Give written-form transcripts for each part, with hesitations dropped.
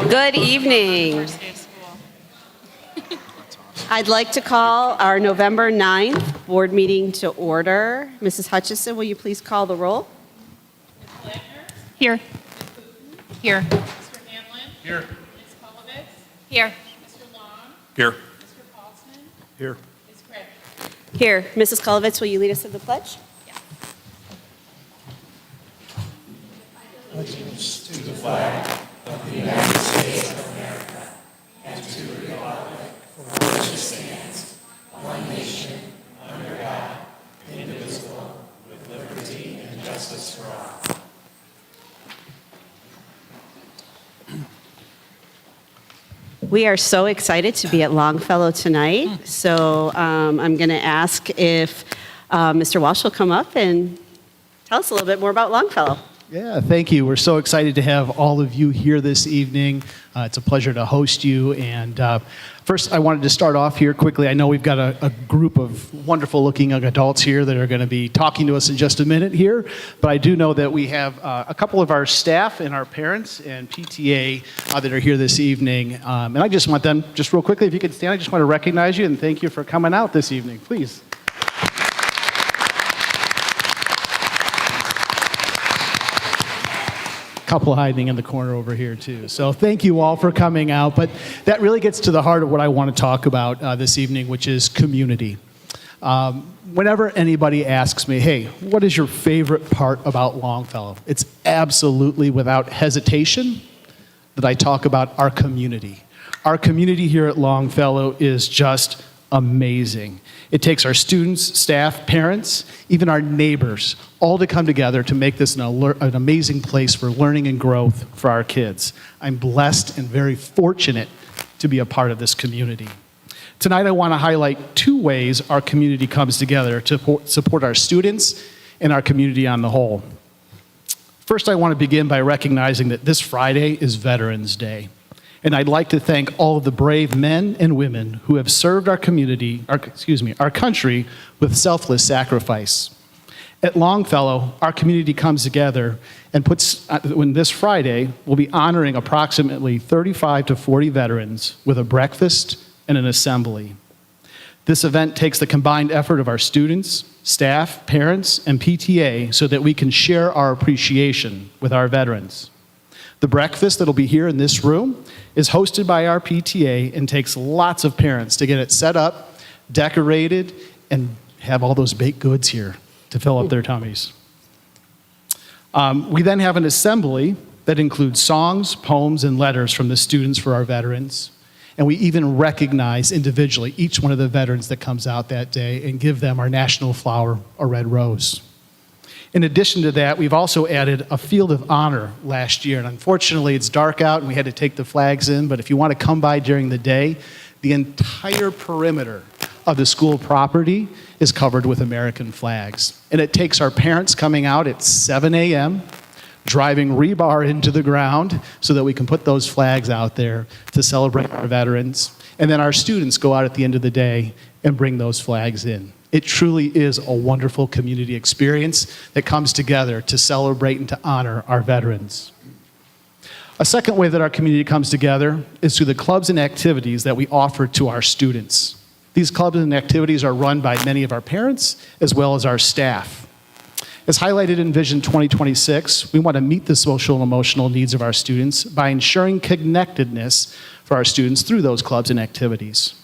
Good evening. I'd like to call our November 9th board meeting to order. Mrs. Hutchison, will you please call the roll? Ms. Blattner? Here. Here. Mr. Hamlin? Here. Ms. Kolovitz? Here. Mr. Long? Here. Mr. Paulson? Here. Ms. Craig? Here. Mrs. Kolovitz, will you lead us in the pledge? We are so excited to be at Longfellow tonight. So I'm going to ask if Mr. Walsh will come up and tell us a little bit more about Longfellow. Yeah, thank you. We're so excited to have all of you here this evening. It's a pleasure to host you. And first, I wanted to start off here quickly. I know we've got a group of wonderful-looking young adults here that are going to be talking to us in just a minute here. But I do know that we have a couple of our staff and our parents and PTA that are here this evening. And I just want them, just real quickly, if you could stand, I just want to recognize you and thank you for coming out this evening. Please. Couple hiding in the corner over here too. So thank you all for coming out. But that really gets to the heart of what I want to talk about this evening, which is community. Whenever anybody asks me, hey, what is your favorite part about Longfellow? It's absolutely without hesitation that I talk about our community. Our community here at Longfellow is just amazing. It takes our students, staff, parents, even our neighbors, all to come together to make this an amazing place for learning and growth for our kids. I'm blessed and very fortunate to be a part of this community. Tonight I want to highlight two ways our community comes together to support our students and our community on the whole. First, I want to begin by recognizing that this Friday is Veterans Day. And I'd like to thank all of the brave men and women who have served our country with selfless sacrifice. At Longfellow, our community comes together and when this Friday, we'll be honoring approximately 35 to 40 veterans with a breakfast and an assembly. This event takes the combined effort of our students, staff, parents, and PTA so that we can share our appreciation with our veterans. The breakfast that'll be here in this room is hosted by our PTA and takes lots of parents to get it set up, decorated, and have all those baked goods here to fill up their tummies. We then have an assembly that includes songs, poems, and letters from the students for our veterans. And we even recognize individually each one of the veterans that comes out that day and give them our national flower, a red rose. In addition to that, we've also added a field of honor last year. And unfortunately, it's dark out and we had to take the flags in. But if you want to come by during the day, the entire perimeter of the school property is covered with American flags. And it takes our parents coming out at 7 a.m., driving rebar into the ground so that we can put those flags out there to celebrate our veterans. And then our students go out at the end of the day and bring those flags in. It truly is a wonderful community experience that comes together to celebrate and to honor our veterans. A second way that our community comes together is through the clubs and activities that we offer to our students. These clubs and activities are run by many of our parents as well as our staff. As highlighted in Vision 2026, we want to meet the social and emotional needs of our students by ensuring connectedness for our students through those clubs and activities.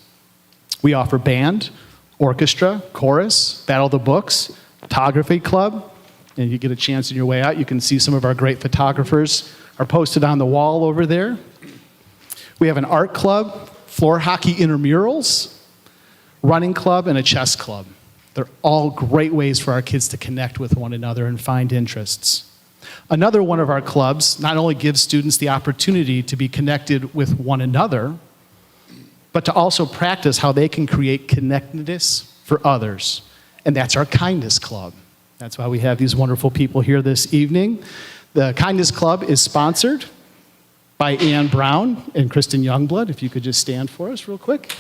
We offer band, orchestra, chorus, battle the books, photography club, and you get a chance on your way out, you can see some of our great photographers are posted on the wall over there. We have an art club, floor hockey intramurals, running club, and a chess club. They're all great ways for our kids to connect with one another and find interests. Another one of our clubs not only gives students the opportunity to be connected with one another, but to also practice how they can create connectedness for others. And that's our Kindness Club. That's why we have these wonderful people here this evening. The Kindness Club is sponsored by Ann Brown and Kristen Youngblood. If you could just stand for us real quick.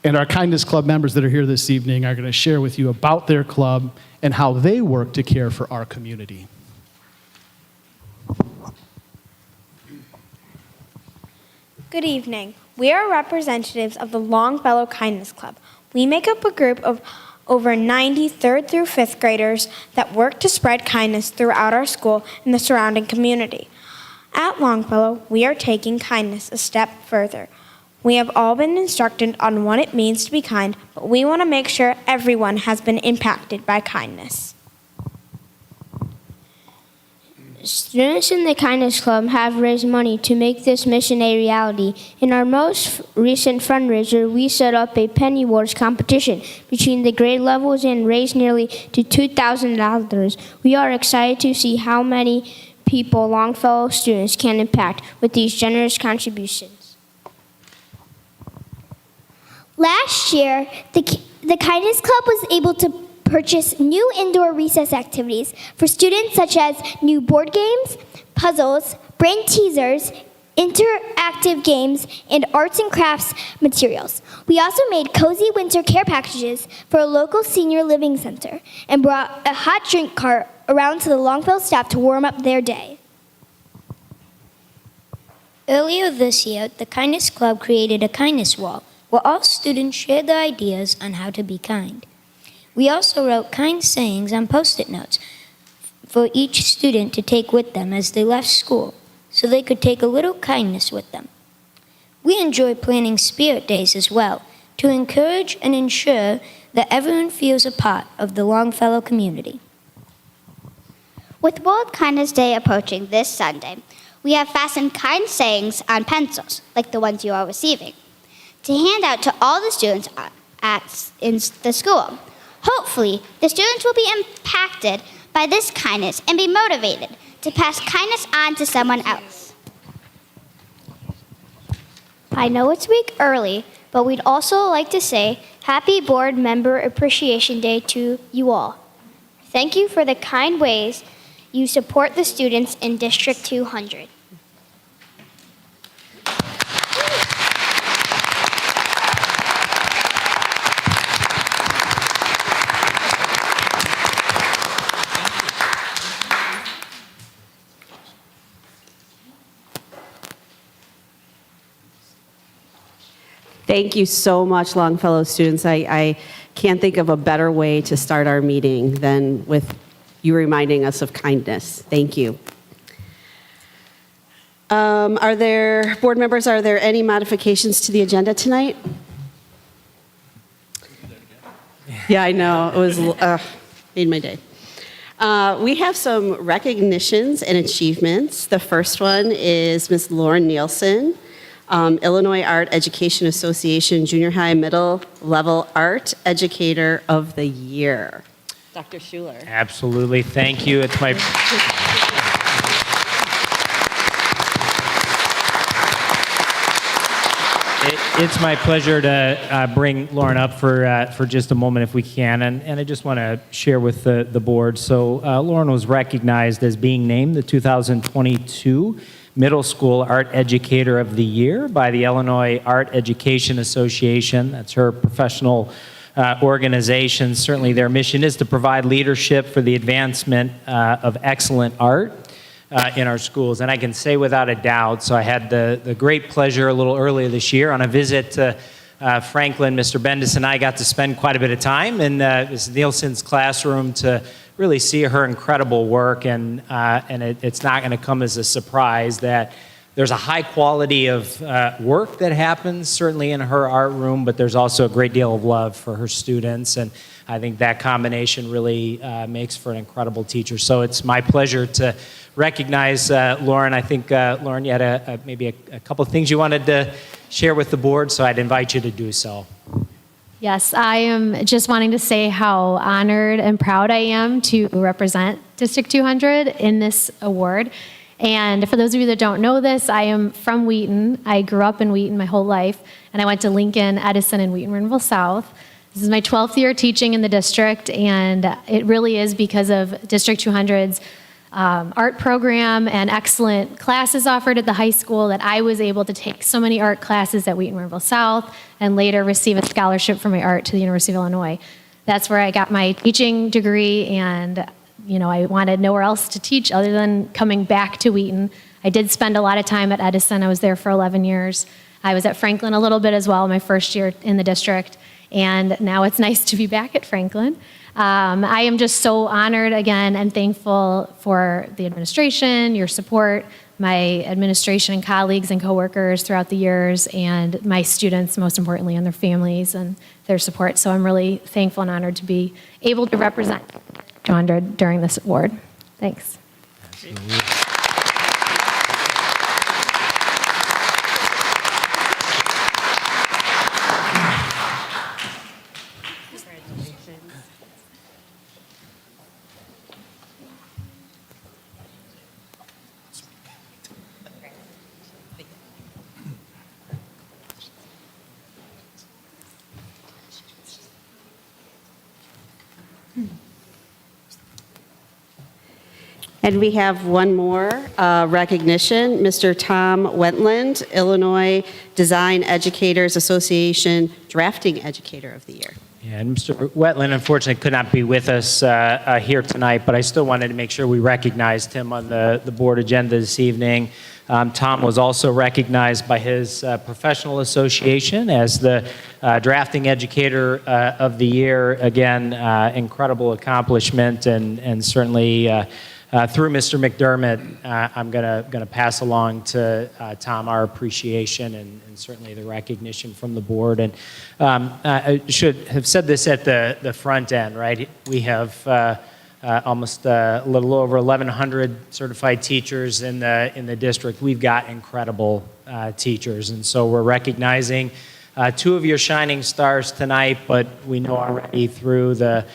And our Kindness Club members that are here this evening are going to share with you about their club and how they work to care for our community. Good evening. We are representatives of the Longfellow Kindness Club. We make up a group of over 90 3rd through 5th graders that work to spread kindness throughout our school and the surrounding community. At Longfellow, we are taking kindness a step further. We have all been instructed on what it means to be kind, but we want to make sure everyone has been impacted by kindness. Students in the Kindness Club have raised money to make this mission a reality. In our most recent fundraiser, we set up a penny wars competition between the grade levels and raised nearly to $2,000. We are excited to see how many people Longfellow students can impact with these generous contributions. Last year, the Kindness Club was able to purchase new indoor recess activities for students such as new board games, puzzles, brain teasers, interactive games, and arts and crafts materials. We also made cozy winter care packages for a local senior living center and brought a hot drink cart around to the Longfellow staff to warm up their day. Earlier this year, the Kindness Club created a kindness wall where all students shared their ideas on how to be kind. We also wrote kind sayings on Post-it notes for each student to take with them as they left school, so they could take a little kindness with them. We enjoy planning Spirit Days as well, to encourage and ensure that everyone feels a part of the Longfellow community. With World Kindness Day approaching this Sunday, we have fastened kind sayings on pencils, like the ones you are receiving, to hand out to all the students in the school. Hopefully, the students will be impacted by this kindness and be motivated to pass kindness on to someone else. I know it's a week early, but we'd also like to say Happy Board Member Appreciation Day to you all. Thank you for the kind ways you support the students in District 200. Thank you so much, Longfellow students. I can't think of a better way to start our meeting than with you reminding us of kindness. Thank you. Board members, are there any modifications to the agenda tonight? Yeah, I know. It was made my day. We have some recognitions and achievements. The first one is Ms. Lauren Nielsen, Illinois Art Education Association Junior High Middle Level Art Educator of the Year. Dr. Schuler. Absolutely. Thank you. It's my pleasure to bring Lauren up for just a moment if we can, and I just want to share with the board. So Lauren was recognized as being named the 2022 Middle School Art Educator of the Year by the Illinois Art Education Association. That's her professional organization. Certainly their mission is to provide leadership for the advancement of excellent art in our schools. And I can say without a doubt, so I had the great pleasure a little earlier this year on a visit to Franklin. Mr. Bendis and I got to spend quite a bit of time in Ms. Nielsen's classroom to really see her incredible work, and it's not going to come as a surprise that there's a high quality of work that happens, certainly in her art room, but there's also a great deal of love for her students, and I think that combination really makes for an incredible teacher. So it's my pleasure to recognize Lauren. I think, Lauren, you had maybe a couple of things you wanted to share with the board, so I'd invite you to do so. Yes, I am just wanting to say how honored and proud I am to represent District 200 in this award. And for those of you that don't know this, I am from Wheaton. I grew up in Wheaton my whole life, and I went to Lincoln, Edison, and Wheaton Warrenville South. This is my 12th year teaching in the district, and it really is because of District 200's art program and excellent classes offered at the high school that I was able to take so many art classes at Wheaton Warrenville South and later receive a scholarship for my art to the University of Illinois. That's where I got my teaching degree, and I wanted nowhere else to teach other than coming back to Wheaton. I did spend a lot of time at Edison. I was there for 11 years. I was at Franklin a little bit as well, my first year in the district, and now it's nice to be back at Franklin. I am just so honored again and thankful for the administration, your support, my administration and colleagues and coworkers throughout the years, and my students, most importantly, and their families and their support. So I'm really thankful and honored to be able to represent 200 during this award. Thanks. And we have one more recognition, Mr. Tom Wentland, Illinois Design Educators Association Drafting Educator of the Year. Yeah, and Mr. Wheaton, unfortunately, could not be with us here tonight, but I still wanted to make sure we recognized him on the board agenda this evening. Tom was also recognized by his professional association as the Drafting Educator of the Year. Again, incredible accomplishment, and certainly through Mr. McDermott, I'm gonna pass along to Tom our appreciation and certainly the recognition from the board. And I should have said this at the front end, right? We have almost a little over 1,100 certified teachers in the district. We've got incredible teachers, and so we're recognizing two of your shining stars tonight. But we know already through the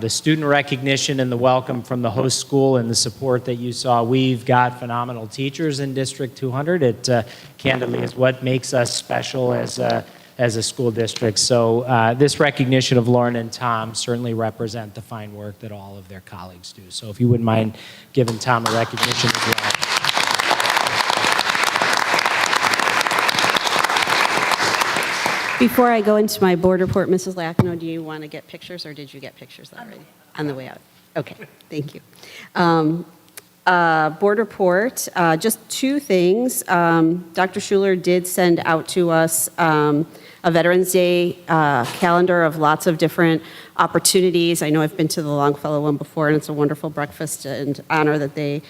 student recognition and the welcome from the host school and the support that you saw, we've got phenomenal teachers in District 200. It candidly is what makes us special as a school district. So this recognition of Lauren and Tom certainly represent the fine work that all of their colleagues do. So if you wouldn't mind giving Tom a recognition as well. Before I go into my board report, Mrs. Lackno, do you want to get pictures, or did you get pictures already? On the way out. Okay, thank you. Board report, just two things. Dr. Schuler did send out to us a Veterans Day calendar of lots of different opportunities. I know I've been to the Longfellow one before, and it's a wonderful breakfast and honor that they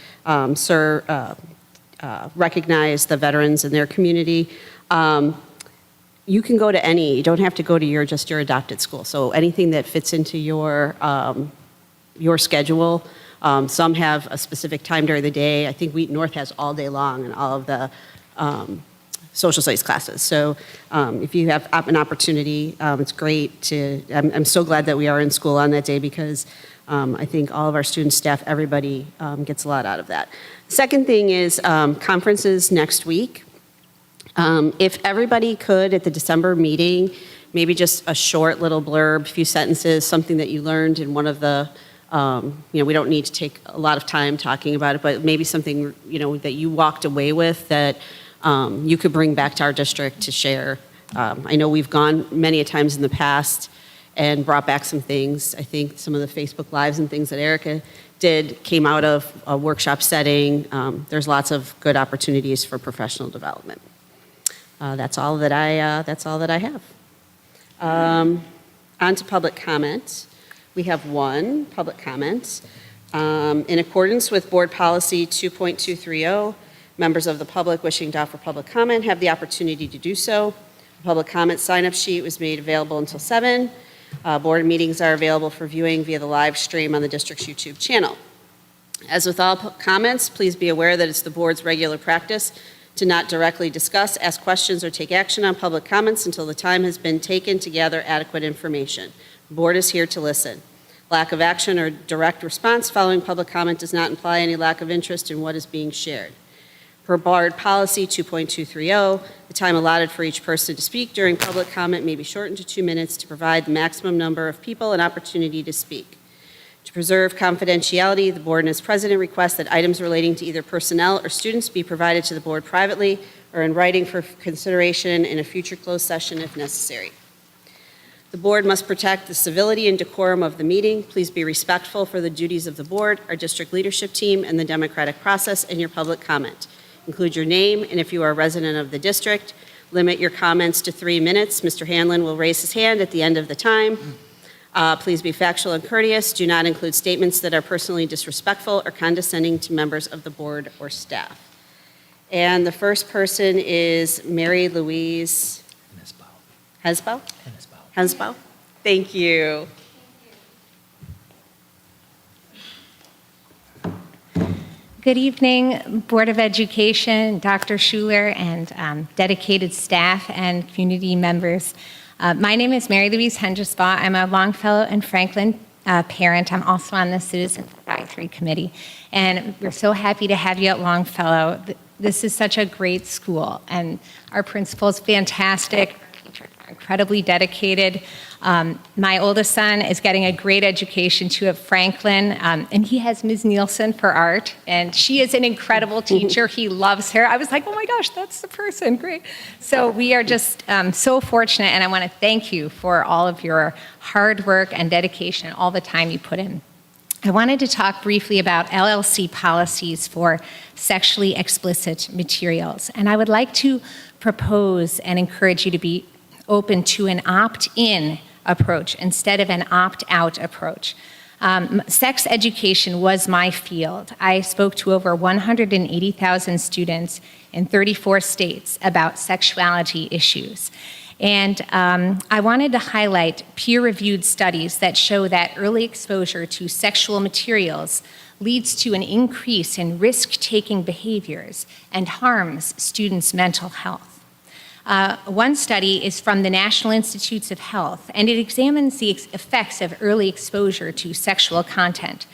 recognize the veterans in their community. You can go to any, you don't have to go to your adopted school. So anything that fits into your schedule. Some have a specific time during the day. I think Wheaton North has all day long in all of the social studies classes. So if you have an opportunity, it's great to, I'm so glad that we are in school on that day, because I think all of our students, staff, everybody gets a lot out of that. Second thing is conferences next week. If everybody could, at the December meeting, maybe just a short little blurb, a few sentences, something that you learned in one of the, we don't need to take a lot of time talking about it, but maybe something, that you walked away with that you could bring back to our district to share. I know we've gone many a times in the past and brought back some things. I think some of the Facebook Lives and things that Erica did came out of a workshop setting. There's lots of good opportunities for professional development. That's all that I have. On to public comment. We have one public comment. In accordance with Board Policy 2.230, members of the public wishing to offer public comment have the opportunity to do so. The public comment sign-up sheet was made available until 7. Board meetings are available for viewing via the live stream on the district's YouTube channel. As with all comments, please be aware that it's the board's regular practice to not directly discuss, ask questions, or take action on public comments until the time has been taken to gather adequate information. The board is here to listen. Lack of action or direct response following public comment does not imply any lack of interest in what is being shared. Per Board Policy 2.230, the time allotted for each person to speak during public comment may be shortened to 2 minutes to provide the maximum number of people an opportunity to speak. To preserve confidentiality, the board and its president request that items relating to either personnel or students be provided to the board privately or in writing for consideration in a future closed session if necessary. The board must protect the civility and decorum of the meeting. Please be respectful for the duties of the board, our district leadership team, and the democratic process in your public comment. Include your name, and if you are a resident of the district, limit your comments to 3 minutes. Mr. Hanlon will raise his hand at the end of the time. Please be factual and courteous. Do not include statements that are personally disrespectful or condescending to members of the board or staff. And the first person is Mary Louise Hesbaugh. Hesbaugh. Thank you. Good evening, Board of Education, Dr. Schuler, and dedicated staff and community members. My name is Mary Louise Hesbaugh. I'm a Longfellow and Franklin parent. I'm also on the Citizen Advisory Committee. And we're so happy to have you at Longfellow. This is such a great school, and our principal is fantastic. Our teachers are incredibly dedicated. My oldest son is getting a great education too at Franklin, and he has Ms. Nielsen for art, and she is an incredible teacher. He loves her. I was like, oh my gosh, that's the person, great. So we are just so fortunate, and I want to thank you for all of your hard work and dedication and all the time you put in. I wanted to talk briefly about LLC policies for sexually explicit materials, and I would like to propose and encourage you to be open to an opt-in approach instead of an opt-out approach. Sex education was my field. I spoke to over 180,000 students in 34 states about sexuality issues. And I wanted to highlight peer-reviewed studies that show that early exposure to sexual materials leads to an increase in risk-taking behaviors and harms students' mental health. One study is from the National Institutes of Health, and it examines the effects of early exposure to sexual content.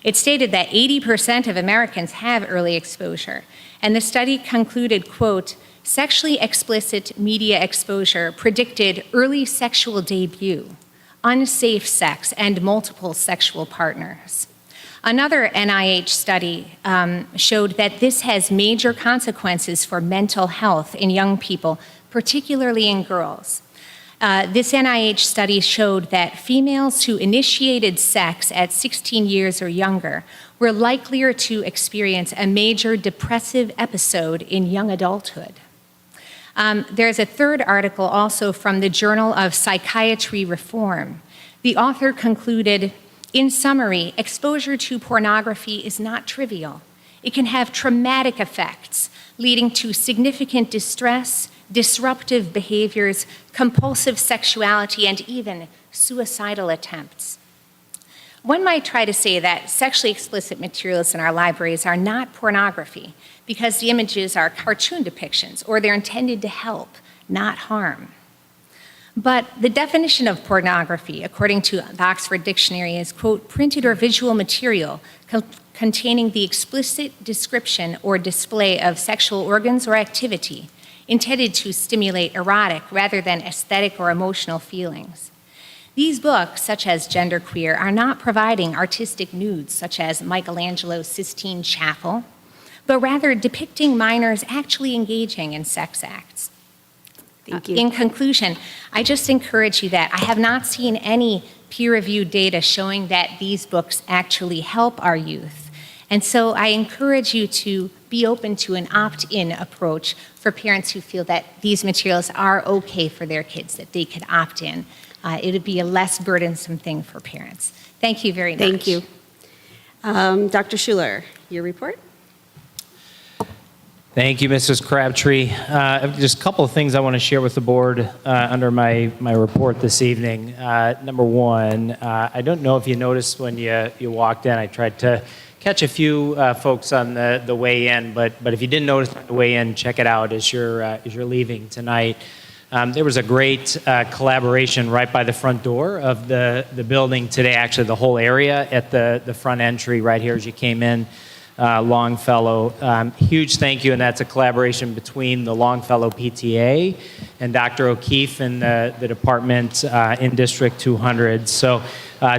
It stated that 80% of Americans have early exposure, and the study concluded, quote, sexually explicit media exposure predicted early sexual debut, unsafe sex, and multiple sexual partners. Another NIH study showed that this has major consequences for mental health in young people, particularly in girls. This NIH study showed that females who initiated sex at 16 years or younger were likelier to experience a major depressive episode in young adulthood. There's a third article also from the Journal of Psychiatry Reform. The author concluded, in summary, exposure to pornography is not trivial. It can have traumatic effects, leading to significant distress, disruptive behaviors, compulsive sexuality, and even suicidal attempts. One might try to say that sexually explicit materials in our libraries are not pornography because the images are cartoon depictions or they're intended to help, not harm. But the definition of pornography, according to the Oxford Dictionary, is, quote, printed or visual material containing the explicit description or display of sexual organs or activity intended to stimulate erotic rather than aesthetic or emotional feelings. These books, such as Genderqueer, are not providing artistic nudes such as Michelangelo's Sistine Chapel, but rather depicting minors actually engaging in sex acts. Thank you. In conclusion, I just encourage you that I have not seen any peer-reviewed data showing that these books actually help our youth. And so I encourage you to be open to an opt-in approach for parents who feel that these materials are okay for their kids, that they could opt in. It would be a less burdensome thing for parents. Thank you very much. Thank you. Dr. Schuler, your report? Thank you, Mrs. Crabtree. Just a couple of things I want to share with the board under my report this evening. Number one, I don't know if you noticed when you walked in, I tried to catch a few folks on the way in, but if you didn't notice on the way in, check it out as you're leaving tonight. There was a great collaboration right by the front door of the building today, actually the whole area at the front entry right here as you came in. Longfellow. Huge thank you, and that's a collaboration between the Longfellow PTA and Dr. O'Keefe and the department in District 200. So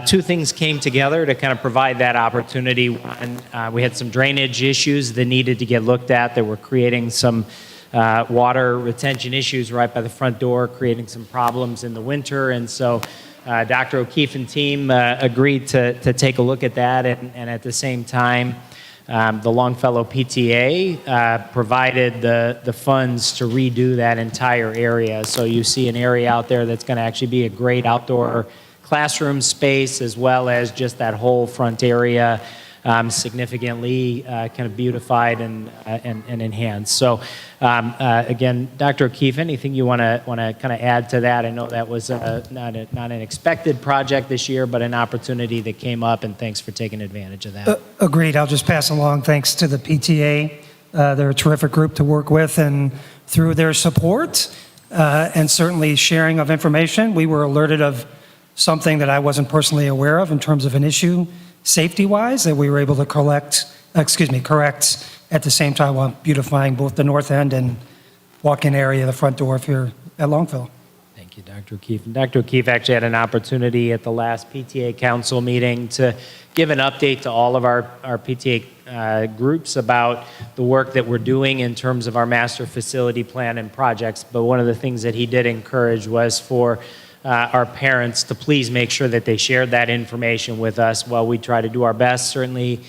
two things came together to kind of provide that opportunity. One, we had some drainage issues that needed to get looked at that were creating some water retention issues right by the front door, creating some problems in the winter. And so Dr. O'Keefe and team agreed to take a look at that, and at the same time, the Longfellow PTA provided the funds to redo that entire area. So you see an area out there that's going to actually be a great outdoor classroom space, as well as just that whole front area significantly kind of beautified and enhanced. So again, Dr. O'Keefe, anything you want to kind of add to that? I know that was not an expected project this year, but an opportunity that came up, and thanks for taking advantage of that. Agreed. I'll just pass along thanks to the PTA. They're a terrific group to work with, and through their support and certainly sharing of information, we were alerted of something that I wasn't personally aware of in terms of an issue safety-wise that we were able to correct at the same time while beautifying both the north end and walk-in area, the front door here at Longfellow. Thank you, Dr. O'Keefe. And Dr. O'Keefe actually had an opportunity at the last PTA council meeting to give an update to all of our PTA groups about the work that we're doing in terms of our master facility plan and projects. But one of the things that he did encourage was for our parents to please make sure that they shared that information with us while we try to do our best, certainly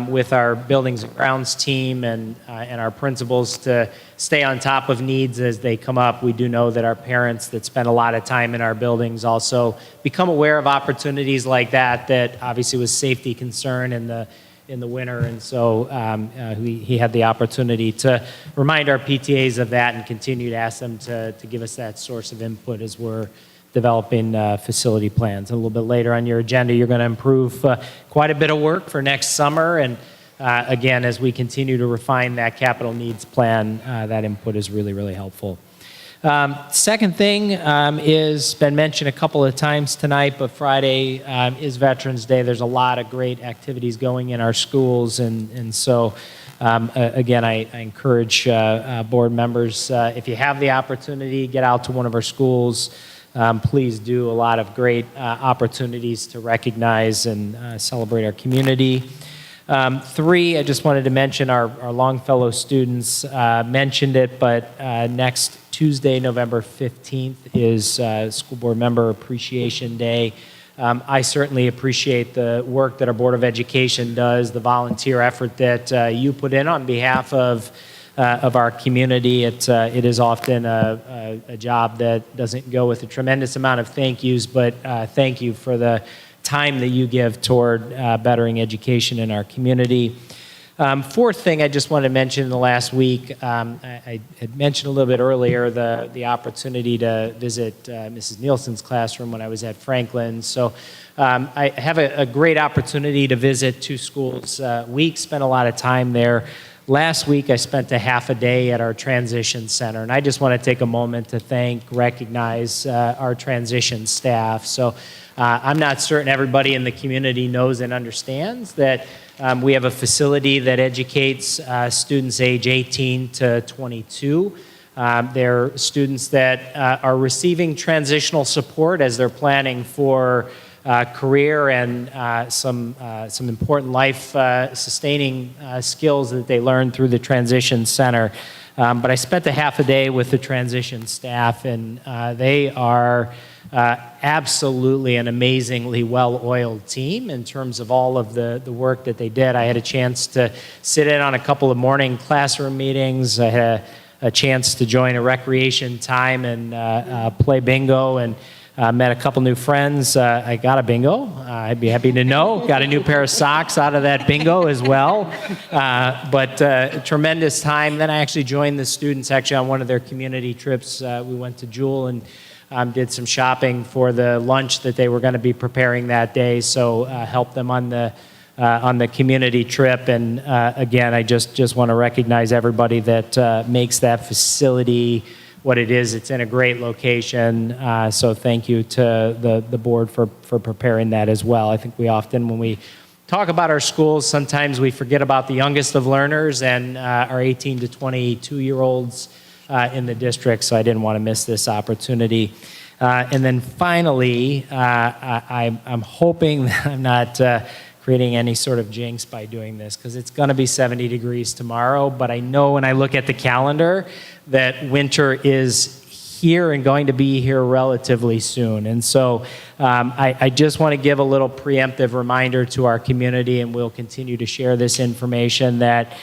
with our buildings and grounds team and our principals, to stay on top of needs as they come up. We do know that our parents that spend a lot of time in our buildings also become aware of opportunities like that obviously was safety concern in the winter, and so he had the opportunity to remind our PTAs of that and continue to ask them to give us that source of input as we're developing facility plans. A little bit later on your agenda, you're going to improve quite a bit of work for next summer, and again, as we continue to refine that capital needs plan, that input is really, really helpful. Second thing is been mentioned a couple of times tonight, but Friday is Veterans Day. There's a lot of great activities going in our schools, and so again, I encourage board members, if you have the opportunity, get out to one of our schools. Please do. A lot of great opportunities to recognize and celebrate our community. Three, I just wanted to mention our Longfellow students mentioned it, but next Tuesday, November 15th, is School Board Member Appreciation Day. I certainly appreciate the work that our Board of Education does, the volunteer effort that you put in on behalf of our community. It is often a job that doesn't go with a tremendous amount of thank yous, but thank you for the time that you give toward bettering education in our community. Fourth thing I just wanted to mention in the last week, I had mentioned a little bit earlier the opportunity to visit Mrs. Nielsen's classroom when I was at Franklin. So I have a great opportunity to visit two schools a week, spend a lot of time there. Last week, I spent a half a day at our transition center, and I just want to take a moment to recognize our transition staff. So I'm not certain everybody in the community knows and understands that we have a facility that educates students age 18 to 22. They're students that are receiving transitional support as they're planning for career and some important life sustaining skills that they learn through the transition center. But I spent a half a day with the transition staff, and they are absolutely an amazingly well-oiled team in terms of all of the work that they did. I had a chance to sit in on a couple of morning classroom meetings. I had a chance to join a recreation time and play bingo, and met a couple new friends. I got a bingo. I'd be happy to know. Got a new pair of socks out of that bingo as well. But tremendous time. Then I actually joined the students actually on one of their community trips. We went to Jewel and did some shopping for the lunch that they were going to be preparing that day. So helped them on the community trip. And again, I just want to recognize everybody that makes that facility what it is. It's in a great location, so thank you to the board for preparing that as well. I think we often, when we talk about our schools, sometimes we forget about the youngest of learners and our 18 to 22-year-olds in the district, so I didn't want to miss this opportunity. And then finally, I'm hoping that I'm not creating any sort of jinx by doing this, because it's going to be 70 degrees tomorrow, but I know when I look at the calendar that winter is here and going to be here relatively soon. And so I just want to give a little preemptive reminder to our community, and we'll continue to share this information, that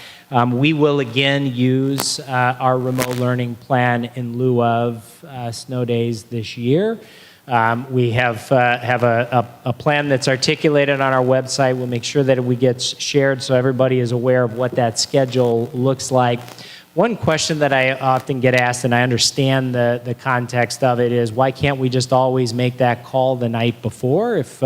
we will again use our remote learning plan in lieu of snow days this year. We have a plan that's articulated on our website. We'll make sure that it gets shared so everybody is aware of what that schedule looks like. One question that I often get asked, and I understand the context of it, is why can't we just always make that call the night before if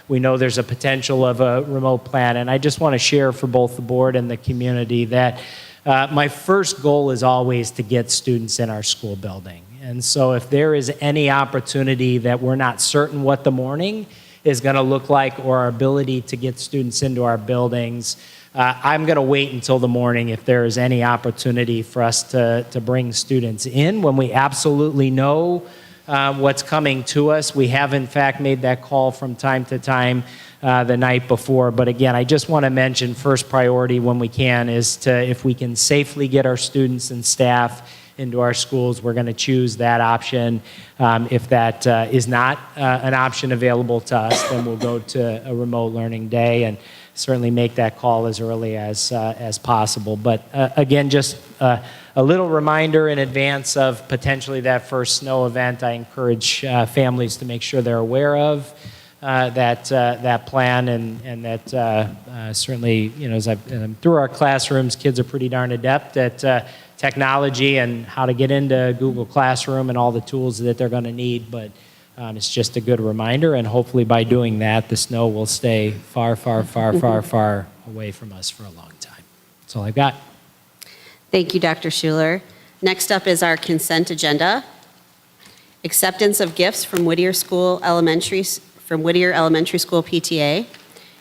we know there's a potential of a remote plan? And I just want to share for both the board and the community that my first goal is always to get students in our school building. And so if there is any opportunity that we're not certain what the morning is going to look like, or our ability to get students into our buildings, I'm going to wait until the morning if there is any opportunity for us to bring students in when we absolutely know what's coming to us. We have, in fact, made that call from time to time the night before. But again, I just want to mention first priority when we can is to, if we can safely get our students and staff into our schools, we're going to choose that option. If that is not an option available to us, then we'll go to a remote learning day and certainly make that call as early as possible. But again, just a little reminder in advance of potentially that first snow event. I encourage families to make sure they're aware of that plan, and that certainly, as I'm through our classrooms, kids are pretty darn adept at technology and how to get into Google Classroom and all the tools that they're going to need. But it's just a good reminder, and hopefully by doing that, the snow will stay far, far, far, far, far away from us for a long time. That's all I've got. Thank you, Dr. Schuler. Next up is our consent agenda. Acceptance of gifts from Whittier Elementary School PTA.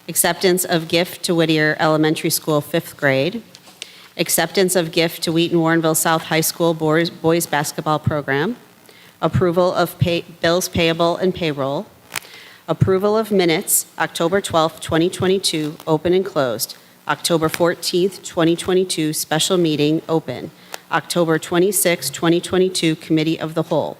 Acceptance of gift to Whittier Elementary School 5th grade. Acceptance of gift to Wheaton Warrenville South High School boys basketball program. Approval of bills payable and payroll. Approval of minutes, October 12th, 2022, open and closed. October 14th, 2022, special meeting, open. October 26th, 2022, committee of the whole,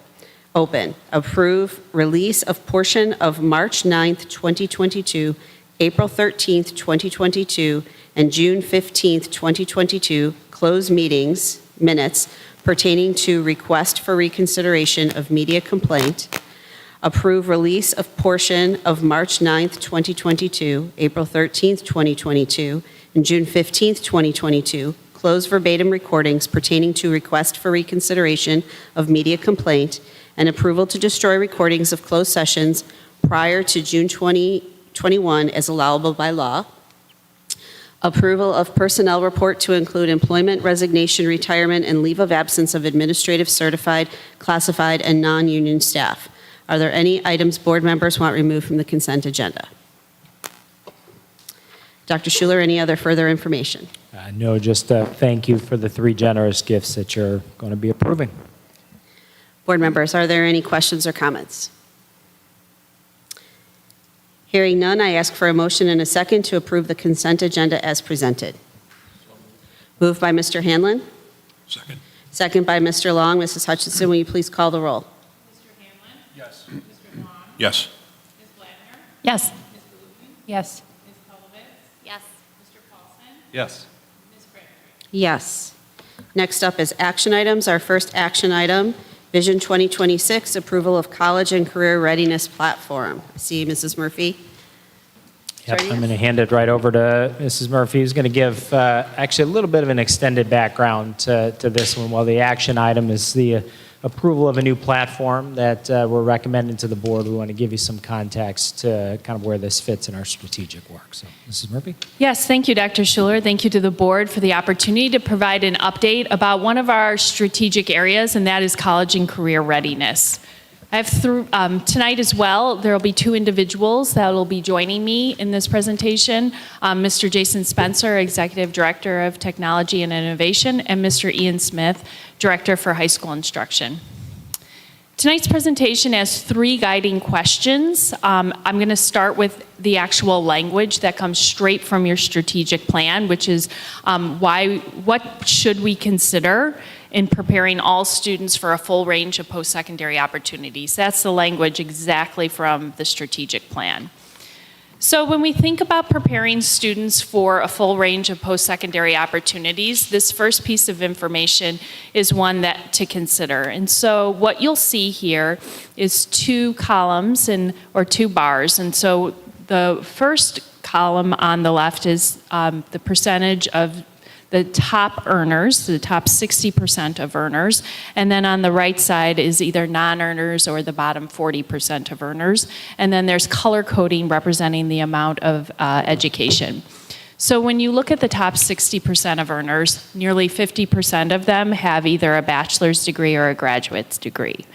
open. Approve release of portion of March 9th, 2022, April 13th, 2022, and June 15th, 2022, closed meetings, minutes, pertaining to request for reconsideration of media complaint. Approve release of portion of March 9th, 2022, April 13th, 2022, and June 15th, 2022, close verbatim recordings pertaining to request for reconsideration of media complaint, and approval to destroy recordings of closed sessions prior to June 2021 as allowable by law. Approval of personnel report to include employment, resignation, retirement, and leave of absence of administrative, certified, classified, and non-union staff. Are there any items board members want removed from the consent agenda? Dr. Schuler, any other further information? No, just thank you for the 3 generous gifts that you're going to be approving. Board members, are there any questions or comments? Hearing none, I ask for a motion and a second to approve the consent agenda as presented. Moved by Mr. Hanlon. Second. Second by Mr. Long. Mrs. Hutchinson, will you please call the roll? Mr. Hanlon? Yes. Mr. Long? Yes. Ms. Blattner? Yes. Ms. Booten? Yes. Ms. Kulowitz? Yes. Mr. Paulson? Yes. Ms. Crabtree? Yes. Next up is action items. Our first action item, Vision 2026, approval of college and career readiness platform. I see Mrs. Murphy. Yep, I'm going to hand it right over to Mrs. Murphy, who's going to give actually a little bit of an extended background to this one. While the action item is the approval of a new platform that we're recommending to the board, we want to give you some context to kind of where this fits in our strategic work. So, Mrs. Murphy? Yes, thank you, Dr. Schuler. Thank you to the board for the opportunity to provide an update about one of our strategic areas, and that is college and career readiness. I have tonight as well, there will be 2 individuals that will be joining me in this presentation. Mr. Jason Spencer, Executive Director of Technology and Innovation, and Mr. Ian Smith, Director for High School Instruction. Tonight's presentation has 3 guiding questions. I'm going to start with the actual language that comes straight from your strategic plan, which is what should we consider in preparing all students for a full range of post-secondary opportunities. That's the language exactly from the strategic plan. So when we think about preparing students for a full range of post-secondary opportunities, this first piece of information is one that to consider. And so what you'll see here is 2 columns or 2 bars. And so the first column on the left is the percentage of the top earners, the top 60% of earners, and then on the right side is either non-earners or the bottom 40% of earners, and then there's color coding representing the amount of education. So when you look at the top 60% of earners, nearly 50% of them have either a bachelor's degree or a graduate's degree.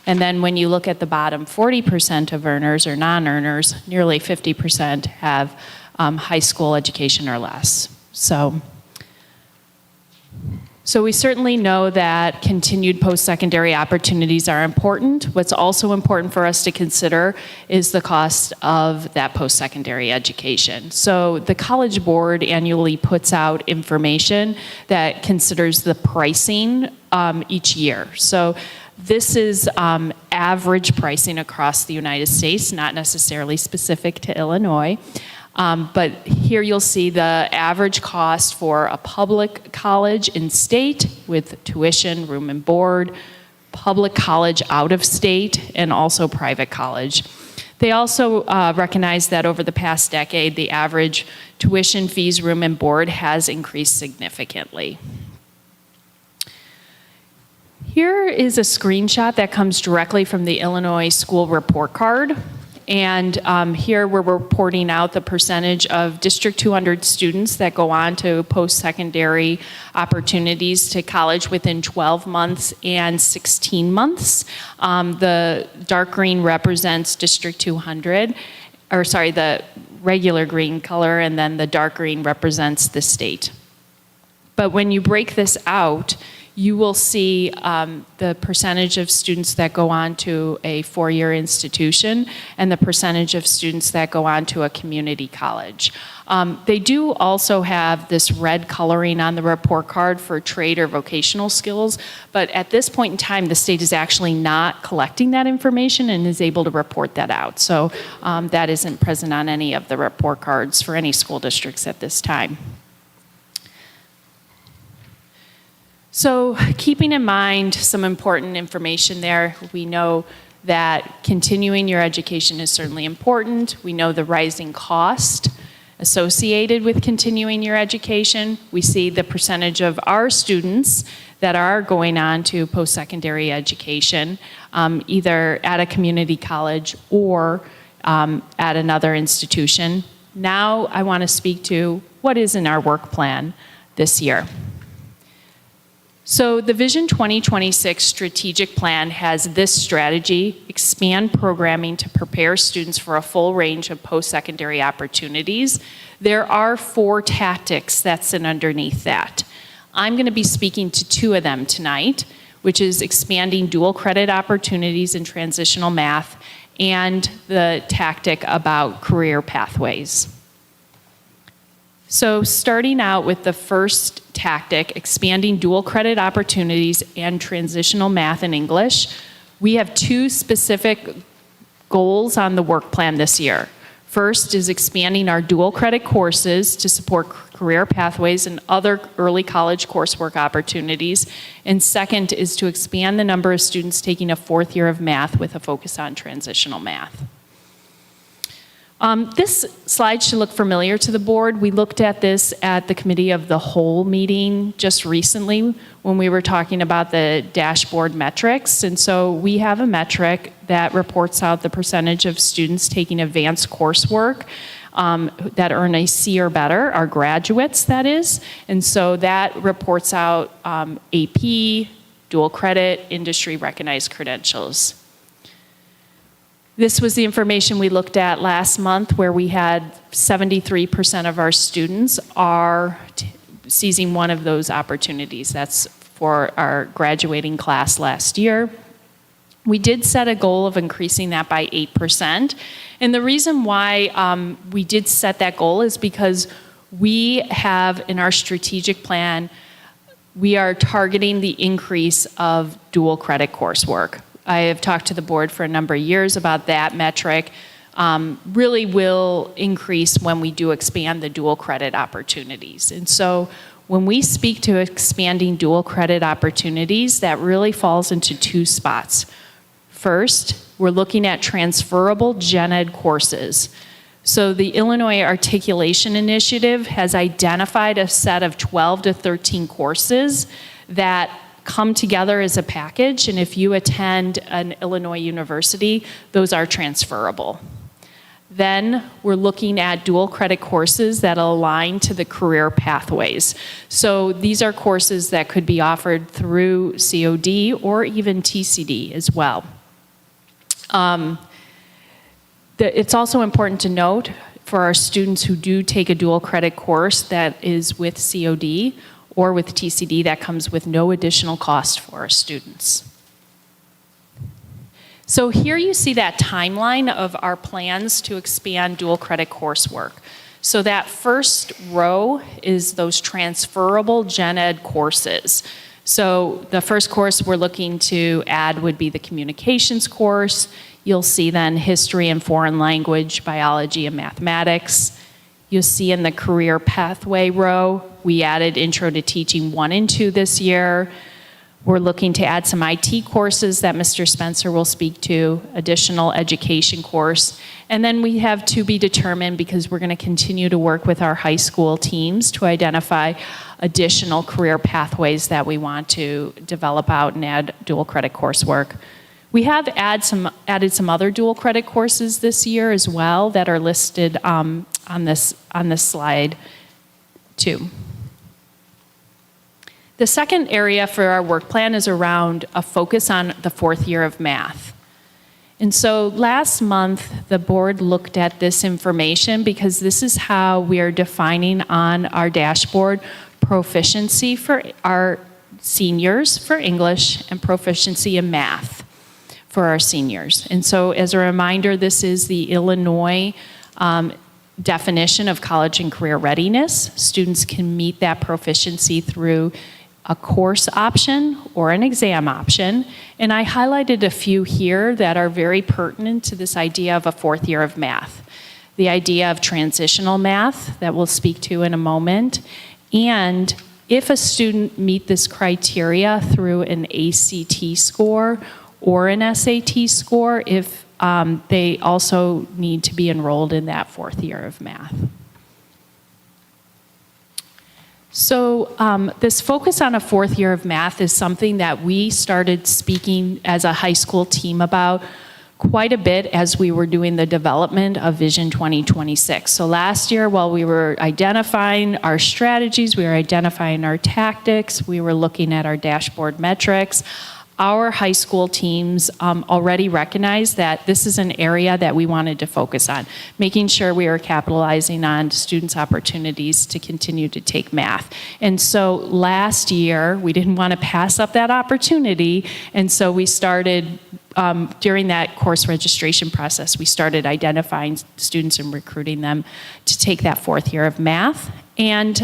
And then when you look at the bottom 40% of earners or non-earners, nearly 50% have high school education or less. So we certainly know that continued post-secondary opportunities are important. What's also important for us to consider is the cost of that post-secondary education. So the College Board annually puts out information that considers the pricing each year. So this is average pricing across the United States, not necessarily specific to Illinois. But here you'll see the average cost for a public college in state with tuition, room and board, public college out of state, and also private college. They also recognize that over the past decade, the average tuition, fees, room and board has increased significantly. Here is a screenshot that comes directly from the Illinois School Report Card. And here we're reporting out the percentage of District 200 students that go on to post-secondary opportunities to college within 12 months and 16 months. The dark green represents District 200, or sorry, the regular green color, and then the dark green represents the state. But when you break this out, you will see the percentage of students that go on to a 4-year institution and the percentage of students that go on to a community college. They do also have this red coloring on the report card for trade or vocational skills, but at this point in time, the state is actually not collecting that information and is able to report that out. So that isn't present on any of the report cards for any school districts at this time. So keeping in mind some important information there, we know that continuing your education is certainly important. We know the rising cost associated with continuing your education. We see the percentage of our students that are going on to post-secondary education, either at a community college or at another institution. Now I want to speak to what is in our work plan this year. So the Vision 2026 strategic plan has this strategy: expand programming to prepare students for a full range of post-secondary opportunities. There are 4 tactics that's in underneath that. I'm going to be speaking to 2 of them tonight, which is expanding dual credit opportunities in transitional math and the tactic about career pathways. So starting out with the first tactic, expanding dual credit opportunities and transitional math and English, we have 2 specific goals on the work plan this year. First is expanding our dual credit courses to support career pathways and other early college coursework opportunities. And second is to expand the number of students taking a 4th year of math with a focus on transitional math. This slide should look familiar to the board. We looked at this at the Committee of the Whole meeting just recently when we were talking about the dashboard metrics. And so we have a metric that reports out the percentage of students taking advanced coursework that earn a C or better, our graduates, that is. And so that reports out AP, dual credit, industry recognized credentials. This was the information we looked at last month, where we had 73% of our students are seizing one of those opportunities. That's for our graduating class last year. We did set a goal of increasing that by 8%. And the reason why we did set that goal is because we have in our strategic plan, we are targeting the increase of dual credit coursework. I have talked to the board for a number of years about that metric. Really will increase when we do expand the dual credit opportunities. And so when we speak to expanding dual credit opportunities, that really falls into two spots. First, we're looking at transferable gen ed courses. So the Illinois Articulation Initiative has identified a set of 12 to 13 courses that come together as a package, and if you attend an Illinois university, those are transferable. Then we're looking at dual credit courses that align to the career pathways. So these are courses that could be offered through COD or even TCD as well. It's also important to note for our students who do take a dual credit course that is with COD or with TCD, that comes with no additional cost for our students. So here you see that timeline of our plans to expand dual credit coursework. So that first row is those transferable gen ed courses. So the first course we're looking to add would be the communications course. You'll see then history and foreign language, biology and mathematics. You'll see in the career pathway row, we added Intro to Teaching 1 and 2 this year. We're looking to add some IT courses that Mr. Spencer will speak to, additional education course. And then we have to be determined because we're going to continue to work with our high school teams to identify additional career pathways that we want to develop out and add dual credit coursework. We have added some other dual credit courses this year as well that are listed on this slide too. The second area for our work plan is around a focus on the fourth year of math. And so last month, the board looked at this information because this is how we are defining on our dashboard proficiency for our seniors for English and proficiency in math for our seniors. And so as a reminder, this is the Illinois definition of college and career readiness. Students can meet that proficiency through a course option or an exam option. And I highlighted a few here that are very pertinent to this idea of a fourth year of math. The idea of transitional math that we'll speak to in a moment. And if a student meet this criteria through an ACT score or an SAT score, if they also need to be enrolled in that fourth year of math. So this focus on a fourth year of math is something that we started speaking as a high school team about quite a bit as we were doing the development of Vision 2026. So last year, while we were identifying our strategies, we were identifying our tactics, we were looking at our dashboard metrics, our high school teams already recognized that this is an area that we wanted to focus on, making sure we are capitalizing on students' opportunities to continue to take math. And so last year, we didn't want to pass up that opportunity, and so we started, during that course registration process, we started identifying students and recruiting them to take that fourth year of math. And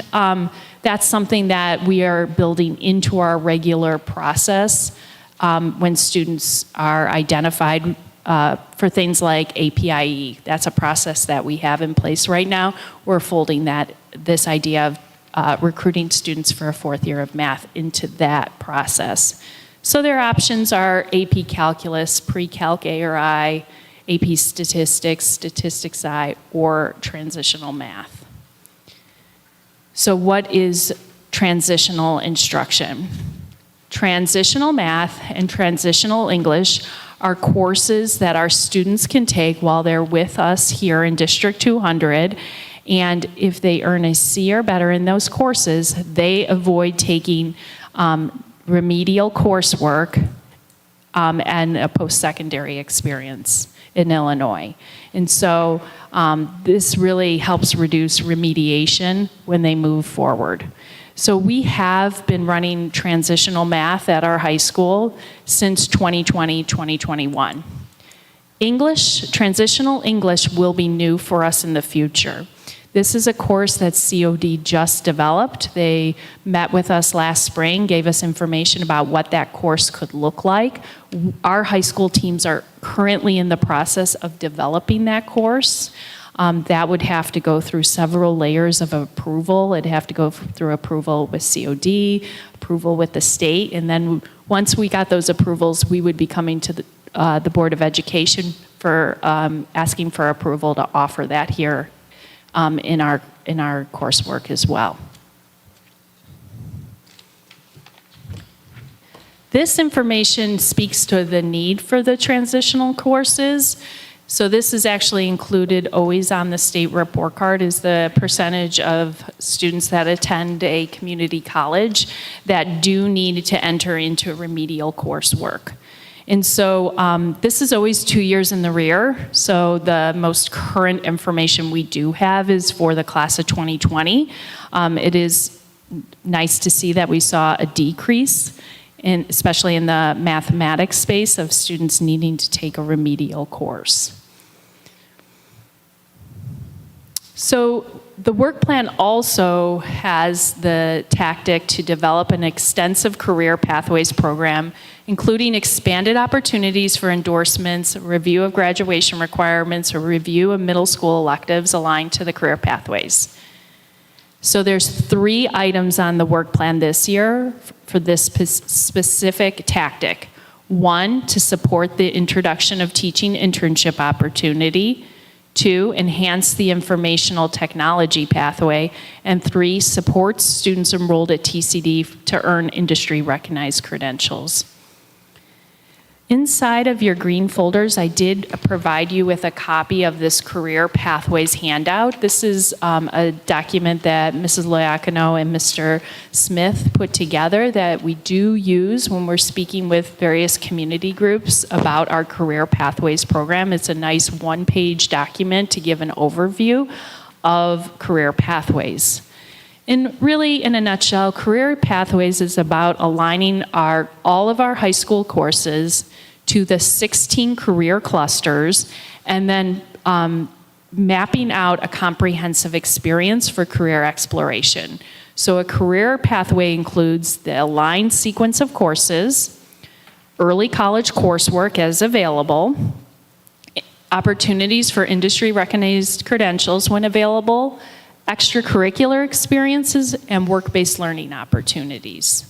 that's something that we are building into our regular process. When students are identified for things like APIE. That's a process that we have in place right now. We're folding this idea of recruiting students for a fourth year of math into that process. So their options are AP Calculus, Pre-Calc A or I, AP Statistics, Statistics I, or Transitional Math. So what is transitional instruction? Transitional math and transitional English are courses that our students can take while they're with us here in District 200. And if they earn a C or better in those courses, they avoid taking remedial coursework and a post-secondary experience in Illinois. And so this really helps reduce remediation when they move forward. So we have been running transitional math at our high school since 2020, 2021. English, transitional English will be new for us in the future. This is a course that COD just developed. They met with us last spring, gave us information about what that course could look like. Our high school teams are currently in the process of developing that course. That would have to go through several layers of approval. It'd have to go through approval with COD, approval with the state, and then once we got those approvals, we would be coming to the Board of Education for asking for approval to offer that here in our coursework as well. This information speaks to the need for the transitional courses. So this is actually included always on the state report card, is the percentage of students that attend a community college that do need to enter into remedial coursework. And so this is always 2 years in the rear. So the most current information we do have is for the class of 2020. It is nice to see that we saw a decrease, especially in the mathematics space, of students needing to take a remedial course. So the work plan also has the tactic to develop an extensive career pathways program, including expanded opportunities for endorsements, review of graduation requirements, or review of middle school electives aligned to the career pathways. So there's 3 items on the work plan this year for this specific tactic. 1, to support the introduction of teaching internship opportunity. 2, enhance the informational technology pathway. And 3, support students enrolled at TCD to earn industry recognized credentials. Inside of your green folders, I did provide you with a copy of this career pathways handout. This is a document that Mrs. Loiacono and Mr. Smith put together that we do use when we're speaking with various community groups about our career pathways program. It's a nice 1-page document to give an overview of career pathways. And really, in a nutshell, Career Pathways is about aligning all of our high school courses to the 16 career clusters, and then mapping out a comprehensive experience for career exploration. So a career pathway includes the aligned sequence of courses, early college coursework as available, opportunities for industry recognized credentials when available, extracurricular experiences, and work-based learning opportunities.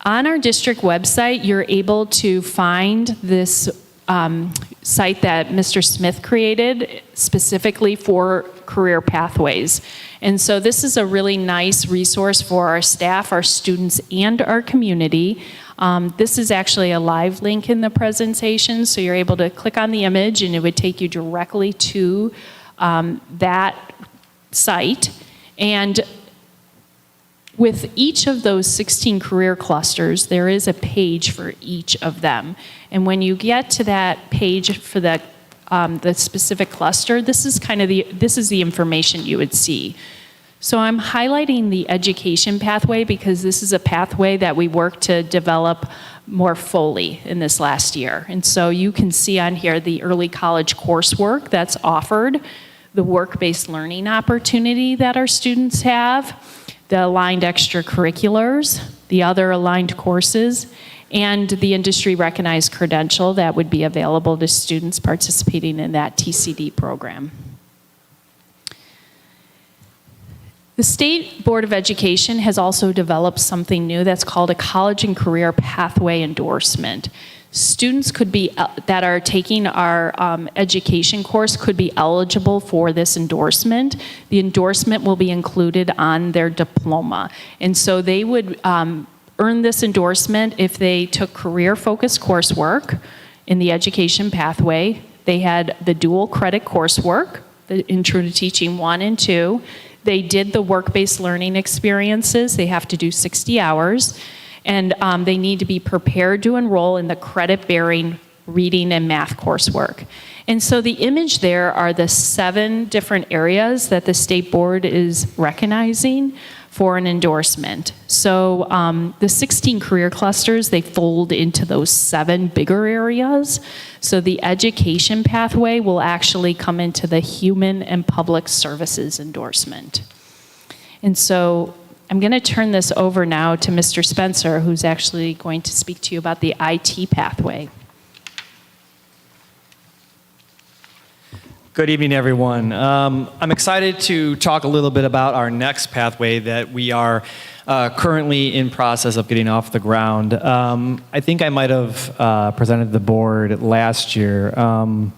On our district website, you're able to find this site that Mr. Smith created specifically for career pathways. And so this is a really nice resource for our staff, our students, and our community. This is actually a live link in the presentation, so you're able to click on the image and it would take you directly to that site. And with each of those 16 career clusters, there is a page for each of them. And when you get to that page for the specific cluster, this is the information you would see. So I'm highlighting the education pathway because this is a pathway that we worked to develop more fully in this last year. And so you can see on here the early college coursework that's offered, the work-based learning opportunity that our students have, the aligned extracurriculars, the other aligned courses, and the industry recognized credential that would be available to students participating in that TCD program. The State Board of Education has also developed something new that's called a college and career pathway endorsement. Students could be, that are taking our education course could be eligible for this endorsement. The endorsement will be included on their diploma. And so they would earn this endorsement if they took career-focused coursework in the education pathway. They had the dual credit coursework, the Intro to Teaching 1 and 2. They did the work-based learning experiences. They have to do 60 hours. And they need to be prepared to enroll in the credit-bearing reading and math coursework. And so the image there are the 7 different areas that the state board is recognizing for an endorsement. So the 16 career clusters, they fold into those 7 bigger areas. So the education pathway will actually come into the human and public services endorsement. And so I'm going to turn this over now to Mr. Spencer, who's actually going to speak to you about the IT pathway. Good evening, everyone. I'm excited to talk a little bit about our next pathway that we are currently in process of getting off the ground. I think I might have presented the board last year. An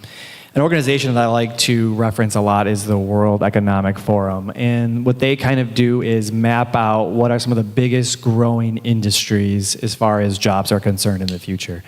organization that I like to reference a lot is the World Economic Forum. And what they kind of do is map out what are some of the biggest growing industries as far as jobs are concerned in the future.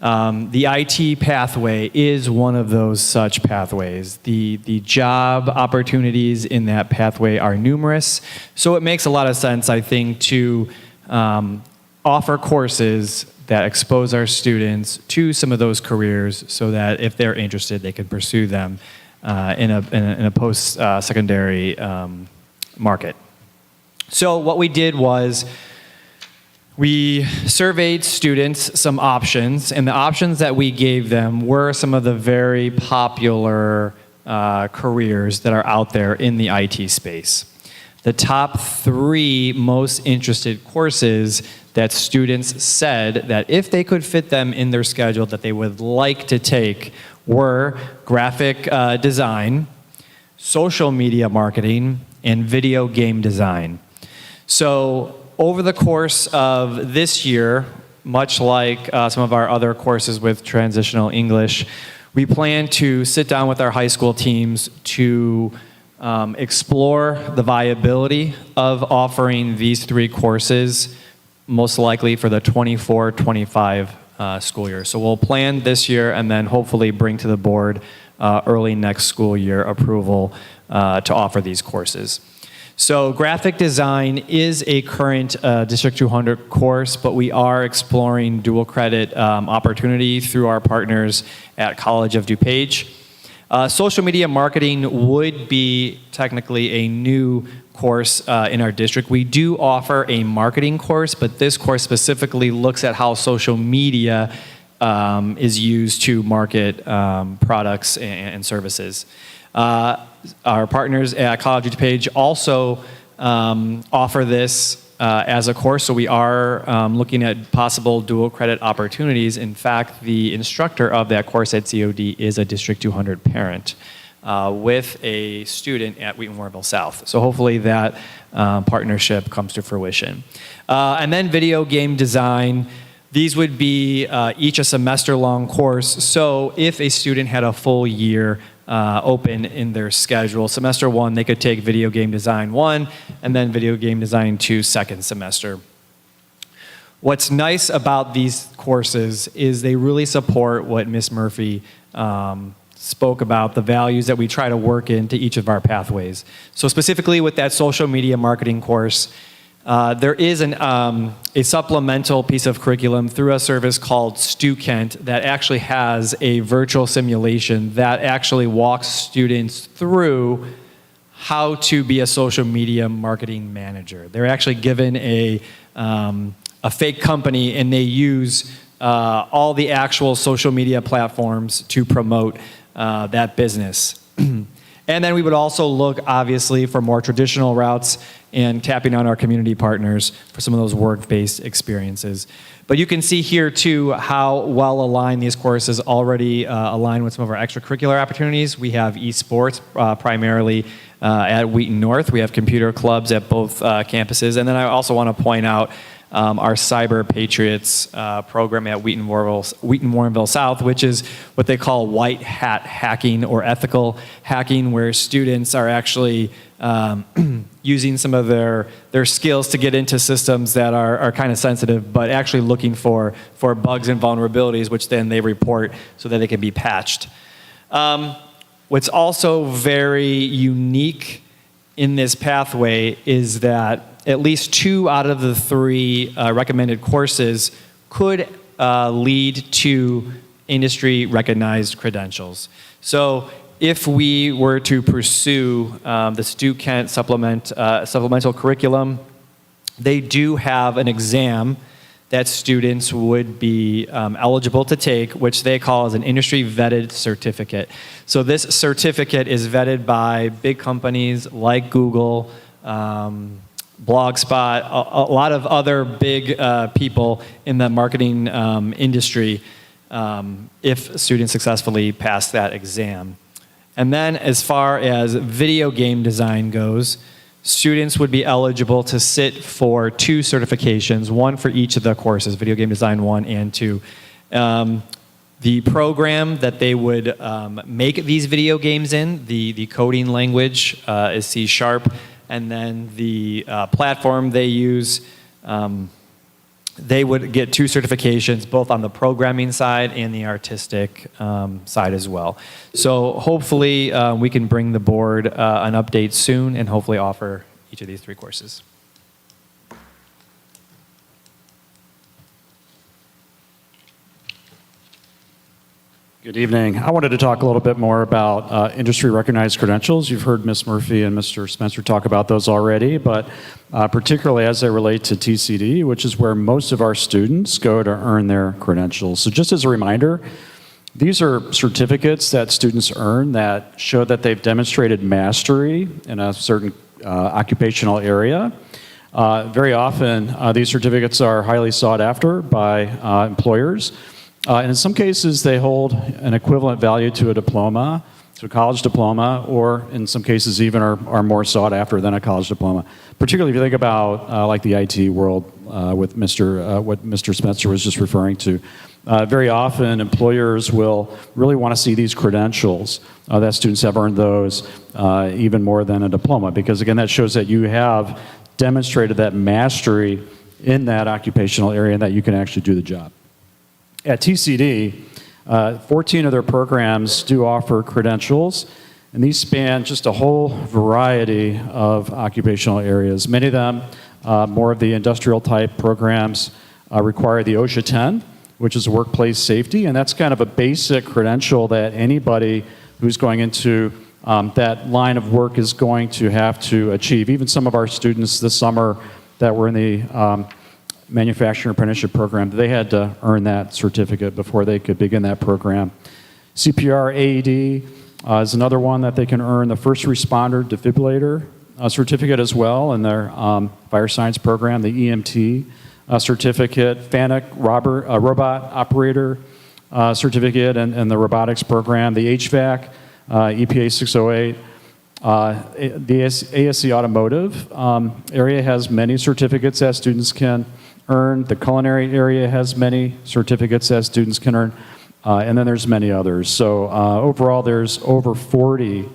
The IT pathway is one of those such pathways. The job opportunities in that pathway are numerous, so it makes a lot of sense, I think, to offer courses that expose our students to some of those careers so that if they're interested, they can pursue them in a post-secondary market. So what we did was we surveyed students some options, and the options that we gave them were some of the very popular careers that are out there in the IT space. The top 3 most interested courses that students said that if they could fit them in their schedule that they would like to take were graphic design, social media marketing, and video game design. So over the course of this year, much like some of our other courses with transitional English, we plan to sit down with our high school teams to explore the viability of offering these 3 courses, most likely for the 24-25 school year. So we'll plan this year and then hopefully bring to the board early next school year approval to offer these courses. So graphic design is a current District 200 course, but we are exploring dual credit opportunity through our partners at College of DuPage. Social media marketing would be technically a new course in our district. We do offer a marketing course, but this course specifically looks at how social media is used to market products and services. Our partners at College of DuPage also offer this as a course, so we are looking at possible dual credit opportunities. In fact, the instructor of that course at COD is a District 200 parent with a student at Wheaton Warrenville South. So hopefully that partnership comes to fruition. And then video game design. These would be each a semester-long course. So if a student had a full year open in their schedule, semester 1, they could take video game design 1 and then video game design 2 second semester. What's nice about these courses is they really support what Ms. Murphy spoke about, the values that we try to work into each of our pathways. So specifically with that social media marketing course, there is a supplemental piece of curriculum through a service called StuKent that actually has a virtual simulation that actually walks students through how to be a social media marketing manager. They're actually given a fake company and they use all the actual social media platforms to promote that business. And then we would also look, obviously, for more traditional routes and tapping on our community partners for some of those work-based experiences. But you can see here, too, how well aligned these courses already align with some of our extracurricular opportunities. We have esports, primarily at Wheaton North. We have computer clubs at both campuses. And then I also want to point out our Cyber Patriots program at Wheaton Warrenville South, which is what they call white hat hacking or ethical hacking, where students are actually using some of their skills to get into systems that are kind of sensitive, but actually looking for bugs and vulnerabilities, which then they report so that they can be patched. What's also very unique in this pathway is that at least 2 out of the 3 recommended courses could lead to industry recognized credentials. So if we were to pursue the Stu Kent supplemental curriculum, they do have an exam that students would be eligible to take, which they call as an industry vetted certificate. So this certificate is vetted by big companies like Google, Blogspot, a lot of other big people in the marketing industry if students successfully pass that exam. And then as far as video game design goes, students would be eligible to sit for 2 certifications, one for each of the courses, Video Game Design 1 and 2. The program that they would make these video games in, the coding language is C#, and then the platform they use, they would get 2 certifications, both on the programming side and the artistic side as well. So hopefully we can bring the board an update soon and hopefully offer each of these 3 courses. Good evening. I wanted to talk a little bit more about industry-recognized credentials. You've heard Ms. Murphy and Mr. Spencer talk about those already, but particularly as they relate to TCD, which is where most of our students go to earn their credentials. So just as a reminder, these are certificates that students earn that show that they've demonstrated mastery in a certain occupational area. Very often, these certificates are highly sought after by employers. And in some cases, they hold an equivalent value to a diploma, to a college diploma, or in some cases even are more sought after than a college diploma. Particularly if you think about like the IT world with what Mr. Spencer was just referring to. Very often, employers will really want to see these credentials, that students have earned those even more than a diploma, because again, that shows that you have demonstrated that mastery in that occupational area and that you can actually do the job. At TCD, 14 of their programs do offer credentials, and these span just a whole variety of occupational areas. Many of them, more of the industrial type programs, require the OSHA 10, which is workplace safety, and that's kind of a basic credential that anybody who's going into that line of work is going to have to achieve. Even some of our students this summer that were in the manufacturing apprenticeship program, they had to earn that certificate before they could begin that program. CPR AED is another one that they can earn, the first responder defibrillator certificate as well in their fire science program, the EMT certificate, FANUC robot operator certificate and the robotics program, the HVAC, EPA 608. The ASC automotive area has many certificates that students can earn. The culinary area has many certificates that students can earn. And then there's many others. So overall, there's over 40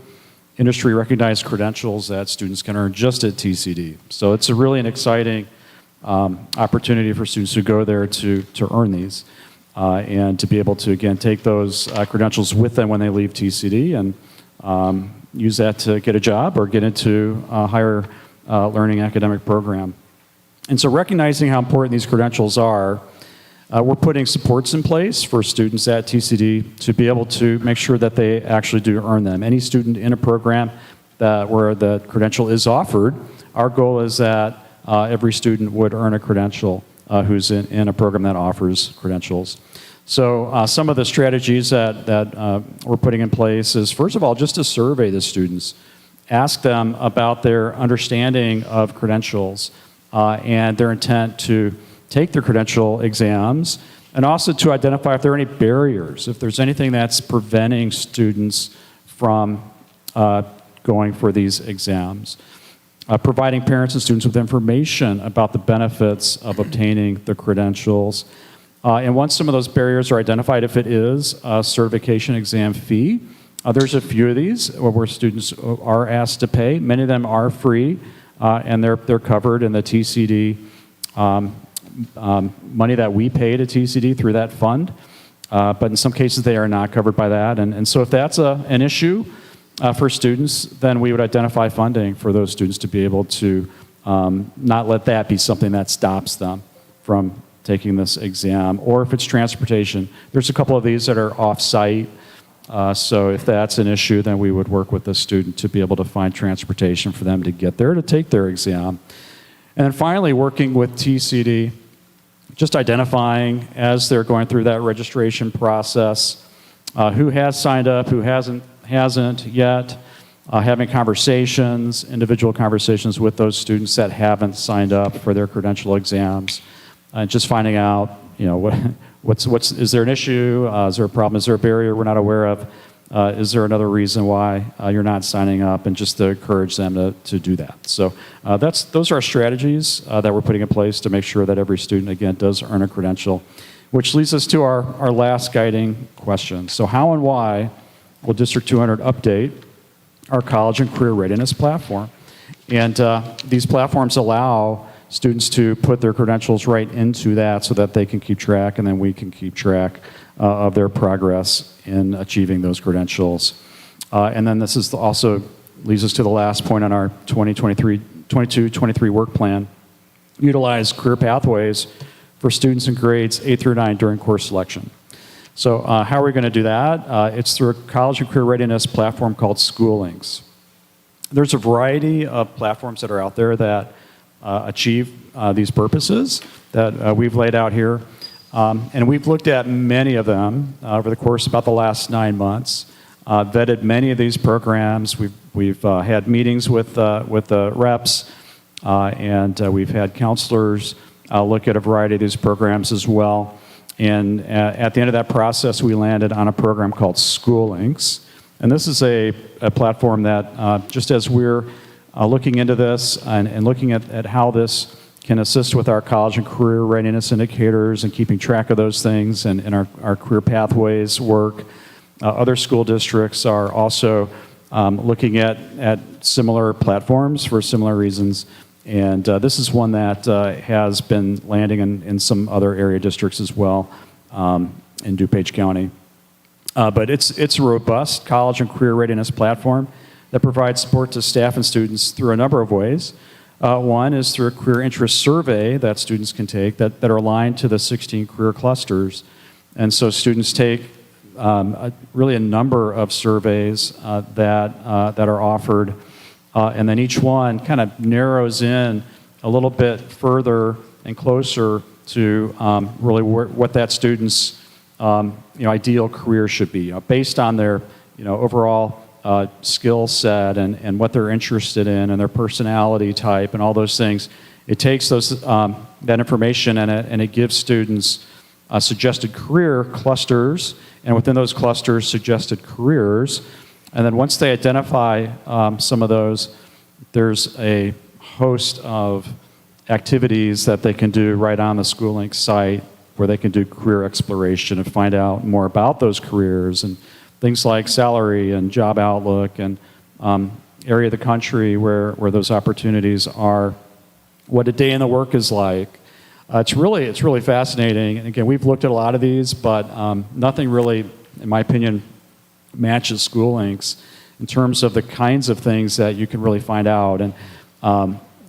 industry recognized credentials that students can earn just at TCD. So it's really an exciting opportunity for students who go there to earn these and to be able to, again, take those credentials with them when they leave TCD and use that to get a job or get into a higher learning academic program. And so recognizing how important these credentials are, we're putting supports in place for students at TCD to be able to make sure that they actually do earn them. Any student in a program where the credential is offered, our goal is that every student would earn a credential who's in a program that offers credentials. So some of the strategies that we're putting in place is, first of all, just to survey the students. Ask them about their understanding of credentials and their intent to take their credential exams, and also to identify if there are any barriers, if there's anything that's preventing students from going for these exams. Providing parents and students with information about the benefits of obtaining the credentials. And once some of those barriers are identified, if it is a certification exam fee, there's a few of these where students are asked to pay. Many of them are free, and they're covered in the TCD money that we pay to TCD through that fund. But in some cases, they are not covered by that. And so if that's an issue for students, then we would identify funding for those students to be able to not let that be something that stops them from taking this exam. Or if it's transportation, there's a couple of these that are off-site So if that's an issue, then we would work with the student to be able to find transportation for them to get there to take their exam. And then finally, working with TCD, just identifying as they're going through that registration process, who has signed up, who hasn't yet, having conversations, individual conversations with those students that haven't signed up for their credential exams, and just finding out, is there an use? Is there a problem? Is there a barrier we're not aware of? Is there another reason why you're not signing up? And just to encourage them to do that. So those are our strategies that we're putting in place to make sure that every student, again, does earn a credential, which leads us to our last guiding question. So how and why will District 200 update our college and career readiness platform? And these platforms allow students to put their credentials right into that so that they can keep track, and then we can keep track of their progress in achieving those credentials. And then this is also leads us to the last point on our 22-23 work plan. Utilize career pathways for students in grades 8 through 9 during course selection. So how are we going to do that? It's through a college and career readiness platform called Schoolings. There's a variety of platforms that are out there that achieve these purposes that we've laid out here. And we've looked at many of them over the course of about the last 9 months, vetted many of these programs. We've had meetings with the reps, and we've had counselors look at a variety of these programs as well. And at the end of that process, we landed on a program called Schoolings. And this is a platform that, just as we're looking into this and looking at how this can assist with our college and career readiness indicators and keeping track of those things and our career pathways work. Other school districts are also looking at similar platforms for similar reasons. And this is one that has been landing in some other area districts as well in DuPage County. But it's a robust college and career readiness platform that provides support to staff and students through a number of ways. One is through a career interest survey that students can take that are aligned to the 16 career clusters. And so students take really a number of surveys that are offered, and then each one kind of narrows in a little bit further and closer to really what that student's ideal career should be, based on their overall skill set and what they're interested in and their personality type and all those things. It takes that information and it gives students suggested career clusters, and within those clusters, suggested careers. And then once they identify some of those, there's a host of activities that they can do right on the Schoolink site where they can do career exploration and find out more about those careers and things like salary and job outlook and area of the country where those opportunities are, what a day in the work is like. It's really fascinating. And again, we've looked at a lot of these, but nothing really, in my opinion, matches Schoolinks in terms of the kinds of things that you can really find out. And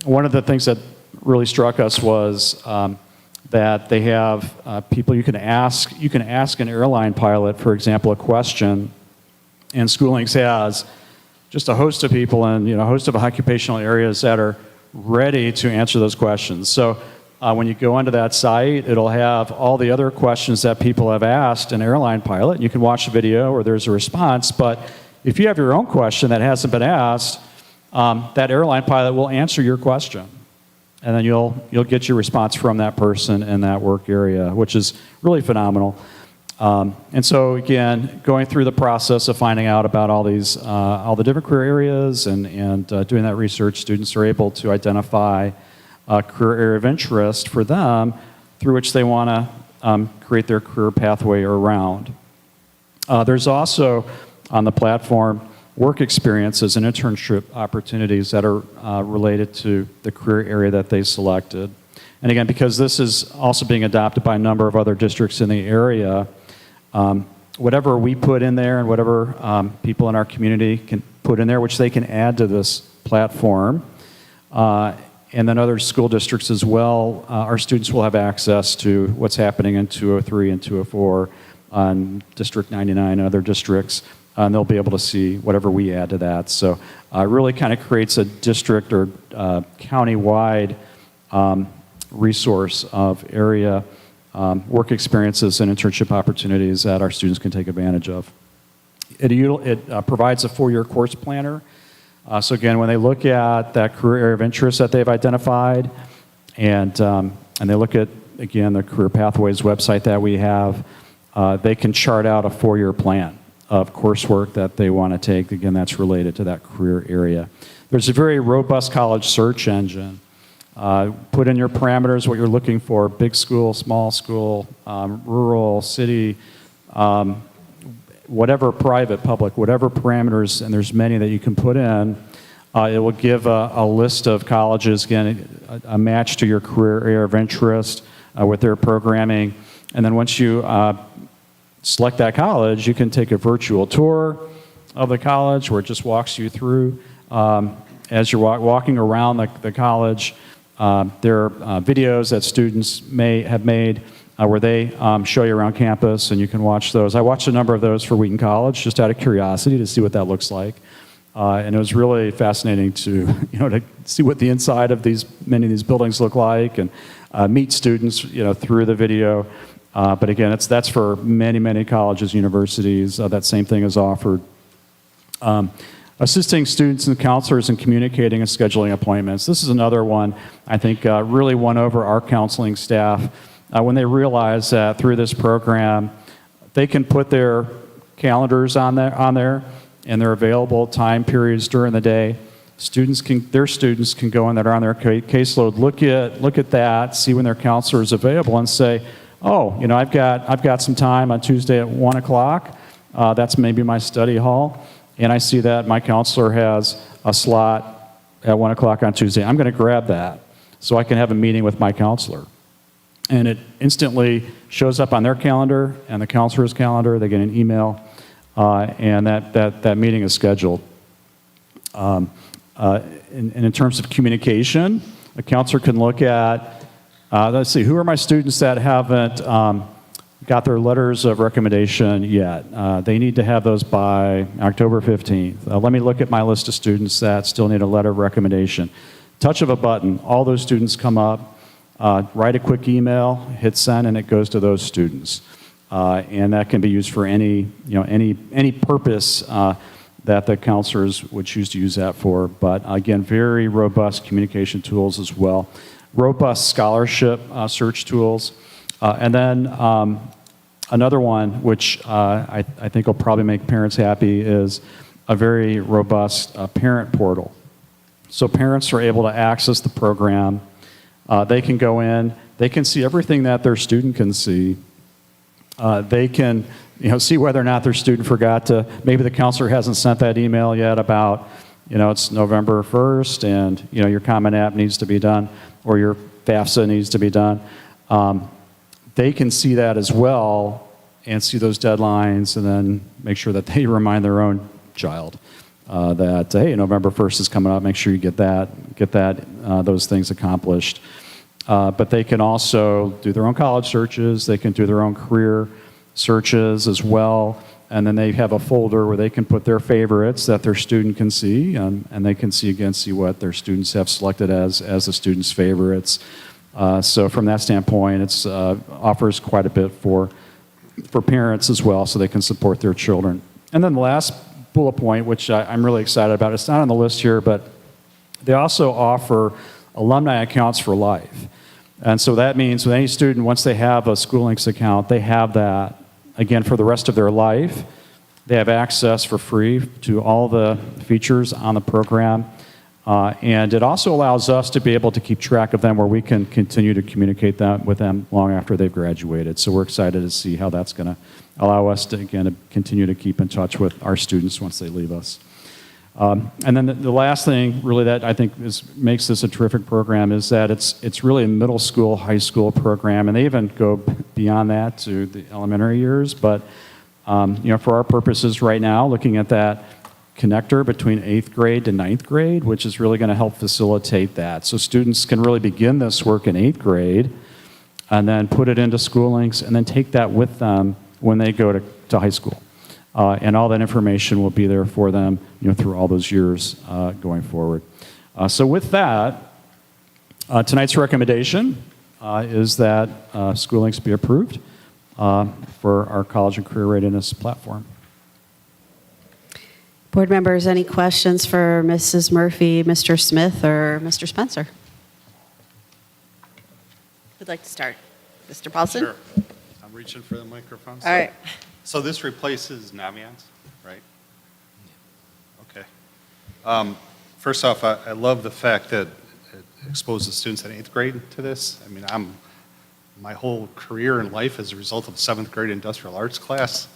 one of the things that really struck us was that they have people you can ask an airline pilot, for example, a question, and Schoolinks has just a host of people and a host of occupational areas that are ready to answer those questions. So when you go onto that site, it'll have all the other questions that people have asked an airline pilot, and you can watch the video or there's a response. But if you have your own question that hasn't been asked, that airline pilot will answer your question. And then you'll get your response from that person in that work area, which is really phenomenal. And so again, going through the process of finding out about all the different career areas and doing that research, students are able to identify a career area of interest for them through which they want to create their career pathway around. There's also on the platform work experiences and internship opportunities that are related to the career area that they selected. And again, because this is also being adopted by a number of other districts in the area, whatever we put in there and whatever people in our community can put in there, which they can add to this platform, and then other school districts as well, our students will have access to what's happening in 203 and 204 on District 99 and other districts, and they'll be able to see whatever we add to that. So it really kind of creates a district or county-wide resource of area work experiences and internship opportunities that our students can take advantage of. It provides a 4-year course planner. So again, when they look at that career area of interest that they've identified, and they look at, again, the Career Pathways website that we have, they can chart out a 4-year plan of coursework that they want to take. Again, that's related to that career area. There's a very robust college search engine. Put in your parameters, what you're looking for: big school, small school, rural, city, whatever, private, public, whatever parameters, and there's many that you can put in. It will give a list of colleges, again, a match to your career area of interest with their programming. And then once you select that college, you can take a virtual tour of the college where it just walks you through. As you're walking around the college, there are videos that students may have made where they show you around campus, and you can watch those. I watched a number of those for Wheaton College just out of curiosity to see what that looks like. And it was really fascinating to see what the inside of many of these buildings look like, and meet students through the video. But again, that's for many, many colleges, universities. That same thing is offered. Assisting students and counselors in communicating and scheduling appointments. This is another one I think really won over our counseling staff when they realized that through this program, they can put their calendars on there and their available time periods during the day. Their students can go in that are on their caseload, look at that, see when their counselor is available, and say, oh, I've got some time on Tuesday at 1 o'clock. That's maybe my study hall, and I see that my counselor has a slot at 1 o'clock on Tuesday. I'm going to grab that so I can have a meeting with my counselor. And it instantly shows up on their calendar and the counselor's calendar. They get an email, and that meeting is scheduled. And in terms of communication, a counselor can look at, let's see, who are my students that haven't got their letters of recommendation yet? They need to have those by October 15th. Let me look at my list of students that still need a letter of recommendation. Touch of a button, all those students come up. Write a quick email, hit send, and it goes to those students. And that can be used for any purpose that the counselors would choose to use that for. But again, very robust communication tools as well. Robust scholarship search tools. And then another one, which I think will probably make parents happy, is a very robust parent portal. So parents are able to access the program. They can go in, they can see everything that their student can see. They can see whether or not their student forgot to, maybe the counselor hasn't sent that email yet about, it's November 1st and, your Common App needs to be done, or your FAFSA needs to be done. They can see that as well and see those deadlines, and then make sure that they remind their own child that, hey, November 1st is coming up, make sure you get those things accomplished. But they can also do their own college searches, they can do their own career searches as well, and then they have a folder where they can put their favorites that their student can see, and they can see what their students have selected as the student's favorites. So from that standpoint, it offers quite a bit for parents as well, so they can support their children. And then the last bullet point, which I'm really excited about, it's not on the list here, but they also offer alumni accounts for life. And so that means with any student, once they have a SchoolLinks account, they have that, again, for the rest of their life. They have access for free to all the features on the program. And it also allows us to be able to keep track of them, where we can continue to communicate with them long after they've graduated. So we're excited to see how that's going to allow us to, again, to continue to keep in touch with our students once they leave us. And then the last thing really that I think makes this a terrific program is that it's really a middle school, high school program, and they even go beyond that to the elementary years. But for our purposes right now, looking at that connector between 8th grade to 9th grade, which is really going to help facilitate that. So students can really begin this work in 8th grade and then put it into SchoolLinks and then take that with them when they go to high school. And all that information will be there for them, through all those years going forward. So with that, tonight's recommendation is that school links be approved for our college and career readiness platform. Board members, any questions for Mrs. Murphy, Mr. Smith, or Mr. Spencer? Who'd like to start? Mr. Paulson? Sure. I'm reaching for the microphone. All right. So this replaces Naviance, right? Okay. First off, I love the fact that it exposes students in 8th grade to this. I mean, my whole career in life is a result of a 7th grade industrial arts class,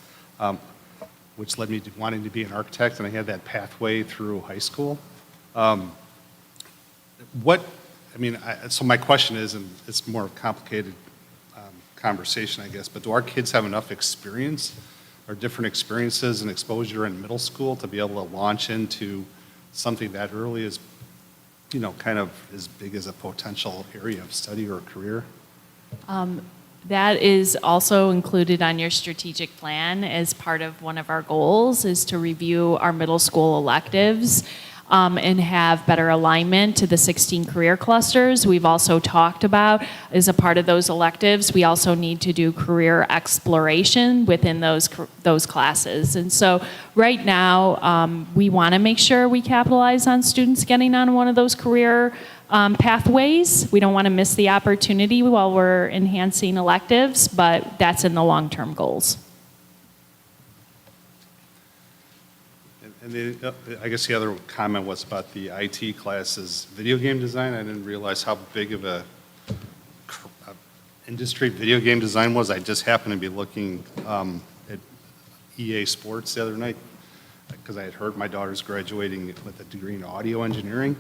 which led me to wanting to be an architect, and I had that pathway through high school. So my question is, and it's more complicated conversation, I guess, but do our kids have enough experience or different experiences and exposure in middle school to be able to launch into something that early is, kind of as big as a potential area of study or career? That is also included on your strategic plan as part of one of our goals, is to review our middle school electives and have better alignment to the 16 career clusters. We've also talked about, as a part of those electives, we also need to do career exploration within those classes. And so right now, we want to make sure we capitalize on students getting on one of those career pathways. We don't want to miss the opportunity while we're enhancing electives, but that's in the long-term goals. And I guess the other comment was about the IT classes, video game design. I didn't realize how big of a industry video game design was. I just happened to be looking at EA Sports the other night because I had heard my daughter's graduating with a degree in audio engineering.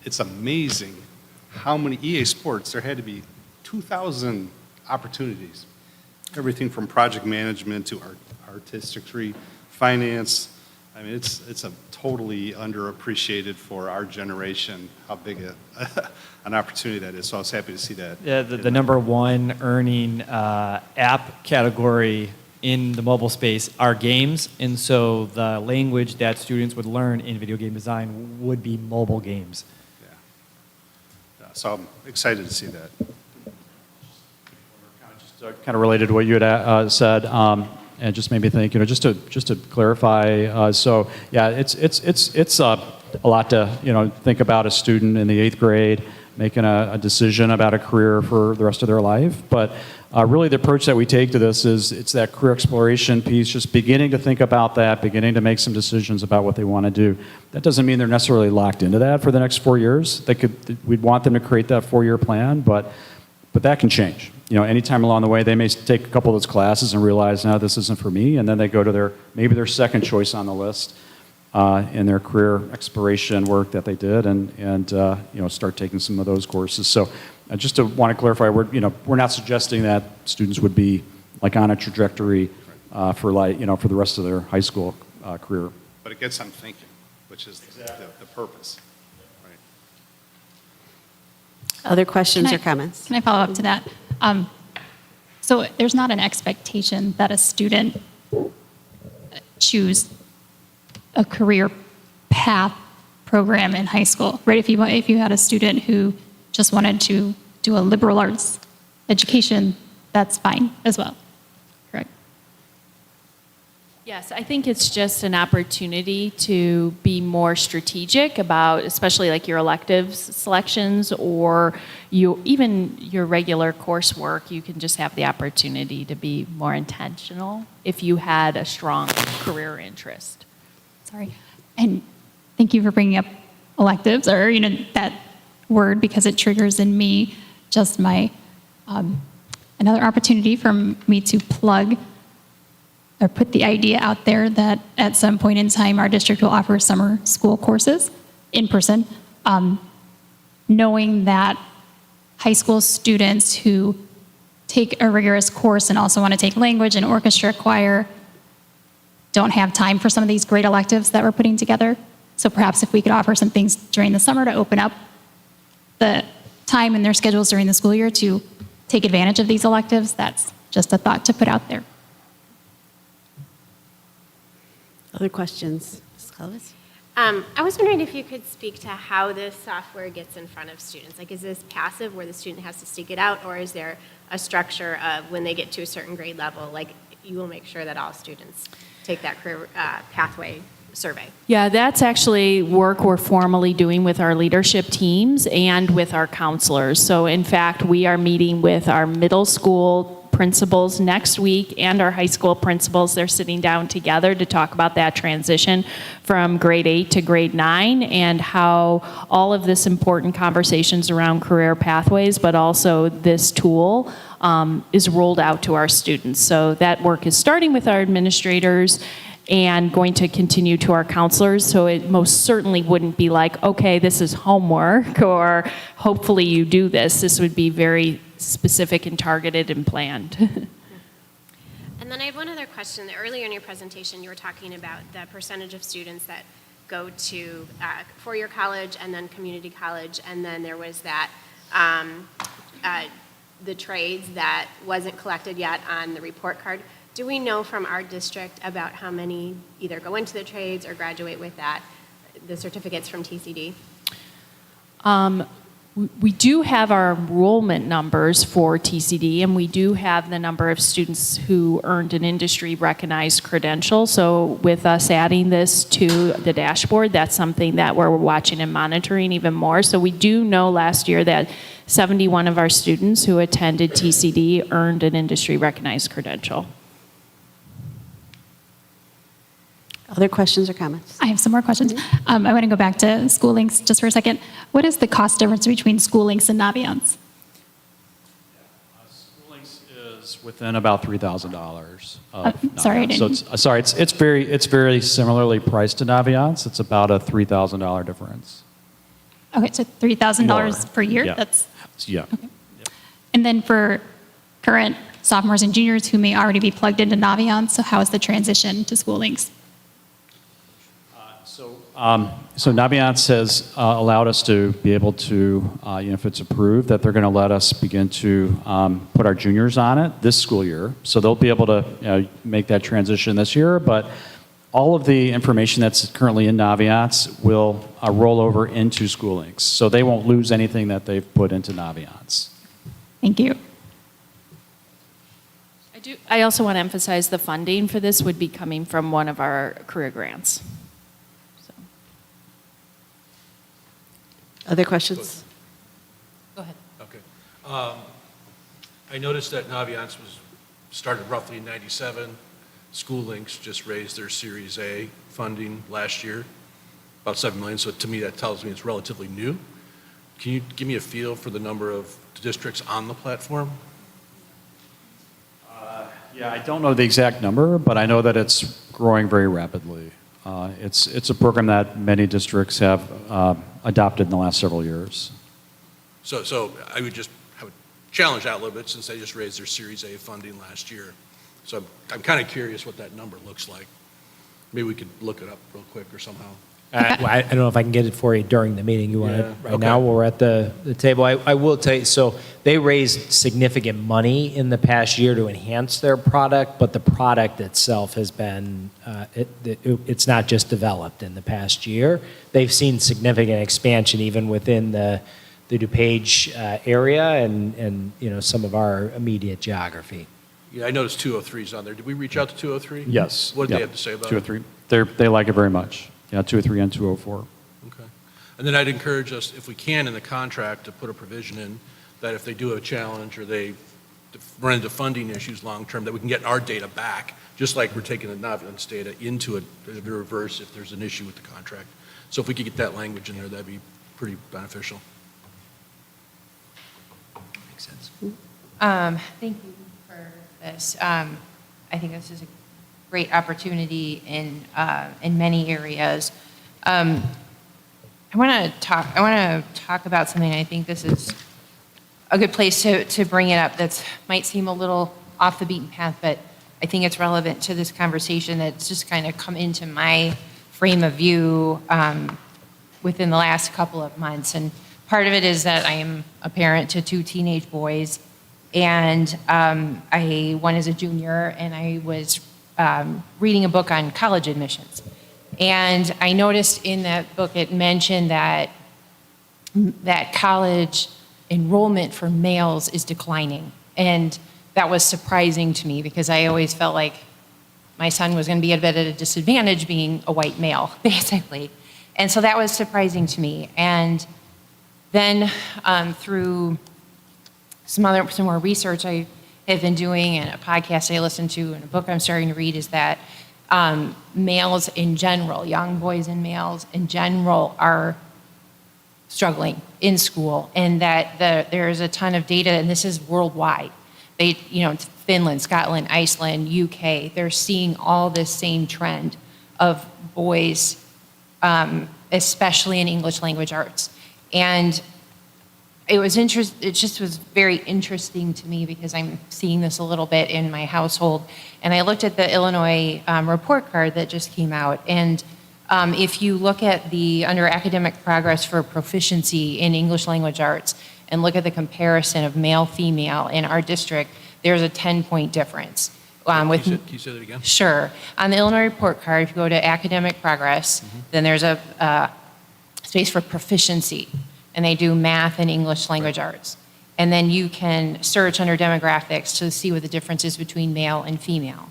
It's amazing how many EA Sports, there had to be 2,000 opportunities. Everything from project management to artistry, finance. I mean, it's a totally underappreciated for our generation how big an opportunity that is. So I was happy to see that. Yeah, the number one earning app category in the mobile space are games, and so the language that students would learn in video game design would be mobile games. Yeah. So I'm excited to see that. Kind of related to what you had said, and just made me think, just to clarify. So yeah, it's a lot to think about a student in the 8th grade making a decision about a career for the rest of their life. But really, the approach that we take to this is it's that career exploration piece, just beginning to think about that, beginning to make some decisions about what they want to do. That doesn't mean they're necessarily locked into that for the next 4 years. We'd want them to create that 4-year plan, but that can change. Anytime along the way, they may take a couple of those classes and realize, no, this isn't for me, and then they go to maybe their second choice on the list in their career exploration work that they did, and start taking some of those courses. So just to want to clarify, we're not suggesting that students would be like on a trajectory for the rest of their high school career. But it gets them thinking, which is the purpose. Other questions or comments? Can I follow up to that? So there's not an expectation that a student choose a career path program in high school, right? If you had a student who just wanted to do a liberal arts education, that's fine as well, correct? Yes, I think it's just an opportunity to be more strategic about, especially like your electives selections or even your regular coursework. You can just have the opportunity to be more intentional if you had a strong career interest. Sorry. And thank you for bringing up electives, or that word, because it triggers in me just my another opportunity for me to plug or put the idea out there that at some point in time our district will offer summer school courses in person, knowing that high school students who take a rigorous course and also want to take language and orchestra choir don't have time for some of these great electives that we're putting together. So perhaps if we could offer some things during the summer to open up the time in their schedules during the school year to take advantage of these electives, that's just a thought to put out there. Other questions? Ms. Clovis? I was wondering if you could speak to how this software gets in front of students. Like, is this passive where the student has to seek it out, or is there a structure of when they get to a certain grade level, like you will make sure that all students take that career pathway survey? Yeah, that's actually work we're formally doing with our leadership teams and with our counselors. So in fact, we are meeting with our middle school principals next week and our high school principals. They're sitting down together to talk about that transition from grade 8 to grade 9 and how all of this important conversations around career pathways, but also this tool is rolled out to our students. So that work is starting with our administrators and going to continue to our counselors. So it most certainly wouldn't be like, okay, this is homework, or hopefully you do this. This would be very specific and targeted and planned. And then I have one other question. Earlier in your presentation, you were talking about the percentage of students that go to four-year college and then community college, and then there was that the trades that wasn't collected yet on the report card. Do we know from our district about how many either go into the trades or graduate with that, the certificates from TCD? We do have our enrollment numbers for TCD, and we do have the number of students who earned an industry-recognized credential. So with us adding this to the dashboard, that's something that we're watching and monitoring even more. So we do know last year that 71 of our students who attended TCD earned an industry-recognized credential. Other questions or comments? I have some more questions. I want to go back to School Links just for a second. What is the cost difference between School Links and Naviance? School Links is within about $3,000. Sorry, I didn't. So it's very similarly priced to Naviance. It's about a $3,000 difference. Okay, so $3,000 per year? Yeah. That's Yeah. okay. And then for current sophomores and juniors who may already be plugged into Naviance, so how is the transition to School Links? So Naviance has allowed us to be able to, if it's approved, that they're going to let us begin to put our juniors on it this school year. So they'll be able to make that transition this year. But all of the information that's currently in Naviance will roll over into School Links. So they won't lose anything that they've put into Naviance. Thank you. I also want to emphasize the funding for this would be coming from one of our career grants. Other questions? Go ahead. Okay. I noticed that Naviance was started roughly in '97. School Links just raised their Series A funding last year, about $7 million. So to me, that tells me it's relatively new. Can you give me a feel for the number of districts on the platform? Yeah, I don't know the exact number, but I know that it's growing very rapidly. It's a program that many districts have adopted in the last several years. So I would just have a challenge out a little bit since they just raised their Series A funding last year. So I'm kind of curious what that number looks like. Maybe we could look it up real quick or somehow. I don't know if I can get it for you during the meeting. You want it right okay. now while we're at the table? I will tell you, so they raised significant money in the past year to enhance their product, but the product itself has been, it's not just developed in the past year. They've seen significant expansion even within the DuPage area and some of our immediate geography. Yeah, I noticed 203's on there. Did we reach out to 203? Yes. What did they have to say about 203. They like it very much. Yeah, 203 and 204. Okay. And then I'd encourage us, if we can, in the contract, to put a provision in that if they do have a challenge or they run into funding issues long-term, that we can get our data back, just like we're taking the Naviance data into it, the reverse if there's an issue with the contract. So if we could get that language in there, that'd be pretty beneficial. Makes sense. Thank you for this. I think this is a great opportunity in many areas. I want to talk about something. I think this is a good place to bring it up. That might seem a little off the beaten path, but I think it's relevant to this conversation. That's just kind of come into my frame of view within the last couple of months. And part of it is that I am a parent to two teenage boys, and one is a junior, and I was reading a book on college admissions. And I noticed in that book it mentioned that college enrollment for males is declining. And that was surprising to me because I always felt like my son was going to be a bit at a disadvantage being a white male, basically. And so that was surprising to me. And then through some more research I have been doing and a podcast I listened to and a book I'm starting to read is that males in general, young boys and males in general, are struggling in school, and that there's a ton of data, and this is worldwide. Finland, Scotland, Iceland, UK, they're seeing all this same trend of boys, especially in English language arts. And it just was very interesting to me because I'm seeing this a little bit in my household. And I looked at the Illinois report card that just came out, and if you look at under academic progress for proficiency in English language arts and look at the comparison of male-female in our district, there's a 10-point difference. Can you say that again? Sure. On the Illinois report card, if you go to academic progress, then there's a space for proficiency, and they do math and English language arts. And then you can search under demographics to see what the difference is between male and female.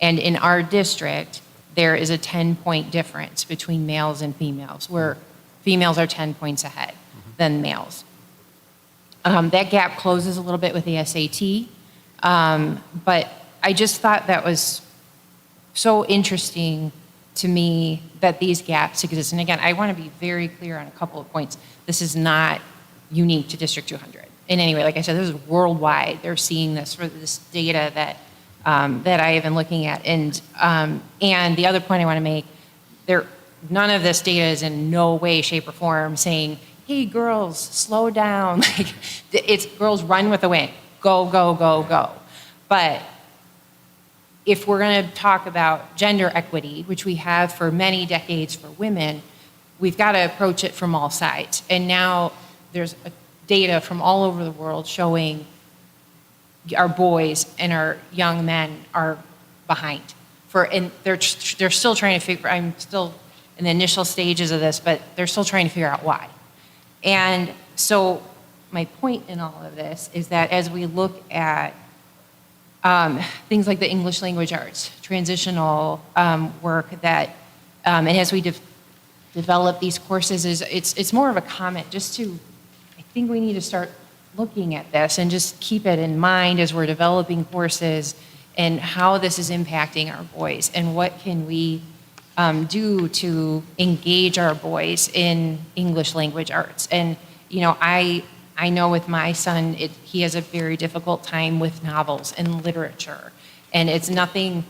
And in our district, there is a 10-point difference between males and females, where females are 10 points ahead than males. That gap closes a little bit with the SAT, but I just thought that was so interesting to me that these gaps exist. And again, I want to be very clear on a couple of points. This is not unique to District 200 in any way. Like I said, this is worldwide. They're seeing this for this data that I have been looking at. And the other point I want to make, none of this data is in no way, shape, or form saying, hey, girls, slow down. Like, it's girls run with the wind. Go, go, go, go. But if we're going to talk about gender equity, which we have for many decades for women, we've got to approach it from all sides. And now there's data from all over the world showing our boys and our young men are behind. And they're still trying to figure, I'm still in the initial stages of this, but they're still trying to figure out why. And so my point in all of this is that as we look at things like the English language arts, transitional work that, and as we develop these courses, it's more of a comment just to, I think we need to start looking at this and just keep it in mind as we're developing courses and how this is impacting our boys and what can we do to engage our boys in English language arts. And, I know with my son, he has a very difficult time with novels and literature. And it's nothing,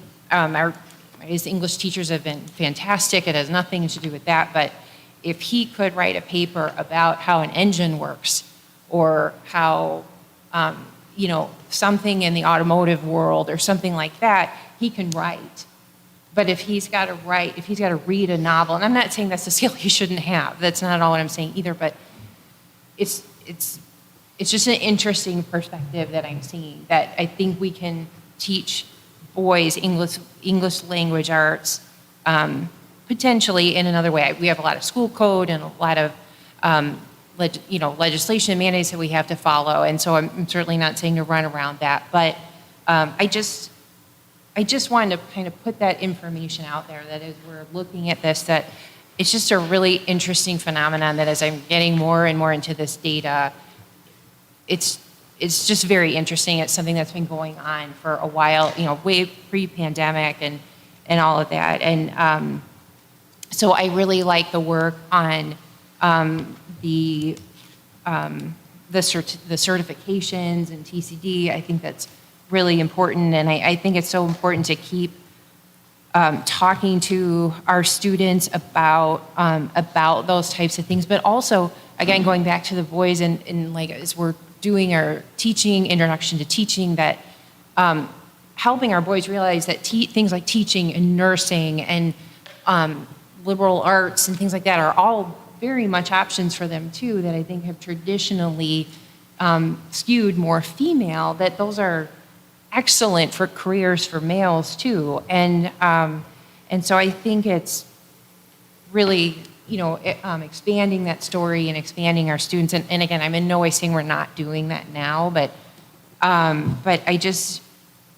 his English teachers have been fantastic. It has nothing to do with that. But if he could write a paper about how an engine works or how, something in the automotive world or something like that, he can write. But if he's got to read a novel, and I'm not saying that's a skill he shouldn't have. That's not all what I'm saying either. But it's just an interesting perspective that I'm seeing, that I think we can teach boys English language arts potentially in another way. We have a lot of school code and a lot of legislation mandates that we have to follow, and so I'm certainly not saying to run around that. But I just wanted to kind of put that information out there, that as we're looking at this, that it's just a really interesting phenomenon that as I'm getting more and more into this data, it's just very interesting. It's something that's been going on for a while, way pre-pandemic and all of that. And so I really like the work on the certifications and TCD. I think that's really important, and I think it's so important to keep talking to our students about those types of things, but also, again, going back to the boys and like as we're doing our teaching, introduction to teaching, that helping our boys realize that things like teaching and nursing and liberal arts and things like that are all very much options for them too, that I think have traditionally skewed more female, that those are excellent for careers for males too. And so I think it's really, expanding that story and expanding our students. And again, I'm in no way saying we're not doing that now, but I just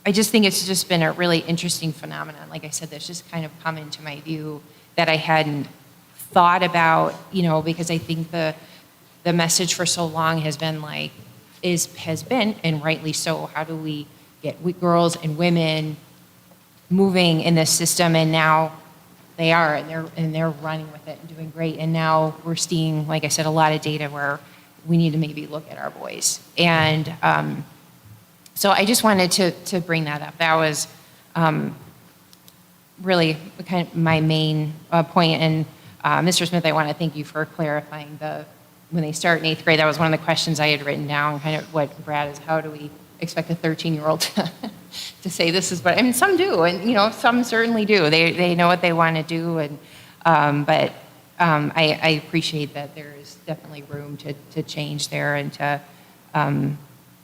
think it's just been a really interesting phenomenon. Like I said, that's just kind of come into my view that I hadn't thought about, because I think the message for so long has been and rightly so, how do we get girls and women moving in this system? And now they are, and they're running with it and doing great. And now we're seeing, like I said, a lot of data where we need to maybe look at our boys. And so I just wanted to bring that up. That was really kind of my main point. And Mr. Smith, I want to thank you for clarifying when they start in 8th grade. That was one of the questions I had written down, kind of what Brad is, how do we expect a 13-year-old to say this is what, I mean, some do, and some certainly do. They know what they want to do, and but I appreciate that there is definitely room to change there and to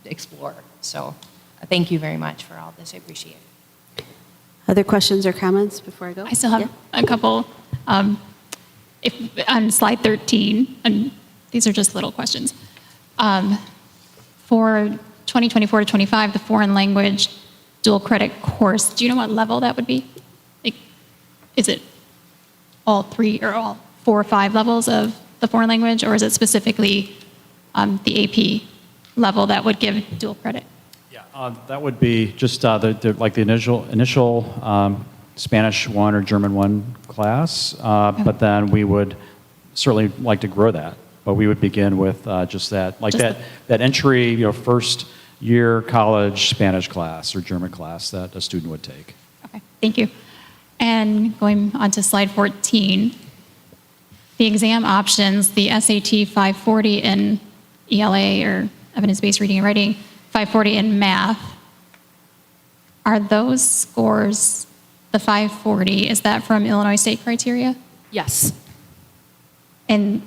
explore. So thank you very much for all this. I appreciate it. Other questions or comments before I go? I still have a couple. If on slide 13, and these are just little questions. For 2024 to 25, the foreign language dual credit course, do you know what level that would be? Like, is it all 3 or all 4 or 5 levels of the foreign language, or is it specifically the AP level that would give dual credit? Yeah, that would be just the initial Spanish 1 or German 1 class, but then we would certainly like to grow that. But we would begin with just that, that entry, first year college Spanish class or German class that a student would take. Okay, thank you. And going on to slide 14, the exam options, the SAT 540 in ELA or evidence-based reading and writing, 540 in math, are those scores, the 540, is that from Illinois state criteria? Yes. And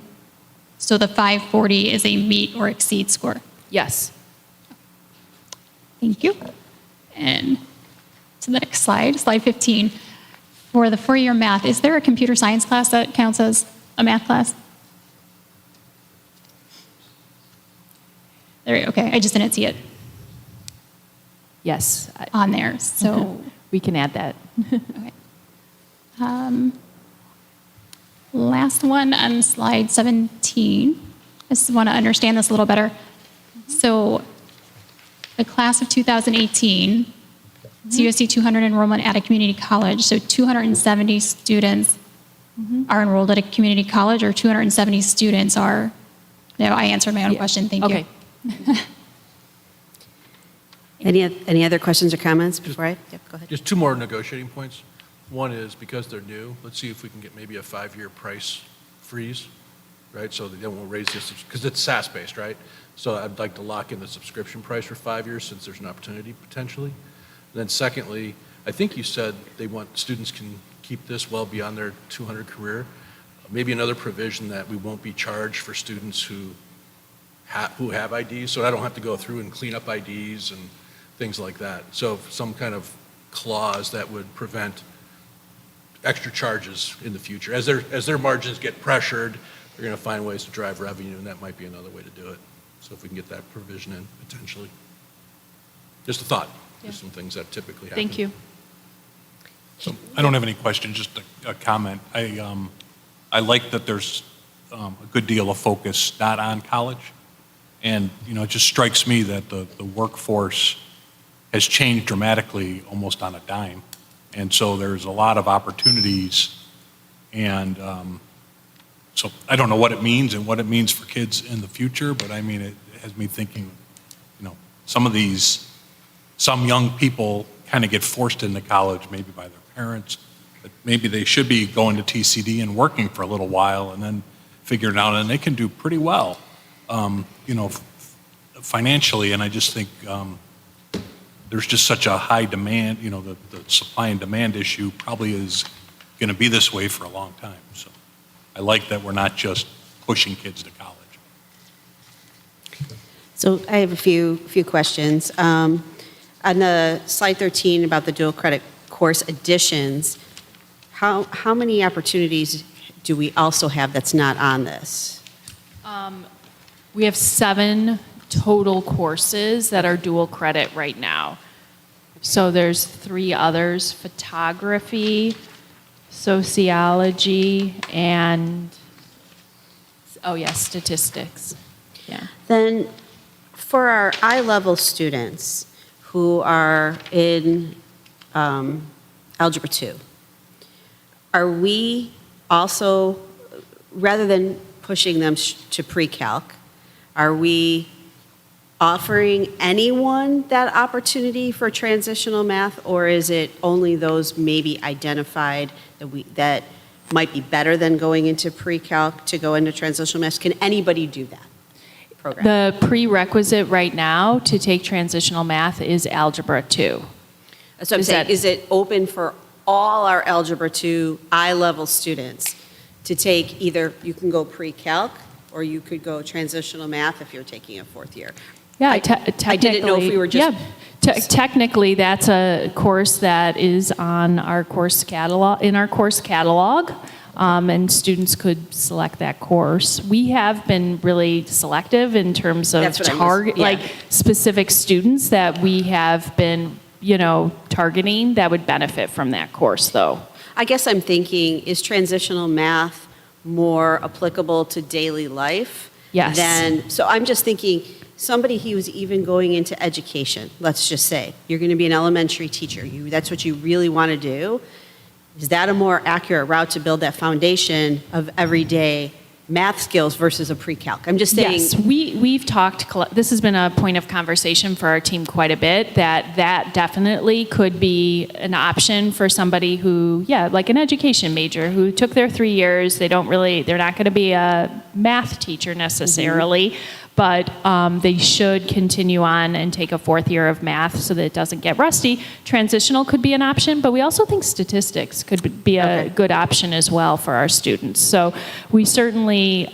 so the 540 is a meet or exceed score? Yes. Thank you. And to the next slide, slide 15. For the 4-year math, is there a computer science class that counts as a math class? There, okay, I just didn't see it. Yes. On there, so. We can add that. Okay. Last one on slide 17. I just want to understand this a little better. So the class of 2018, CUSD200 enrollment at a community college, so 270 students are enrolled at a community college, or 270 students are, no, I answered my own question, thank you. Any other questions or comments before I? Yep, go ahead. Just 2 more negotiating points. One is, because they're new, let's see if we can get maybe a 5-year price freeze, right? So they won't raise this, because it's SaaS-based, right? So I'd like to lock in the subscription price for 5 years, since there's an opportunity potentially. And then secondly, I think you said they want students can keep this well beyond their 200 career. Maybe another provision that we won't be charged for students who have IDs, so I don't have to go through and clean up IDs and things like that. So some kind of clause that would prevent extra charges in the future. As their margins get pressured, they're going to find ways to drive revenue, and that might be another way to do it. So if we can get that provision in, potentially. Just a thought. Yeah. Just some things that typically happen. Thank you. So I don't have any question, just a comment. I like that there's a good deal of focus not on college. And, it just strikes me that the workforce has changed dramatically almost on a dime. And so there's a lot of opportunities. And so I don't know what it means and what it means for kids in the future, but I mean, it has me thinking, some young people kind of get forced into college, maybe by their parents, but maybe they should be going to TCD and working for a little while and then figuring it out, and they can do pretty well, financially. And I just think there's just such a high demand, the supply and demand issue probably is going to be this way for a long time. So I like that we're not just pushing kids to college. So I have a few questions. On the slide 13 about the dual credit course additions, how many opportunities do we also have that's not on this? We have 7 total courses that are dual credit right now. So there's 3 others: photography, sociology, and, oh yeah, statistics. Yeah. Then for our I-level students who are in Algebra 2, are we also, rather than pushing them to pre-calc, are we offering anyone that opportunity for transitional math, or is it only those maybe identified that might be better than going into pre-calc to go into transitional math? Can anybody do that program? The prerequisite right now to take transitional math is Algebra 2. That's what I'm saying. Is it open for all our Algebra 2 I-level students to take either, you can go pre-calc, or you could go transitional math if you're taking a 4th year? Yeah, I didn't know if we were just... Yeah, technically, that's a course that is on our course catalog, and students could select that course. We have been really selective in terms of specific students that we have been, targeting that would benefit from that course, though. I guess I'm thinking, is transitional math more applicable to daily life? Yes. So I'm just thinking, somebody who's even going into education, let's just say, you're going to be an elementary teacher, that's what you really want to do. Is that a more accurate route to build that foundation of everyday math skills versus a pre-calc? I'm just saying. Yes, we've talked, this has been a point of conversation for our team quite a bit, that definitely could be an option for somebody who, like an education major who took their 3 years, they're not going to be a math teacher necessarily, but they should continue on and take a 4th year of math so that it doesn't get rusty. Transitional could be an option, but we also think statistics could be a good option as well for our students. So we certainly,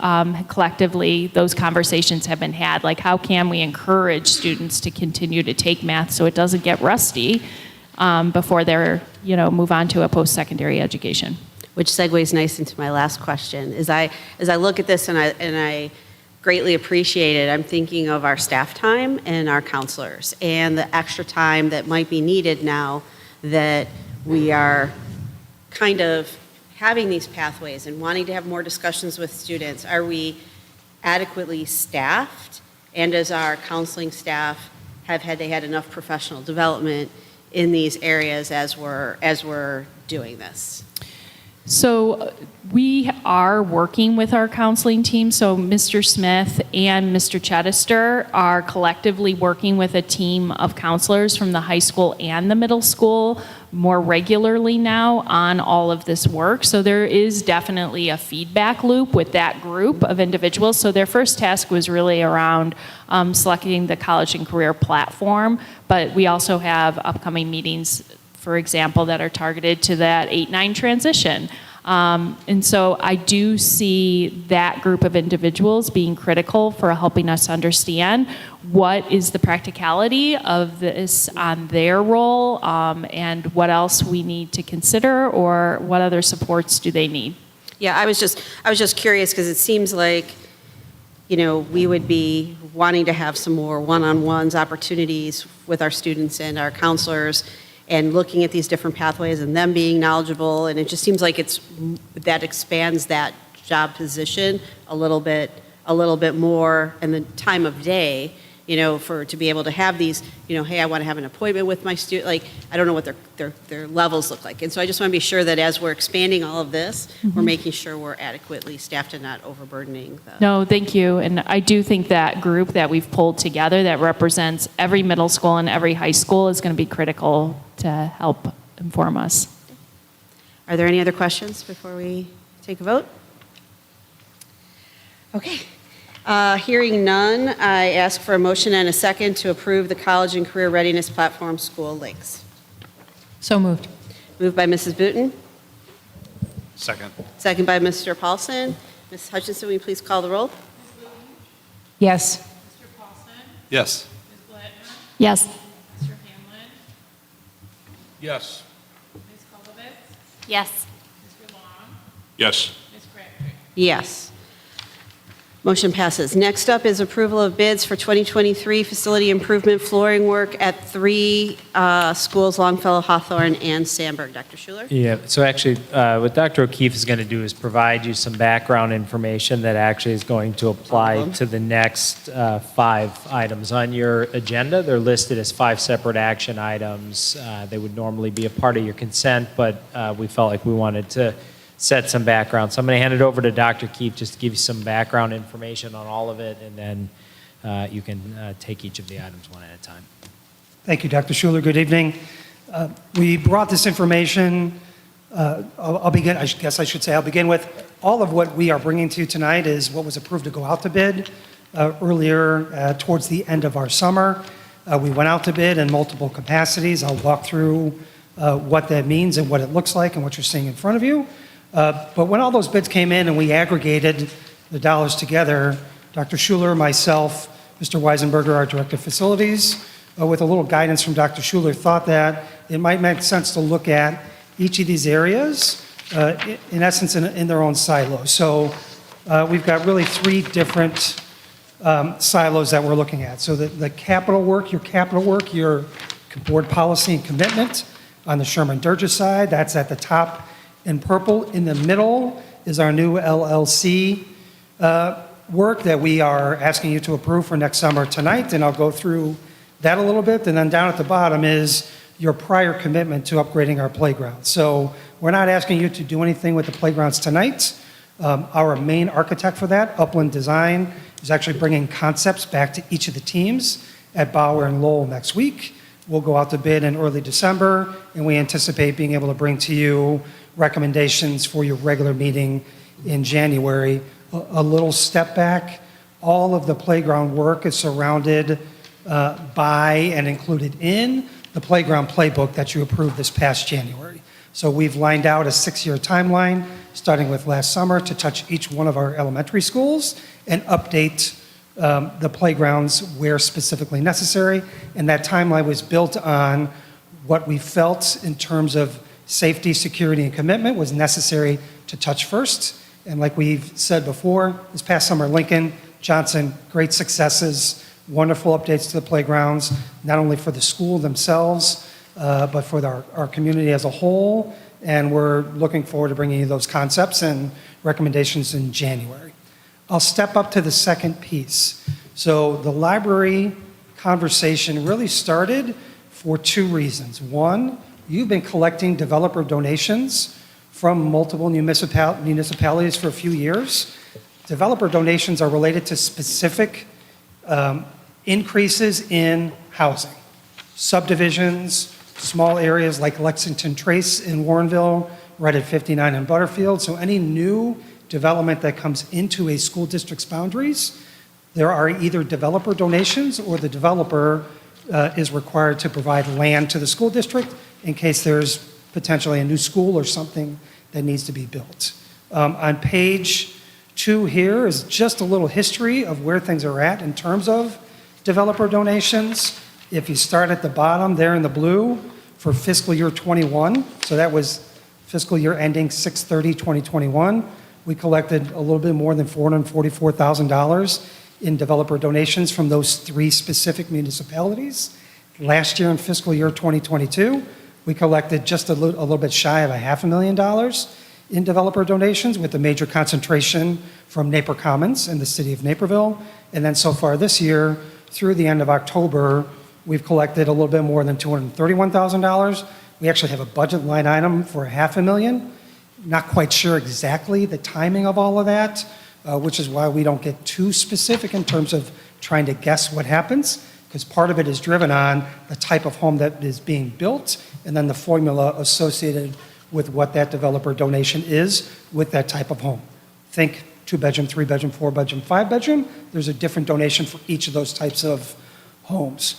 collectively, those conversations have been had, like how can we encourage students to continue to take math so it doesn't get rusty before they're, move on to a post-secondary education. Which segues nice into my last question. As I look at this and I greatly appreciate it, I'm thinking of our staff time and our counselors and the extra time that might be needed now that we are kind of having these pathways and wanting to have more discussions with students. Are we adequately staffed? And does our counseling staff had enough professional development in these areas as we're doing this? So we are working with our counseling team. So Mr. Smith and Mr. Chedister are collectively working with a team of counselors from the high school and the middle school more regularly now on all of this work. So there is definitely a feedback loop with that group of individuals. So their first task was really around selecting the college and career platform, but we also have upcoming meetings, for example, that are targeted to that 8-9 transition. And so I do see that group of individuals being critical for helping us understand what is the practicality of this on their role, and what else we need to consider, or what other supports do they need. Yeah, I was just curious because it seems like, we would be wanting to have some more one-on-ones opportunities with our students and our counselors, and looking at these different pathways and them being knowledgeable, and it just seems like that expands that job position a little bit more in the time of day, to be able to have these, hey, I want to have an appointment with my student, like, I don't know what their levels look like. And so I just want to be sure that as we're expanding all of this, we're making sure we're adequately staffed and not overburdening the... No, thank you. And I do think that group that we've pulled together that represents every middle school and every high school is going to be critical to help inform us. Are there any other questions before we take a vote? Okay. Hearing none, I ask for a motion and a second to approve the College and Career Readiness Platform School links. So moved. Moved by Mrs. Booten. Second. Second by Mr. Paulson. Ms. Hutchinson, will you please call the roll? Yes. Yes. Yes. Yes. Yes. Yes. Yes. Motion passes. Next up is approval of bids for 2023 facility improvement flooring work at 3 schools, Longfellow, Hawthorne, and Sandburg. Dr. Schuler? Yeah, so actually, what Dr. O'Keefe is going to do is provide you some background information that actually is going to apply to the next 5 items on your agenda. They're listed as 5 separate action items. They would normally be a part of your consent, but we felt like we wanted to set some background. So I'm going to hand it over to Dr. Keefe just to give you some background information on all of it, and then you can take each of the items one at a time. Thank you, Dr. Schuler. Good evening. We brought this information. I'll begin with all of what we are bringing to you tonight is what was approved to go out to bid earlier towards the end of our summer. We went out to bid in multiple capacities. I'll walk through what that means and what it looks like and what you're seeing in front of you. But when all those bids came in and we aggregated the dollars together, Dr. Schuler, myself, Mr. Weisenberger, our Director of Facilities, with a little guidance from Dr. Schuler, thought that it might make sense to look at each of these areas, in essence, in their own silos. So we've got really 3 different silos that we're looking at. So the capital work, your board policy and commitment on the Sherman Durgis side, that's at the top in purple. In the middle is our new LLC work that we are asking you to approve for next summer tonight, and I'll go through that a little bit. And then down at the bottom is your prior commitment to upgrading our playgrounds. So we're not asking you to do anything with the playgrounds tonight. Our main architect for that, Upland Design, is actually bringing concepts back to each of the teams at Bauer and Lowell next week. We'll go out to bid in early December, and we anticipate being able to bring to you recommendations for your regular meeting in January. A little step back, all of the playground work is surrounded by and included in the playground playbook that you approved this past January. So we've lined out a 6-year timeline, starting with last summer, to touch each one of our elementary schools and update the playgrounds where specifically necessary. And that timeline was built on what we felt in terms of safety, security, and commitment was necessary to touch first. And like we've said before, this past summer, Lincoln, Johnson, great successes, wonderful updates to the playgrounds, not only for the school themselves, but for our community as a whole. And we're looking forward to bringing you those concepts and recommendations in January. I'll step up to the second piece. So the library conversation really started for 2 reasons. One, you've been collecting developer donations from multiple municipalities for a few years. Developer donations are related to specific increases in housing. Subdivisions, small areas like Lexington Trace in Warrenville, right at 59 in Butterfield. So any new development that comes into a school district's boundaries, there are either developer donations or the developer is required to provide land to the school district in case there's potentially a new school or something that needs to be built. On page 2 here is just a little history of where things are at in terms of developer donations. If you start at the bottom there in the blue for fiscal year 21, so that was fiscal year ending 6/30/2021, we collected a little bit more than $444,000 in developer donations from those 3 specific municipalities. Last year in fiscal year 2022, we collected just a little bit shy of $500,000 in developer donations, with a major concentration from Napier Commons in the city of Naperville. And then so far this year, through the end of October, we've collected a little bit more than $231,000. We actually have a budget line item for $500,000. Not quite sure exactly the timing of all of that, which is why we don't get too specific in terms of trying to guess what happens, because part of it is driven on the type of home that is being built and then the formula associated with what that developer donation is with that type of home. Think 2-bedroom, 3-bedroom, 4-bedroom, 5-bedroom. There's a different donation for each of those types of homes.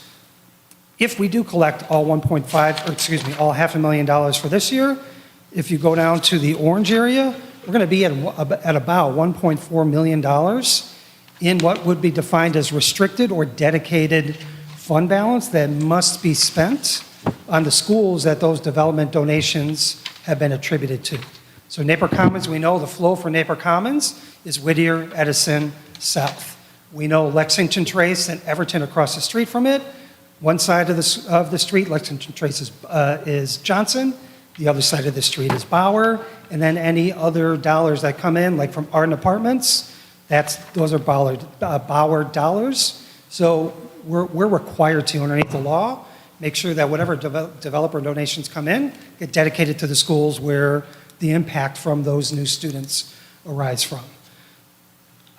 If we do collect all all $500,000 for this year, if you go down to the orange area, we're going to be at about $1.4 million in what would be defined as restricted or dedicated fund balance that must be spent on the schools that those development donations have been attributed to. So Napier Commons, we know the flow for Napier Commons is Whittier, Edison, South. We know Lexington Trace and Everton across the street from it. One side of the street, Lexington Trace is Johnson. The other side of the street is Bauer. And then any other dollars that come in, like from Arden Apartments, those are Bauer dollars. So we're required to, underneath the law, make sure that whatever developer donations come in get dedicated to the schools where the impact from those new students arise from.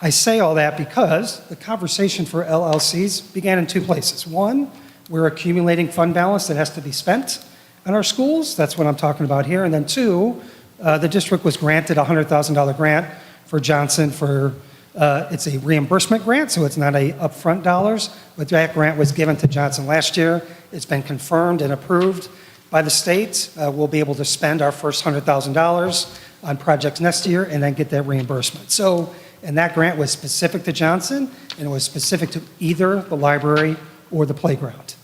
I say all that because the conversation for LLCs began in two places. One, we're accumulating fund balance that has to be spent on our schools. That's what I'm talking about here. And then two, the district was granted a $100,000 grant for Johnson for, it's a reimbursement grant, so it's not a upfront dollars, but that grant was given to Johnson last year. It's been confirmed and approved by the state. We'll be able to spend our first $100,000 on projects next year and then get that reimbursement. So, and that grant was specific to Johnson, and it was specific to either the library or the playground.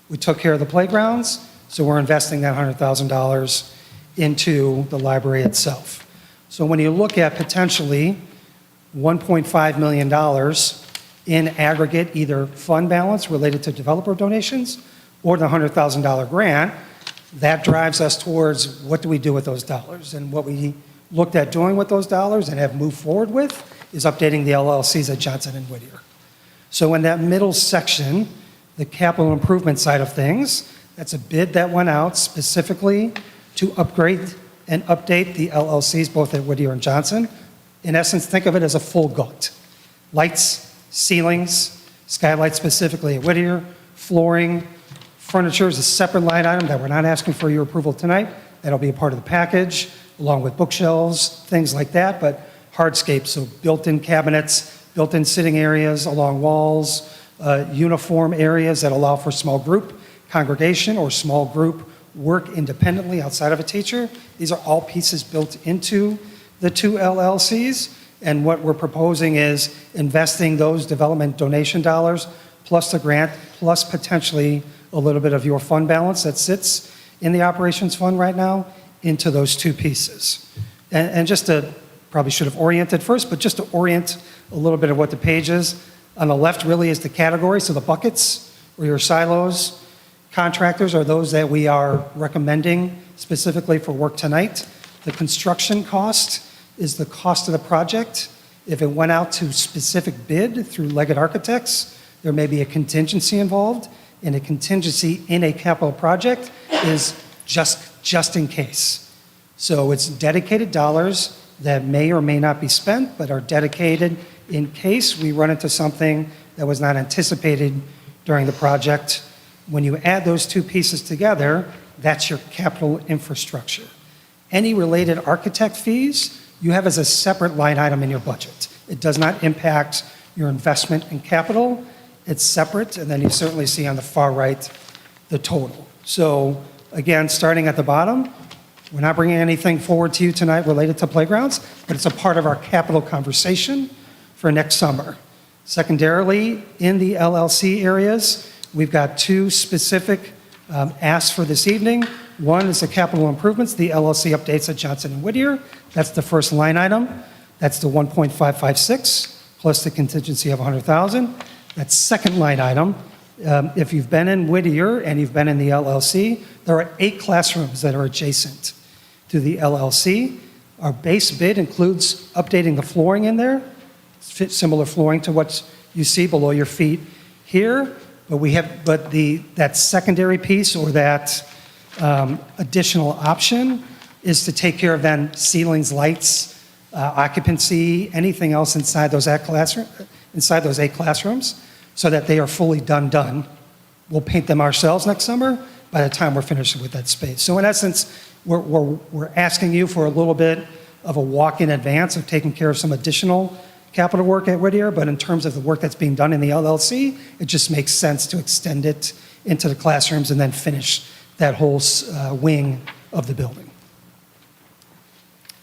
We took care of the playgrounds, so we're investing that $100,000 into the library itself. So when you look at potentially $1.5 million in aggregate, either fund balance related to developer donations or the $100,000 grant, that drives us towards what do we do with those dollars. And what we looked at doing with those dollars and have moved forward with is updating the LLCs at Johnson and Whittier. So in that middle section, the capital improvement side of things, that's a bid that went out specifically to upgrade and update the LLCs both at Whittier and Johnson. In essence, think of it as a full gut. Lights, ceilings, skylights specifically at Whittier, flooring, furniture is a separate line item that we're not asking for your approval tonight. That'll be a part of the package, along with bookshelves, things like that, but hardscapes, so built-in cabinets, built-in sitting areas along walls, uniform areas that allow for small group congregation or small group work independently outside of a teacher. These are all pieces built into the two LLCs, and what we're proposing is investing those development donation dollars plus the grant plus potentially a little bit of your fund balance that sits in the operations fund right now into those two pieces. And just to, probably should have oriented first, but just to orient a little bit of what the page is, on the left really is the category, so the buckets or your silos. Contractors are those that we are recommending specifically for work tonight. The construction cost is the cost of the project. If it went out to specific bid through Leggett Architects, there may be a contingency involved, and a contingency in a capital project is just in case. So it's dedicated dollars that may or may not be spent, but are dedicated in case we run into something that was not anticipated during the project. When you add those two pieces together, that's your capital infrastructure. Any related architect fees you have as a separate line item in your budget. It does not impact your investment in capital. It's separate, and then you certainly see on the far right the total. So again, starting at the bottom, we're not bringing anything forward to you tonight related to playgrounds, but it's a part of our capital conversation for next summer. Secondarily, in the LLC areas, we've got two specific asks for this evening. One is the capital improvements, the LLC updates at Johnson and Whittier. That's the first line item. That's the 1.556 plus the contingency of 100,000. That second line item, if you've been in Whittier and you've been in the LLC, there are 8 classrooms that are adjacent to the LLC. Our base bid includes updating the flooring in there, similar flooring to what you see below your feet here. But that secondary piece or that additional option is to take care of then ceilings, lights, occupancy, anything else inside those 8 classrooms, so that they are fully done. We'll paint them ourselves next summer by the time we're finished with that space. So in essence, we're asking you for a little bit of a walk in advance of taking care of some additional capital work at Whittier, but in terms of the work that's being done in the LLC, it just makes sense to extend it into the classrooms and then finish that whole wing of the building.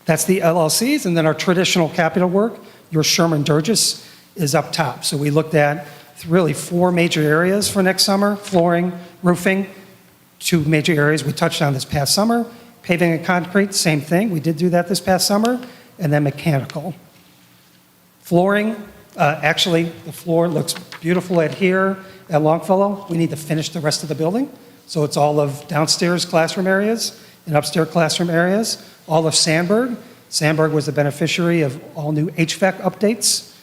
That's the LLCs, and then our traditional capital work, your Sherman Durgis, is up top. So we looked at really 4 major areas for next summer: flooring, roofing, two major areas we touched on this past summer. Paving and concrete, same thing. We did do that this past summer. And then mechanical. Flooring, actually, the floor looks beautiful here at Longfellow. We need to finish the rest of the building. So it's all of downstairs classroom areas and upstairs classroom areas. All of Sandburg. Sandburg was the beneficiary of all new HVAC updates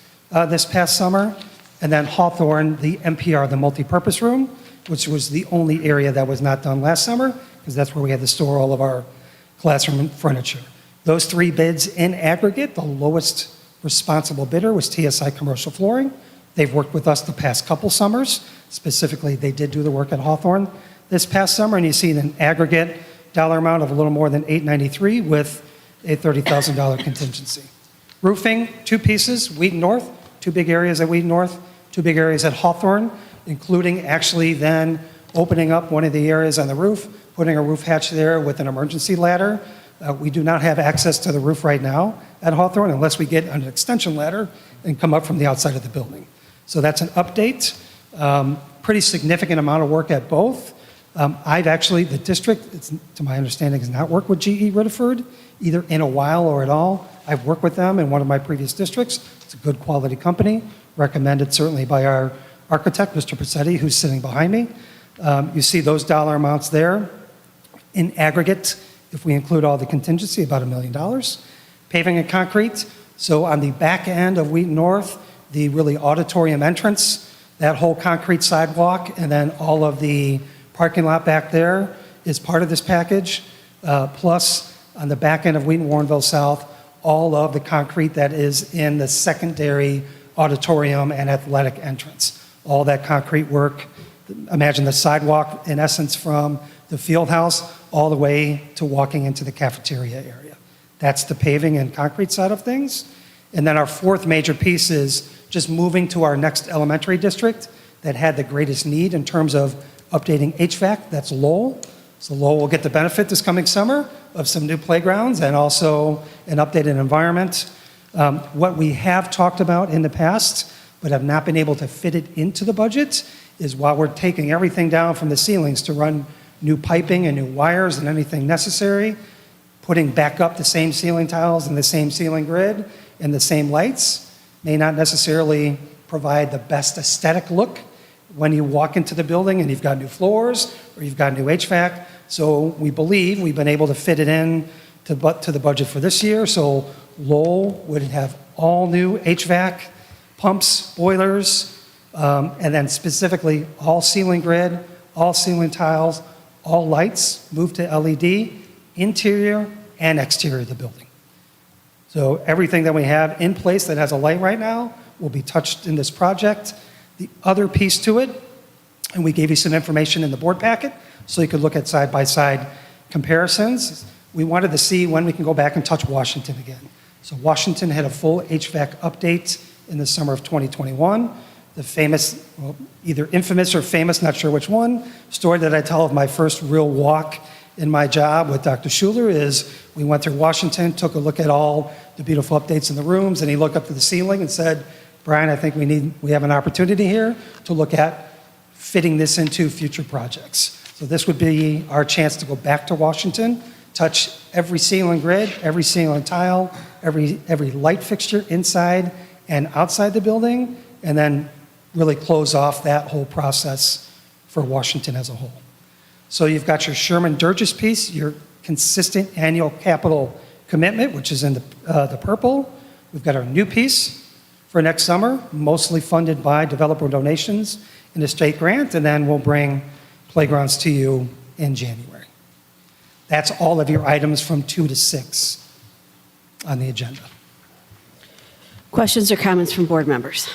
this past summer. And then Hawthorne, the MPR, the multipurpose room, which was the only area that was not done last summer, because that's where we had to store all of our classroom furniture. Those three bids in aggregate, the lowest responsible bidder was TSI Commercial Flooring. They've worked with us the past couple summers. Specifically, they did do the work at Hawthorne this past summer, and you see an aggregate dollar amount of a little more than $893 with a $30,000 contingency. Roofing, two pieces, Wheaton North, two big areas at Wheaton North, two big areas at Hawthorne, including actually then opening up one of the areas on the roof, putting a roof hatch there with an emergency ladder. We do not have access to the roof right now at Hawthorne unless we get an extension ladder and come up from the outside of the building. So that's an update. Pretty significant amount of work at both. The district, to my understanding, has not worked with GE Ritterford, either in a while or at all. I've worked with them in one of my previous districts. It's a good quality company, recommended certainly by our architect, Mr. Pizzetti, who's sitting behind me. You see those dollar amounts there. In aggregate, if we include all the contingency, about $1 million. Paving and concrete, so on the back end of Wheaton North, the really auditorium entrance, that whole concrete sidewalk, and then all of the parking lot back there is part of this package. Plus, on the back end of Wheaton Warrenville South, all of the concrete that is in the secondary auditorium and athletic entrance. All that concrete work, imagine the sidewalk in essence from the field house all the way to walking into the cafeteria area. That's the paving and concrete side of things. And then our fourth major piece is just moving to our next elementary district that had the greatest need in terms of updating HVAC. That's Lowell. So Lowell will get the benefit this coming summer of some new playgrounds and also an updated environment. What we have talked about in the past, but have not been able to fit it into the budget, is while we're taking everything down from the ceilings to run new piping and new wires and anything necessary, putting back up the same ceiling tiles and the same ceiling grid and the same lights may not necessarily provide the best aesthetic look when you walk into the building and you've got new floors or you've got new HVAC. So we believe we've been able to fit it in to the budget for this year. So Lowell would have all new HVAC, pumps, boilers, and then specifically all ceiling grid, all ceiling tiles, all lights moved to LED, interior and exterior of the building. So everything that we have in place that has a light right now will be touched in this project. The other piece to it, and we gave you some information in the board packet so you could look at side-by-side comparisons. We wanted to see when we can go back and touch Washington again. So Washington had a full HVAC update in the summer of 2021. The famous, well, either infamous or famous, not sure which one, story that I tell of my first real walk in my job with Dr. Schuler is we went through Washington, took a look at all the beautiful updates in the rooms, and he looked up to the ceiling and said, Brian, I think we have an opportunity here to look at fitting this into future projects. So this would be our chance to go back to Washington, touch every ceiling grid, every ceiling tile, every light fixture inside and outside the building, and then really close off that whole process for Washington as a whole. So you've got your Sherman-Durgis piece, your consistent annual capital commitment, which is in the purple. We've got our new piece for next summer, mostly funded by developer donations and a state grant, and then we'll bring playgrounds to you in January. That's all of your items from 2 to 6 on the agenda. Questions or comments from board members?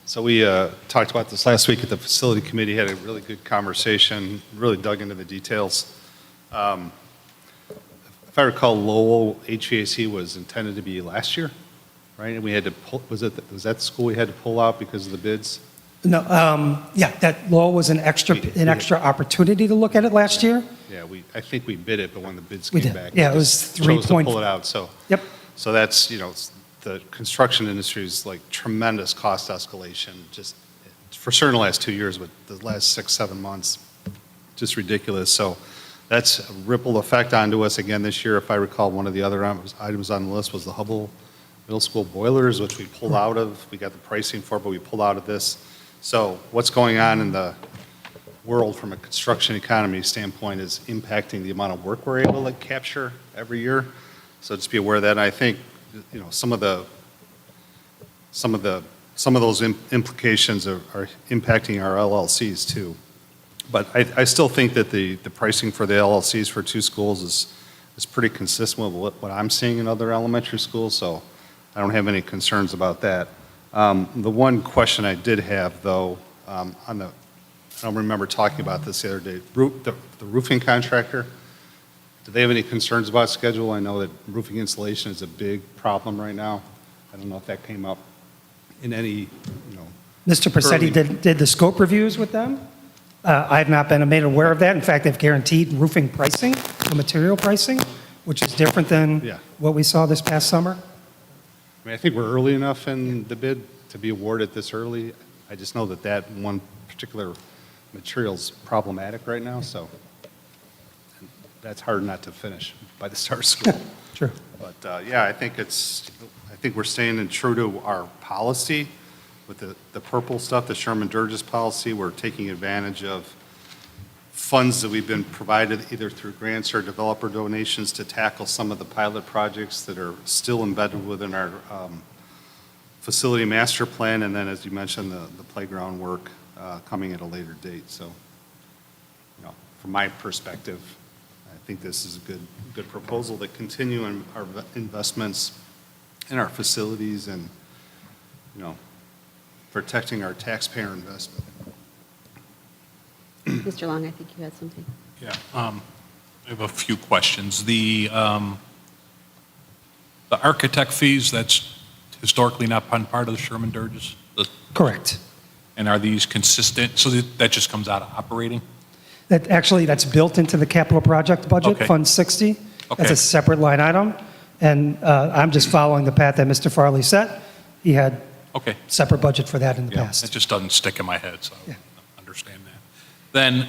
So we talked about this last week at the facility committee, had a really good conversation, really dug into the details. If I recall, Lowell HVAC was intended to be last year, right? And we had to pull, was that the school we had to pull out because of the bids? No, that Lowell was an extra opportunity to look at it last year. Yeah, I think we bid it, but when the bids We came did. back, Yeah, we it was just 3 chose to point- pull it out. So Yep. So that's, the construction industry is like tremendous cost escalation, just for certain the last 2 years, but the last 6, 7 months, just ridiculous. So that's a ripple effect onto us again this year. If I recall, one of the other items on the list was the Hubble Middle School boilers, which we pulled out of. We got the pricing for, but we pulled out of this. So what's going on in the world from a construction economy standpoint is impacting the amount of work we're able to capture every year. So just be aware of that. And I think, you know, some of those implications are impacting our LLCs too. But I still think that the pricing for the LLCs for 2 schools is pretty consistent with what I'm seeing in other elementary schools, so I don't have any concerns about that. The one question I did have, though, I don't remember talking about this the other day, the roofing contractor, do they have any concerns about schedule? I know that roofing installation is a big problem right now. I don't know if that came up in any, you know. Mr. Pressetti did the scope reviews with them. I've not been made aware of that. In fact, they've guaranteed roofing pricing, the material pricing, which is different than what we saw this past summer. I mean, I think we're early enough in the bid to be awarded this early. I just know that one particular material is problematic right now, so that's hard not to finish by the start of school. True. But yeah, I think we're staying true to our policy with the purple stuff, the Sherman Durgis policy. We're taking advantage of funds that we've been provided either through grants or developer donations to tackle some of the pilot projects that are still embedded within our facility master plan. And then, as you mentioned, the playground work coming at a later date. So, you know, from my perspective, I think this is a good proposal to continue in our investments in our facilities and, you know, protecting our taxpayer investment. Mr. Long, I think you had something. Yeah, I have a few questions. The architect fees, that's historically not been part of the Sherman Durgis? Correct. And are these consistent? So that just comes out of operating? That's built into the capital project budget, Okay. Fund 60. Okay. That's a separate line item. And I'm just following the path that Mr. Farley set. He had separate budget for that in the past. It just doesn't stick in my head, so I understand that. Then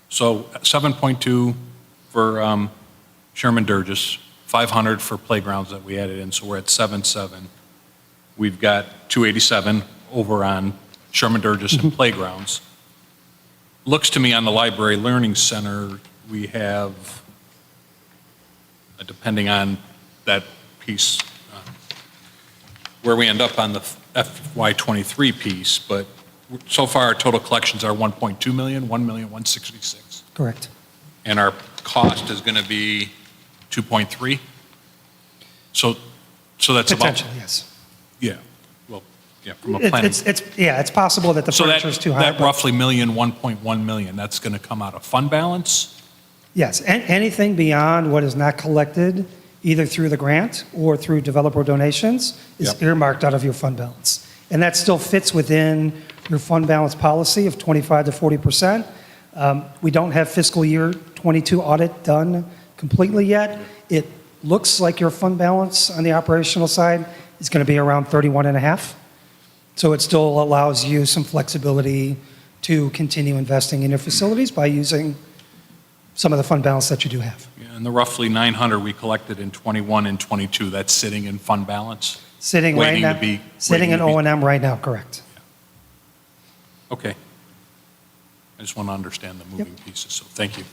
so 7.2 for Sherman Durgis, 500 for playgrounds that we added in, so we're at 7.7. We've got 287 over on Sherman Durgis and playgrounds. Looks to me on the Library Learning Center, we have, depending on that piece, where we end up on the FY23 piece, but so far our total collections are 1.2 million, 1,166,000. Correct. And our cost is going to be 2.3. So that's about. Potentially, yes. Yeah. Well, yeah, from a planning. It's possible that the furniture is too high. That roughly 1.1 million, that's going to come out of fund balance? Yes, anything beyond what is not collected, either through the grant or through developer donations, is earmarked out of your fund balance. And that still fits within your fund balance policy of 25 to 40%. We don't have fiscal year 22 audit done completely yet. It looks like your fund balance on the operational side is going to be around 31.5. So it still allows you some flexibility to continue investing in your facilities by using some of the fund balance that you do have. Yeah, and the roughly 900 we collected in 21 and 22, that's sitting in fund balance? Sitting Waiting right to now, be- sitting in waiting to be- O&M right now, correct. Okay. I just want to understand the moving pieces, so thank you.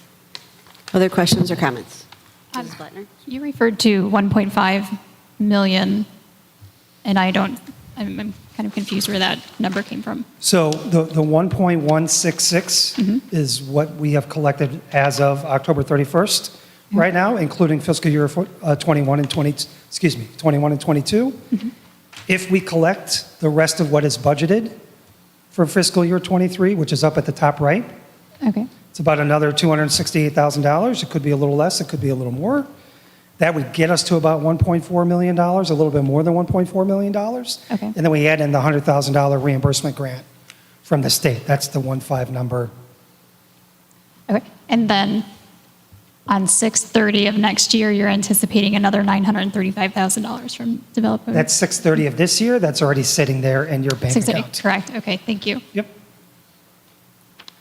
Other questions or comments? Mrs. Blattner? You referred to 1.5 million, and I'm kind of confused where that number came from. So the 1.166 is what we have collected as of October 31st right now, including fiscal year 21 and 22. If we collect the rest of what is budgeted for fiscal year 23, which is up at the top right, Okay. it's about another $268,000. It could be a little less, it could be a little more. That would get us to about $1.4 million, a little bit more than $1.4 million. Okay. And then we add in the $100,000 reimbursement grant from the state. That's the 1.5 number. Okay. And then on 6/30 of next year, you're anticipating another $935,000 from developer. That's 6/30 of this year, that's already sitting there in your bank 6/30, account. correct. Okay, thank you. Yep.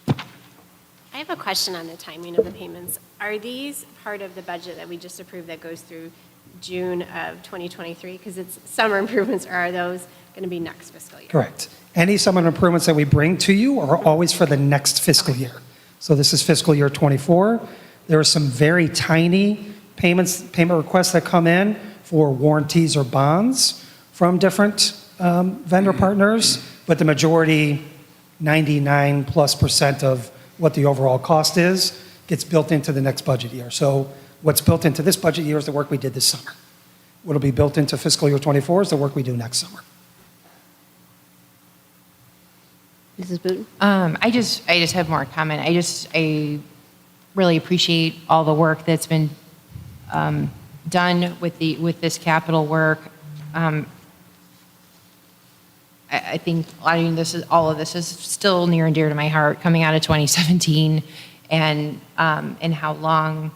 I have a question on the timing of the payments. Are these part of the budget that we just approved that goes through June of 2023? Because it's summer improvements, or are those going to be next fiscal year? Correct. Any summer improvements that we bring to you are always for the next fiscal year. So this is fiscal year '24. There are some very tiny payment requests that come in for warranties or bonds from different vendor partners, but the majority, 99+% of what the overall cost is, gets built into the next budget year. So what's built into this budget year is the work we did this summer. What'll be built into fiscal year '24 is the work we do next summer. Mrs. Booten? I just have more comment. I really appreciate all the work that's been done with this capital work. I think all of this is still near and dear to my heart, coming out of 2017, and how long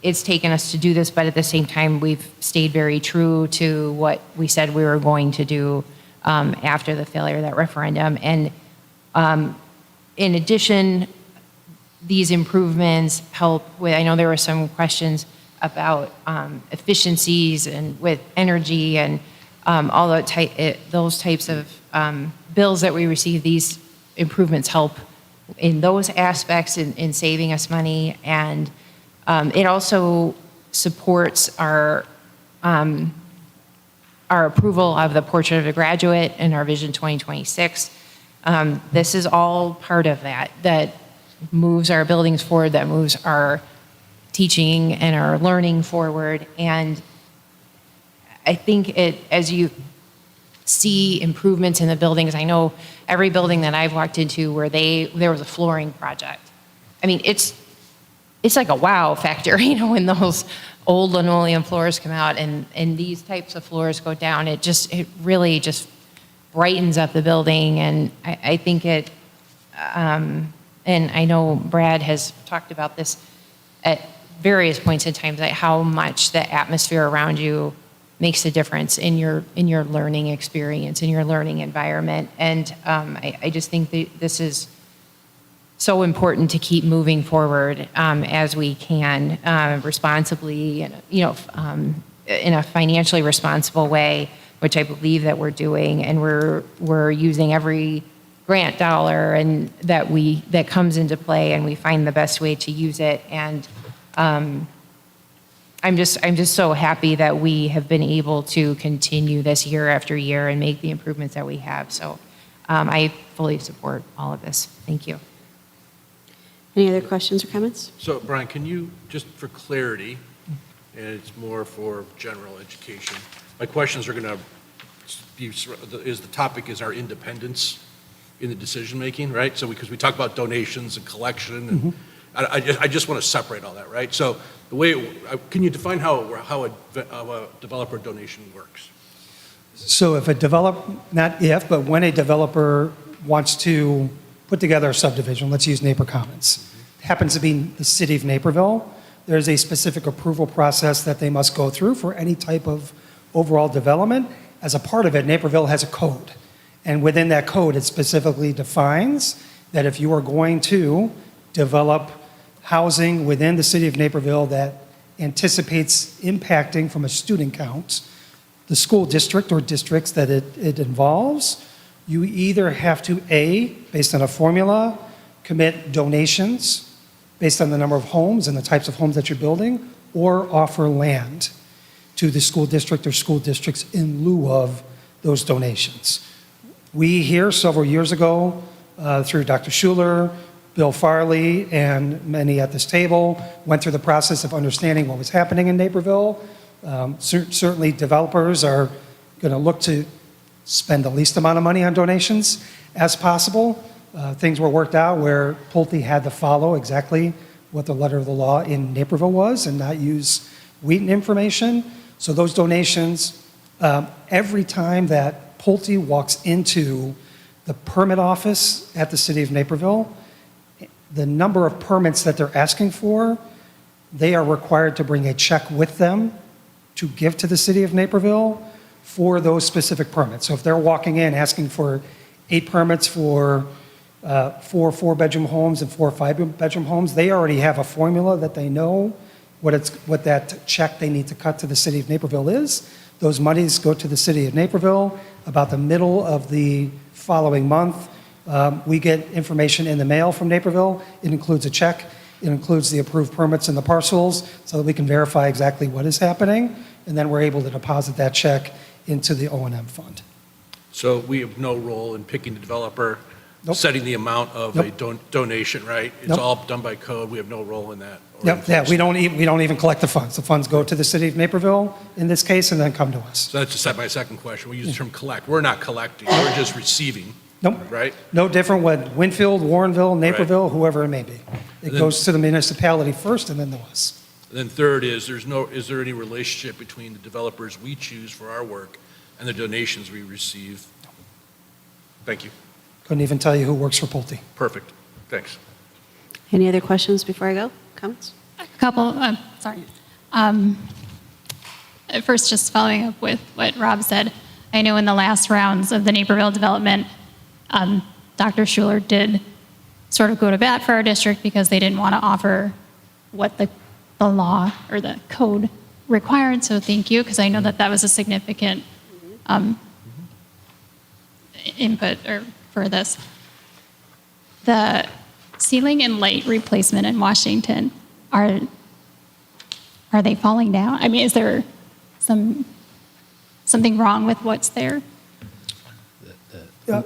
it's taken us to do this. But at the same time, we've stayed very true to what we said we were going to do after the failure of that referendum. And in addition, these improvements help with, I know there were some questions about efficiencies and with energy and all those types of bills that we receive. These improvements help in those aspects in saving us money. And it also supports our approval of the Portrait of a Graduate and our Vision 2026. This is all part of that moves our buildings forward, that moves our teaching and our learning forward. And I think as you see improvements in the buildings, I know every building that I've walked into where there was a flooring project. I mean, it's like a wow factor, when those old linoleum floors come out and these types of floors go down. It really just brightens up the building. And I think and I know Brad has talked about this at various points in time, that how much the atmosphere around you makes a difference in your learning experience, in your learning environment. And I just think that this is so important to keep moving forward as we can, responsibly, and in a financially responsible way, which I believe that we're doing. And we're using every grant dollar and that comes into play, and we find the best way to use it. And I'm just so happy that we have been able to continue this year after year and make the improvements that we have. So I fully support all of this. Thank you. Any other questions or comments? So, Brian, can you, just for clarity, and it's more for general education, my questions are going to be, the topic is our independence in the decision-making, right? So, because we talk about donations and collection, and I just want to separate all that, right? So, the way, can you define how a developer donation works? So if not if, but when a developer wants to put together a subdivision, let's use Napier Commons, it happens to be the city of Naperville, there's a specific approval process that they must go through for any type of overall development. As a part of it, Naperville has a code. And within that code, it specifically defines that if you are going to develop housing within the city of Naperville that anticipates impacting from a student count the school district or districts that it involves, you either have to, A, based on a formula, commit donations based on the number of homes and the types of homes that you're building, or offer land to the school district or school districts in lieu of those donations. We here several years ago, through Dr. Schuler, Bill Farley, and many at this table, went through the process of understanding what was happening in Naperville. Certainly developers are going to look to spend the least amount of money on donations as possible. Things were worked out where Pulte had to follow exactly what the letter of the law in Naperville was and not use Wheaton information. So those donations, every time that Pulte walks into the permit office at the city of Naperville, the number of permits that they're asking for they are required to bring a check with them to give to the city of Naperville for those specific permits. So if they're walking in asking for 8 permits for 4 4-bedroom homes and 4 5-bedroom homes, they already have a formula that they know what that check they need to cut to the city of Naperville is. Those monies go to the city of Naperville. About the middle of the following month, we get information in the mail from Naperville. It includes a check. It includes the approved permits and the parcels so that we can verify exactly what is happening, and then we're able to deposit that check into the O&M fund. So we have no role in picking the developer, Nope. setting the amount of Nope. a donation, right? It's Nope. all done by code. We have no role in that. or Yep, yeah, enforcement. we don't even collect the funds. The funds go to the city of Naperville in this case and then come to us. So that's just my second question. We use the term collect. We're not collecting. We're just receiving, Nope. right? No different with Winfield, Warrenville, Naperville, whoever it may be. It And then- goes to the municipality first and then to us. And then third is, is there any relationship between the developers we choose for our work and the donations we receive? Thank you. Couldn't even tell you who works for Pulte. Perfect. Thanks. Any other questions before I go? Comments? A couple, sorry. First, just following up with what Rob said, I know in the last rounds of the Naperville development, Dr. Schuler did sort of go to bat for our district because they didn't want to offer what the law or the code required. So thank you, because I know that that was a significant input for this. The ceiling and light replacement in Washington, are they falling down? I mean, is there something wrong with what's there?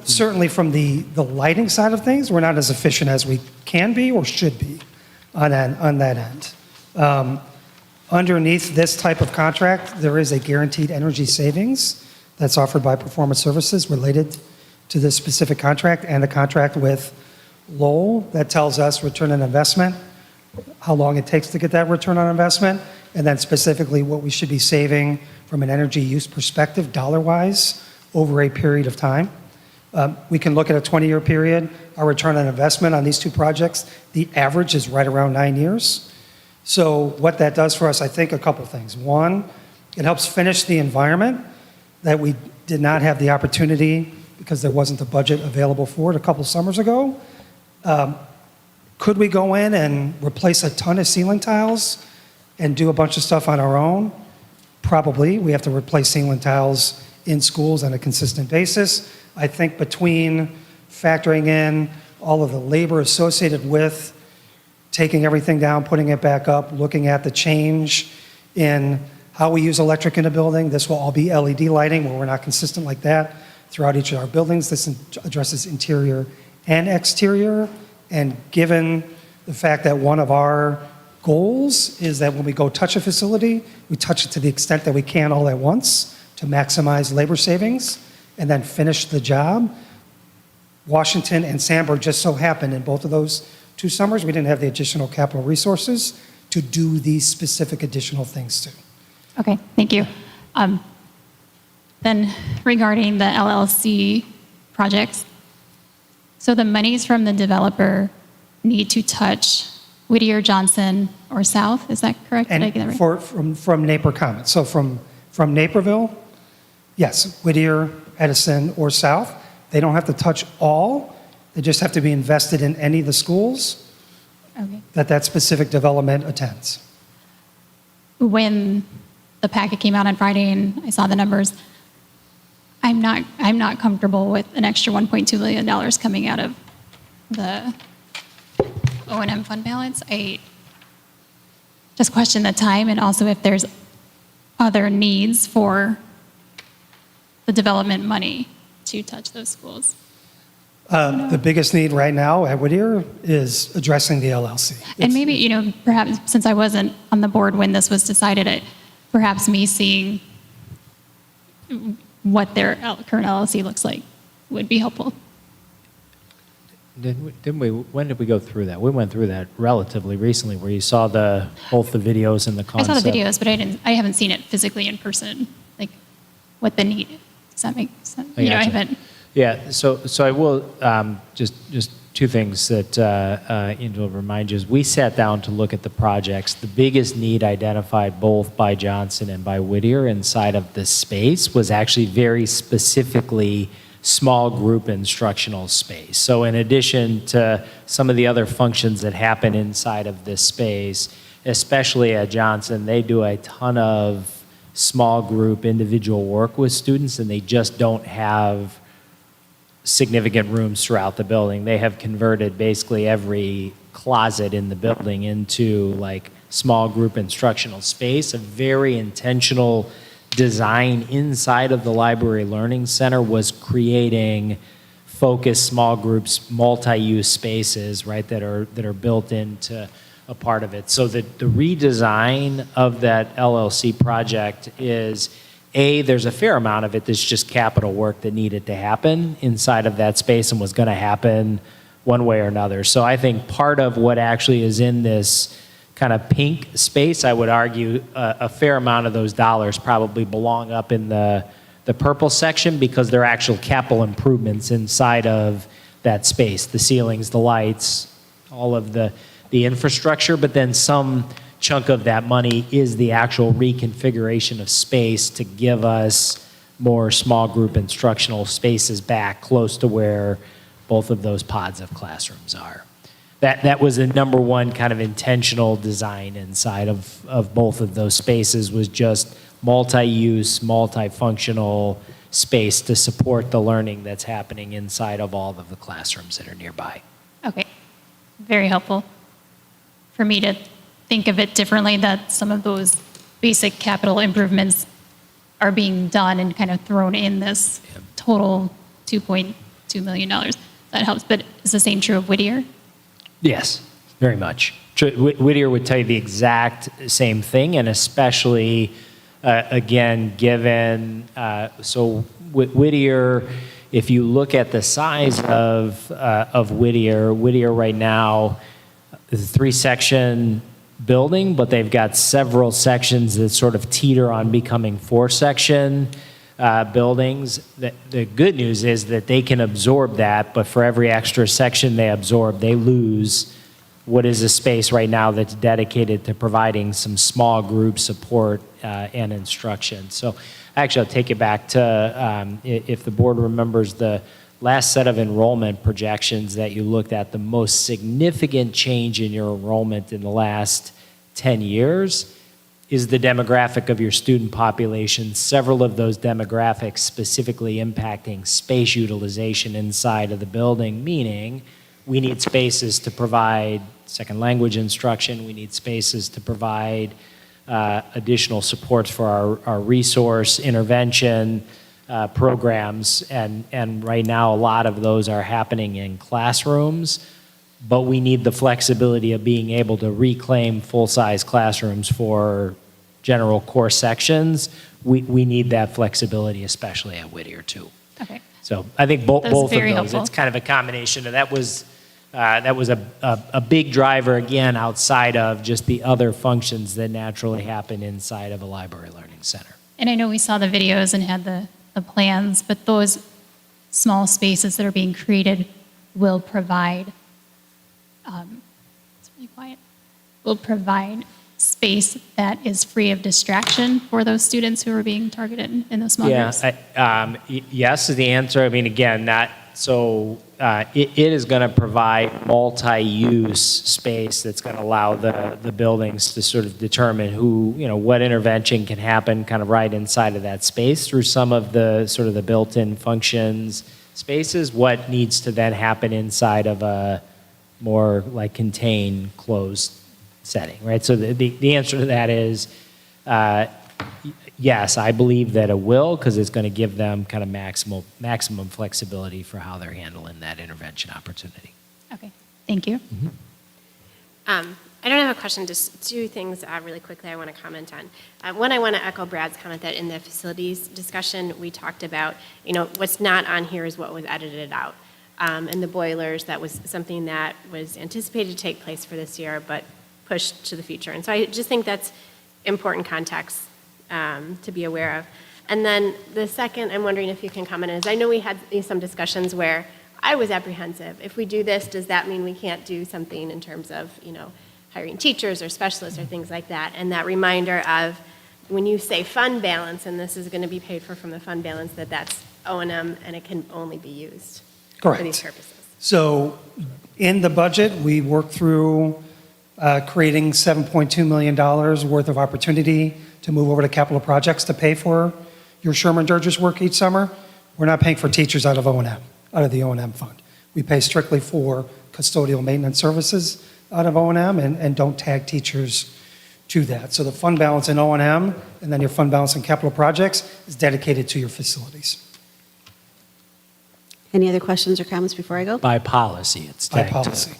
Certainly from the lighting side of things, we're not as efficient as we can be or should be on that end. Underneath this type of contract, there is a guaranteed energy savings that's offered by Performance Services related to this specific contract and the contract with Lowell that tells us return on investment, how long it takes to get that return on investment, and then specifically what we should be saving from an energy use perspective, dollar-wise, over a period of time. We can look at a 20-year period. Our return on investment on these 2 projects, the average is right around 9 years. So what that does for us, I think a couple things. One, it helps finish the environment that we did not have the opportunity because there wasn't a budget available for it a couple summers ago. Could we go in and replace a ton of ceiling tiles and do a bunch of stuff on our own? Probably. We have to replace ceiling tiles in schools on a consistent basis. I think between factoring in all of the labor associated with taking everything down, putting it back up, looking at the change in how we use electric in a building, this will all be LED lighting where we're not consistent like that throughout each of our buildings. This addresses interior and exterior. And given the fact that one of our goals is that when we go touch a facility, we touch it to the extent that we can all at once to maximize labor savings and then finish the job. Washington and Sandburg just so happened in both of those 2 summers, we didn't have the additional capital resources to do these specific additional things too. Okay, thank you. Then regarding the LLC projects, so the monies from the developer need to touch Whittier, Johnson, or South, is that correct? Did I get that right? From Naper comments. So from Naperville, yes, Whittier, Edison, or South, they don't have to touch all. They just have to be invested in any of the schools that specific development attends. When the packet came out on Friday and I saw the numbers, I'm not comfortable with an extra $1.2 million coming out of the O&M fund balance. I just question the time and also if there's other needs for the development money to touch those schools. The biggest need right now at Whittier is addressing the LLC. And maybe, perhaps since I wasn't on the board when this was decided, perhaps me seeing what their current LLC looks like would be helpful. Didn't we? When did we go through that? We went through that relatively recently, where you saw both the videos and the concept. I saw the videos, but I haven't seen it physically in person. Like what the need. Does that make sense? I gotcha. I haven't. Yeah, so I will, just two things that Angela reminds you. We sat down to look at the projects. The biggest need identified both by Johnson and by Whittier inside of this space was actually very specifically small group instructional space. So in addition to some of the other functions that happen inside of this space, especially at Johnson, they do a ton of small group individual work with students, and they just don't have significant rooms throughout the building. They have converted basically every closet in the building into like small group instructional space. A very intentional design inside of the Library Learning Center was creating focused small groups, multi-use spaces, right, that are built into a part of it. So the redesign of that LLC project is, there's a fair amount of it that's just capital work that needed to happen inside of that space and was going to happen one way or another. So I think part of what actually is in this kind of pink space, I would argue a fair amount of those dollars probably belong up in the purple section because they're actual capital improvements inside of that space, the ceilings, the lights, all of the infrastructure, but then some chunk of that money is the actual reconfiguration of space to give us more small group instructional spaces back close to where both of those pods of classrooms are. That was the number one kind of intentional design inside of both of those spaces, was just multi-use, multifunctional space to support the learning that's happening inside of all of the classrooms that are nearby. Okay, very helpful for me to think of it differently, that some of those basic capital improvements are being done and kind of thrown in this total $2.2 million. That helps, but is the same true of Whittier? Yes, very much. Whittier would tell you the exact same thing, and especially, again, given, so Whittier, if you look at the size of Whittier right now is a 3-section building, but they've got several sections that sort of teeter on becoming 4-section buildings. The good news is that they can absorb that, but for every extra section they absorb, they lose what is a space right now that's dedicated to providing some small group support and instruction. So actually, I'll take you back to, if the board remembers the last set of enrollment projections that you looked at, the most significant change in your enrollment in the last 10 years is the demographic of your student population. Several of those demographics specifically impacting space utilization inside of the building, meaning we need spaces to provide second language instruction, we need spaces to provide additional supports for our resource intervention programs, and right now a lot of those are happening in classrooms, but we need the flexibility of being able to reclaim full-size classrooms for general course sections. We need that flexibility, especially at Whittier too. Okay. So I think both of those, helpful. it's kind of a combination of that was a big driver, again, outside of just the other functions that naturally happen inside of a library learning center. And I know we saw the videos and had the plans, but those small spaces that are being created will provide, it's really quiet, will provide space that is free of distraction for those students who are being targeted in those small groups? Yes is the answer. I mean, again, it is going to provide multi-use space that's going to allow the buildings to sort of determine what intervention can happen kind of right inside of that space through some of the sort of the built-in functions spaces, what needs to then happen inside of a more like contained, closed setting, right? So the answer to that is yes, I believe that it will, because it's going to give them kind of maximum flexibility for how they're handling that intervention opportunity. Okay, thank you. Mm-hmm. I don't have a question, just two things really quickly I want to comment on. One, I want to echo Brad's comment that in the facilities discussion, we talked about, what's not on here is what was edited out. And the boilers, that was something that was anticipated to take place for this year, but pushed to the future. And so I just think that's important context to be aware of. And then the second, I'm wondering if you can comment is, I know we had some discussions where I was apprehensive. If we do this, does that mean we can't do something in terms of, hiring teachers or specialists or things like that? And that reminder of when you say fund balance, and this is going to be paid for from the fund balance, that's O&M and it can only be used for these Correct. purposes. So in the budget, we worked through creating $7.2 million worth of opportunity to move over to capital projects to pay for your Sherman Durgis work each summer. We're not paying for teachers out of O&M, out of the O&M fund. We pay strictly for custodial maintenance services out of O&M and don't tag teachers to that. So the fund balance in O&M and then your fund balance in capital projects is dedicated to your facilities. Any other questions or comments before I go? By policy, it's By tagged. policy.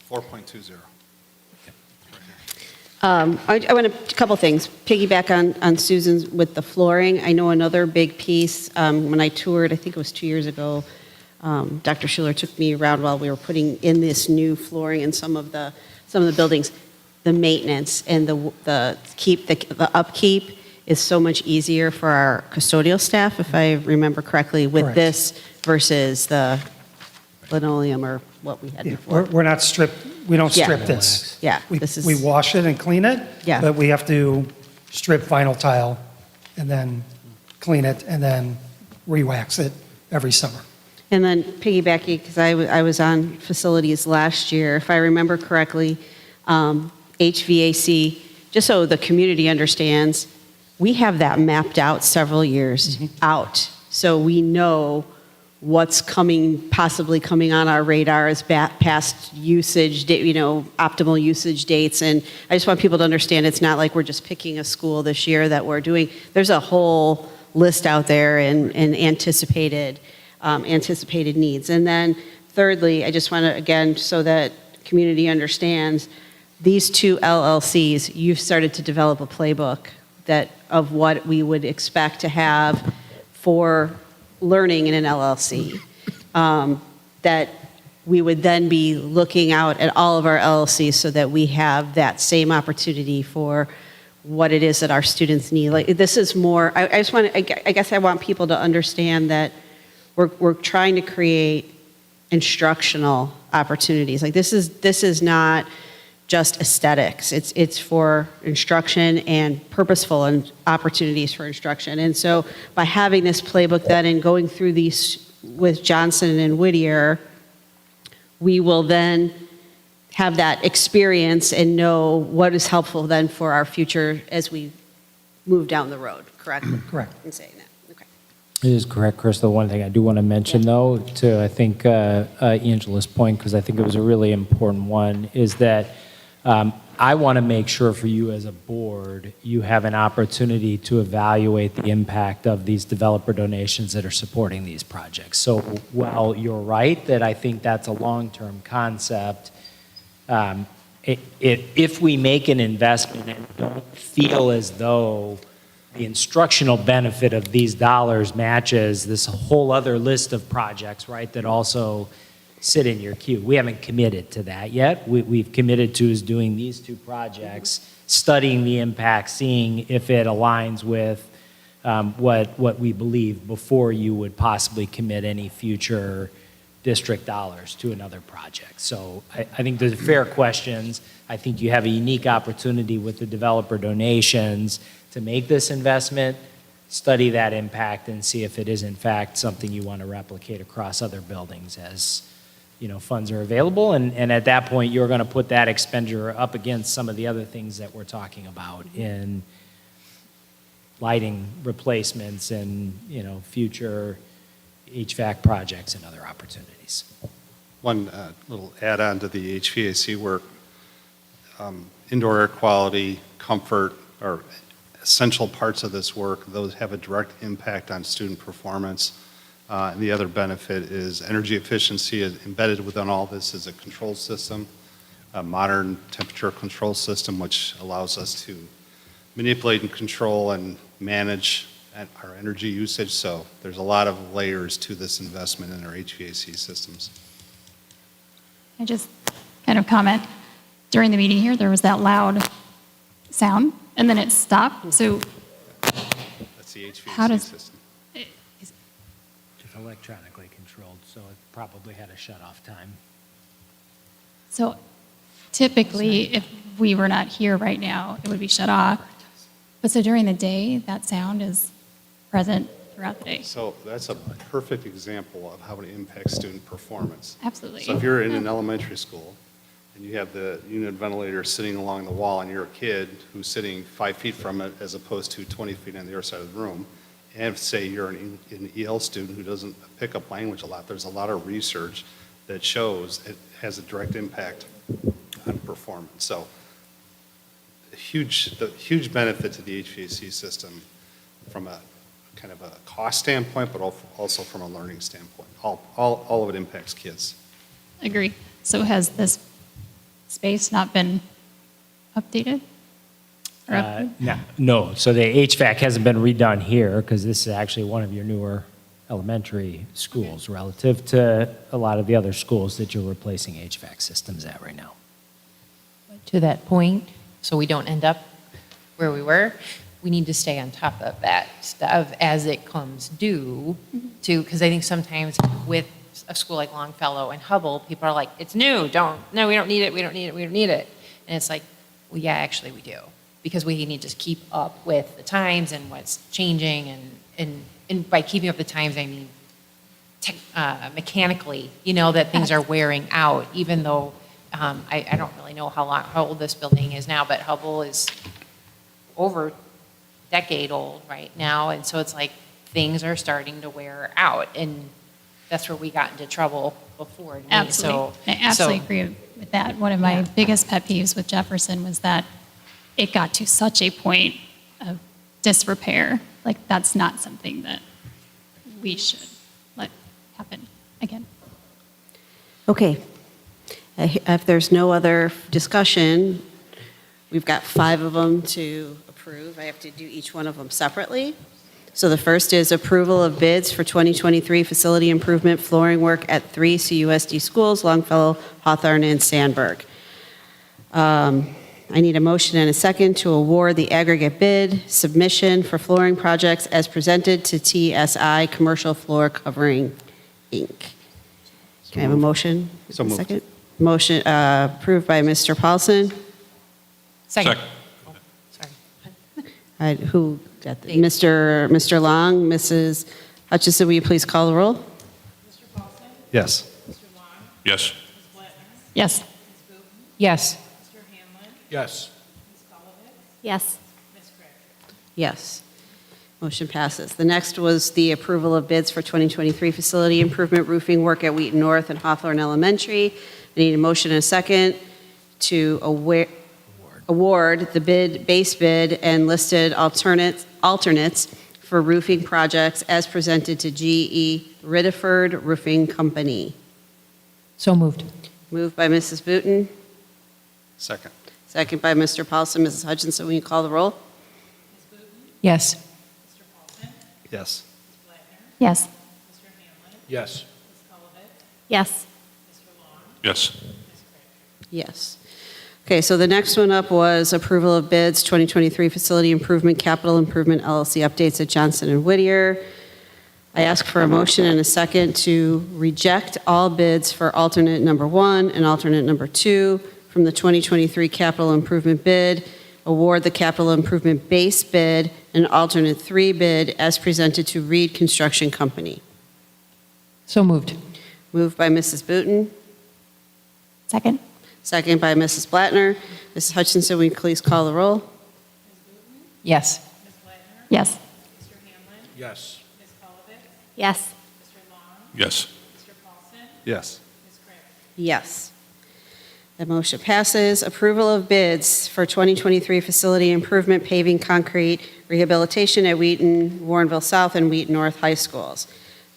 4.20. I want a couple things. Piggyback on Susan's with the flooring. I know another big piece, when I toured, I think it was 2 years ago, Dr. Schuler took me around while we were putting in this new flooring in some of the buildings. The maintenance and the upkeep is so much easier for our custodial staff, if I remember correctly, with Correct. this versus the linoleum or what we had before. We're not stripped, we don't Yeah. strip this. Yeah, We wash it and clean it, Yeah. but we have to strip vinyl tile and then clean it and then re-wax it every summer. And then piggybacking, because I was on facilities last year, if I remember correctly, HVAC, just so the community understands, we have that mapped out several years out. So we know what's possibly coming on our radar as past usage, optimal usage dates. And I just want people to understand it's not like we're just picking a school this year that we're doing. There's a whole list out there and anticipated needs. And then thirdly, I just want to, again, so that community understands, these two LLCs, you've started to develop a playbook of what we would expect to have for learning in an LLC, that we would then be looking out at all of our LLCs so that we have that same opportunity for what it is that our students need. Like, this is more, I guess I want people to understand that we're trying to create instructional opportunities. Like, this is not just aesthetics. It's for instruction and purposeful opportunities for instruction. And so by having this playbook then and going through these with Johnson and Whittier, we will then have that experience and know what is helpful then for our future as we move down the road, correct? Correct. In saying that, okay. It is correct, Chris. The one thing I do want to mention, though, to I think Angela's point, because I think it was a really important one, is that I want to make sure for you as a board, you have an opportunity to evaluate the impact of these developer donations that are supporting these projects. So while you're right that I think that's a long-term concept, if we make an investment and don't feel as though the instructional benefit of these dollars matches this whole other list of projects, right, that also sit in your queue. We haven't committed to that yet. We've committed to is doing these two projects, studying the impact, seeing if it aligns with what we believe before you would possibly commit any future district dollars to another project. So I think those are fair questions. I think you have a unique opportunity with the developer donations to make this investment, study that impact, and see if it is in fact something you want to replicate across other buildings as funds are available. And at that point, you're going to put that expenditure up against some of the other things that we're talking about in lighting replacements and, future HVAC projects and other opportunities. One little add-on to the HVAC work, indoor air quality, comfort are essential parts of this work. Those have a direct impact on student performance. And the other benefit is energy efficiency. Embedded within all this is a control system, a modern temperature control system, which allows us to manipulate and control and manage our energy usage. So there's a lot of layers to this investment in our HVAC systems. I just kind of comment, during the meeting here, there was that loud sound, and then it stopped, so That's the the HVAC How does- system. Just electronically controlled, so it probably had a shut-off time. So typically, if we were not here right now, it would be shut off. But so during the day, that sound is present throughout the day. So that's a perfect example of how it impacts student performance. Absolutely. So if you're in an elementary school and you have the unit ventilator sitting along the wall and you're a kid who's sitting 5 feet from it as opposed to 20 feet on the other side of the room, and say you're an EL student who doesn't pick up language a lot, there's a lot of research that shows it has a direct impact on performance. So the huge benefit to the HVAC system from a kind of a cost standpoint, but also from a learning standpoint. All of it impacts kids. Agree. So has this space not been updated? Or updated? No, so the HVAC hasn't been redone here because this is actually one of your newer elementary schools relative to a lot of the other schools that you're replacing HVAC systems at right now. To that point, so we don't end up where we were, we need to stay on top of that stuff as it comes due to, because I think sometimes with a school like Longfellow and Hubble, people are like, it's new, we don't need it, we don't need it. And it's like, well, yeah, actually we do. Because we need to keep up with the times and what's changing, and by keeping up the times, I mean mechanically, that things are wearing out, even though I don't really know how old this building is now, but Hubble is over a decade old right now, and so it's like things are starting to wear out, and that's where we got into trouble before. Absolutely. I absolutely agree with that. One of my biggest pet peeves with Jefferson was that it got to such a point of disrepair. Like, that's not something that we should let happen again. Okay. If there's no other discussion, we've got 5 of them to approve. I have to do each one of them separately. So the first is approval of bids for 2023 facility improvement flooring work at 3 CUSD schools, Longfellow, Hawthorne, and Sandburg. I need a motion and a second to award the aggregate bid submission for flooring projects as presented to TSI Commercial Floor Covering, Inc. Can I have a motion? So moved. Second? Motion approved by Mr. Paulson. Second. Who got the, Mr. Long, Mrs. Hutchison, will you please call the roll? Yes. Yes. Yes. Yes. Yes. Yes. Yes. Motion passes. The next was the approval of bids for 2023 facility improvement roofing work at Wheaton North and Hawthorne Elementary. I need a motion and a second to award the base bid and listed alternates for roofing projects as presented to GE Ridderford Roofing Company. So moved. Moved by Mrs. Wooten, Second. second by Mr. Paulson. Mrs. Hutchinson, will you call the roll? Yes. Yes. Yes. Yes. Yes. Yes. Yes. Okay, so the next one up was approval of bids, 2023 Facility Improvement, Capital Improvement LLC updates at Johnson and Whittier. I ask for a motion and a second to reject all bids for alternate number 1 and alternate number 2 from the 2023 capital improvement bid, award the capital improvement base bid and alternate 3 bid as presented to Reed Construction Company. So moved. Moved by Mrs. Booten, Second. second by Mrs. Blattner. Mrs. Hutchinson, will you please call the roll? Yes. Yes. Yes. Yes. Yes. Yes. Yes. The motion passes. Approval of bids for 2023 facility improvement paving concrete rehabilitation at Wheaton, Warrenville South, and Wheaton North High Schools.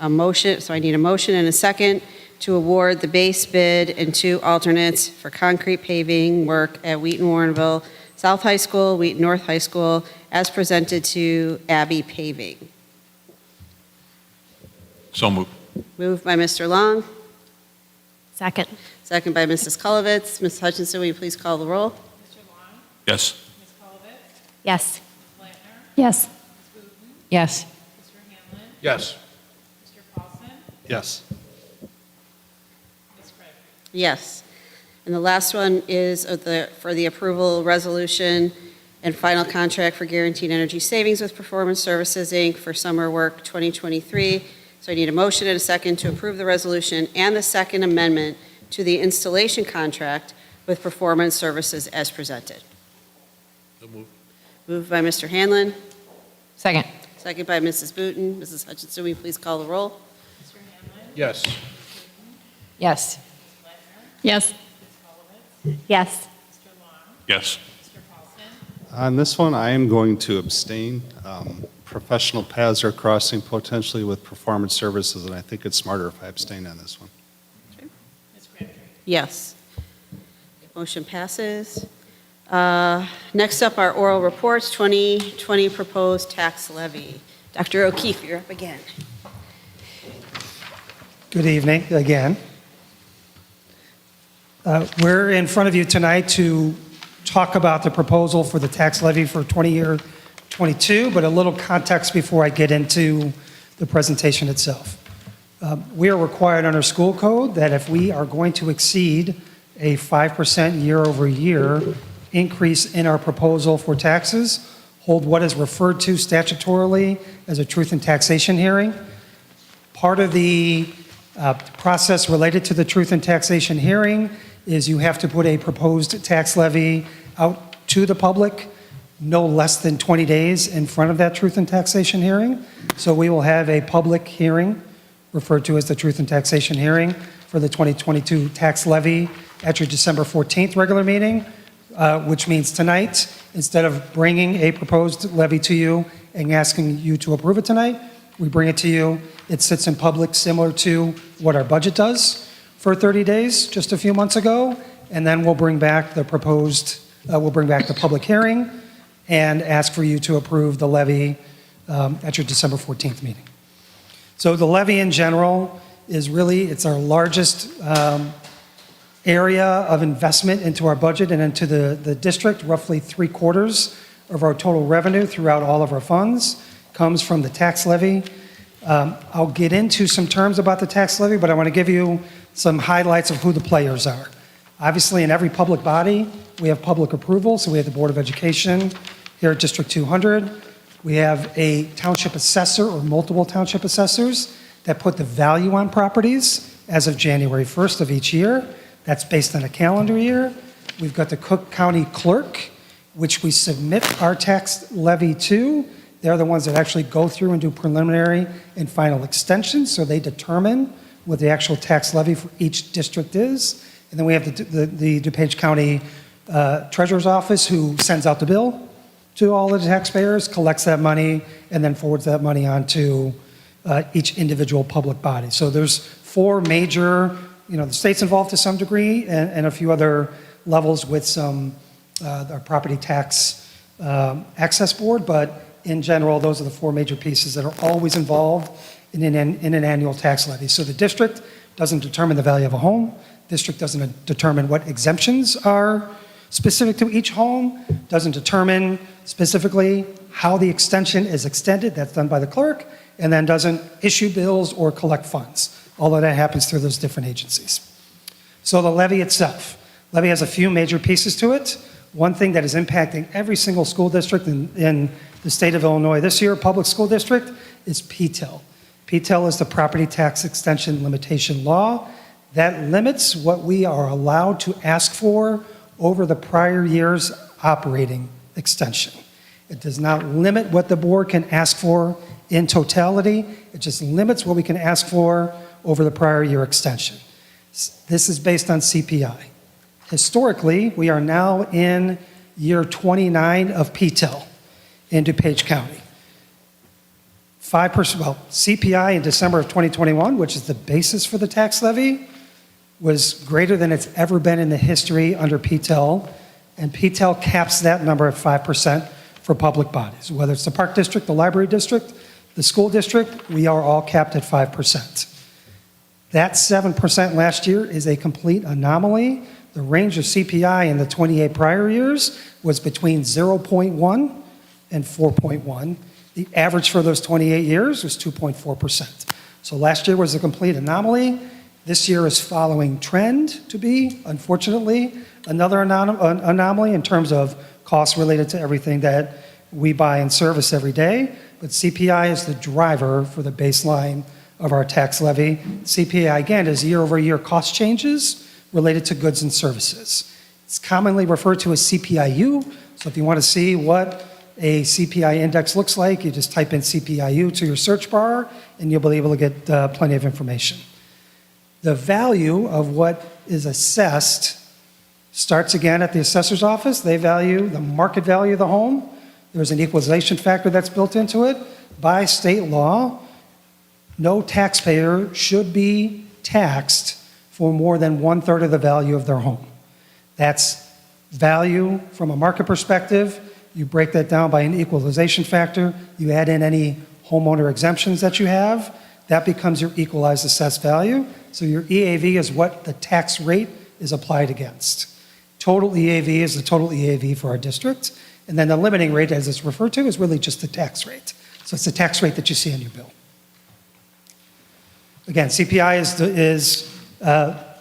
A motion, so I need a motion and a second to award the base bid and 2 alternates for concrete paving work at Wheaton, Warrenville South High School, Wheaton North High School, as presented to Abbey Paving. So moved. Moved by Mr. Long, Second. second by Mrs. Kulovitz. Ms. Hutchinson, will you please call the roll? Yes. Yes. Yes. Yes. Yes. Yes. Yes. And the last one is for the approval resolution and final contract for guaranteed energy savings with Performance Services, Inc. for summer work 2023. So I need a motion and a second to approve the resolution and the second amendment to the installation contract with Performance Services as presented. So moved. Moved by Mr. Hanlon, Second. second by Mrs. Booten. Mrs. Hutchinson, will you please call the roll? Yes. Yes. Yes. Yes. Yes. On this one, I am going to abstain. Professional paths are crossing potentially with Performance Services, and I think it's smarter if I abstain on this one. Yes. Motion passes. Next up, our oral reports, 2020 proposed tax levy. Dr. O'Keefe, you're up again. Good evening again. We're in front of you tonight to talk about the proposal for the tax levy for 20-year 22, but a little context before I get into the presentation itself. We are required under school code that if we are going to exceed a 5% year-over-year increase in our proposal for taxes, hold what is referred to statutorily as a truth in taxation hearing. Part of the process related to the truth in taxation hearing is you have to put a proposed tax levy out to the public no less than 20 days in front of that truth in taxation hearing. So we will have a public hearing, referred to as the truth in taxation hearing, for the 2022 tax levy at your December 14th regular meeting, which means tonight, instead of bringing a proposed levy to you and asking you to approve it tonight, we bring it to you. It sits in public similar to what our budget does for 30 days just a few months ago, and then we'll bring back the public hearing and ask for you to approve the levy at your December 14th meeting. So the levy in general is really, it's our largest area of investment into our budget and into the district. Roughly 3/4 of our total revenue throughout all of our funds comes from the tax levy. I'll get into some terms about the tax levy, but I want to give you some highlights of who the players are. Obviously, in every public body, we have public approval. So we have the Board of Education here at District 200. We have a township assessor or multiple township assessors that put the value on properties as of January 1st of each year. That's based on a calendar year. We've got the Cook County Clerk, which we submit our tax levy to. They're the ones that actually go through and do preliminary and final extensions, so they determine what the actual tax levy for each district is. And then we have the DuPage County Treasurer's Office, who sends out the bill to all the taxpayers, collects that money, and then forwards that money on to each individual public body. So there's four major, the state's involved to some degree, and a few other levels with some our property tax access board, but in general, those are the four major pieces that are always involved in an annual tax levy. So the district doesn't determine the value of a home. District doesn't determine what exemptions are specific to each home, doesn't determine specifically how the extension is extended, that's done by the clerk, and then doesn't issue bills or collect funds. All of that happens through those different agencies. So the levy itself. Levy has a few major pieces to it. One thing that is impacting every single school district in the state of Illinois this year, public school district, is PTIL. PTIL is the Property Tax Extension Limitation Law. That limits what we are allowed to ask for over the prior year's operating extension. It does not limit what the board can ask for in totality. It just limits what we can ask for over the prior year extension. This is based on CPI. Historically, we are now in year 29 of PTIL in DuPage County. 5%, CPI in December of 2021, which is the basis for the tax levy, was greater than it's ever been in the history under PTIL, and PTIL caps that number at 5% for public bodies. Whether it's the park district, the library district, the school district, we are all capped at 5%. That 7% last year is a complete anomaly. The range of CPI in the 28 prior years was between 0.1 and 4.1. The average for those 28 years was 2.4%. So last year was a complete anomaly. This year is following trend to be, unfortunately, another anomaly in terms of costs related to everything that we buy and service every day. But CPI is the driver for the baseline of our tax levy. CPI, again, is year-over-year cost changes related to goods and services. It's commonly referred to as CPIU. So if you want to see what a CPI index looks like, you just type in CPIU to your search bar, and you'll be able to get plenty of information. The value of what is assessed starts again at the assessor's office. They value the market value of the home. There's an equalization factor that's built into it. By state law, no taxpayer should be taxed for more than 1/3 of the value of their home. That's value from a market perspective. You break that down by an equalization factor. You add in any homeowner exemptions that you have. That becomes your equalized assessed value. So your EAV is what the tax rate is applied against. Total EAV is the total EAV for our district. And then the limiting rate, as it's referred to, is really just the tax rate. So it's the tax rate that you see on your bill. Again, CPI is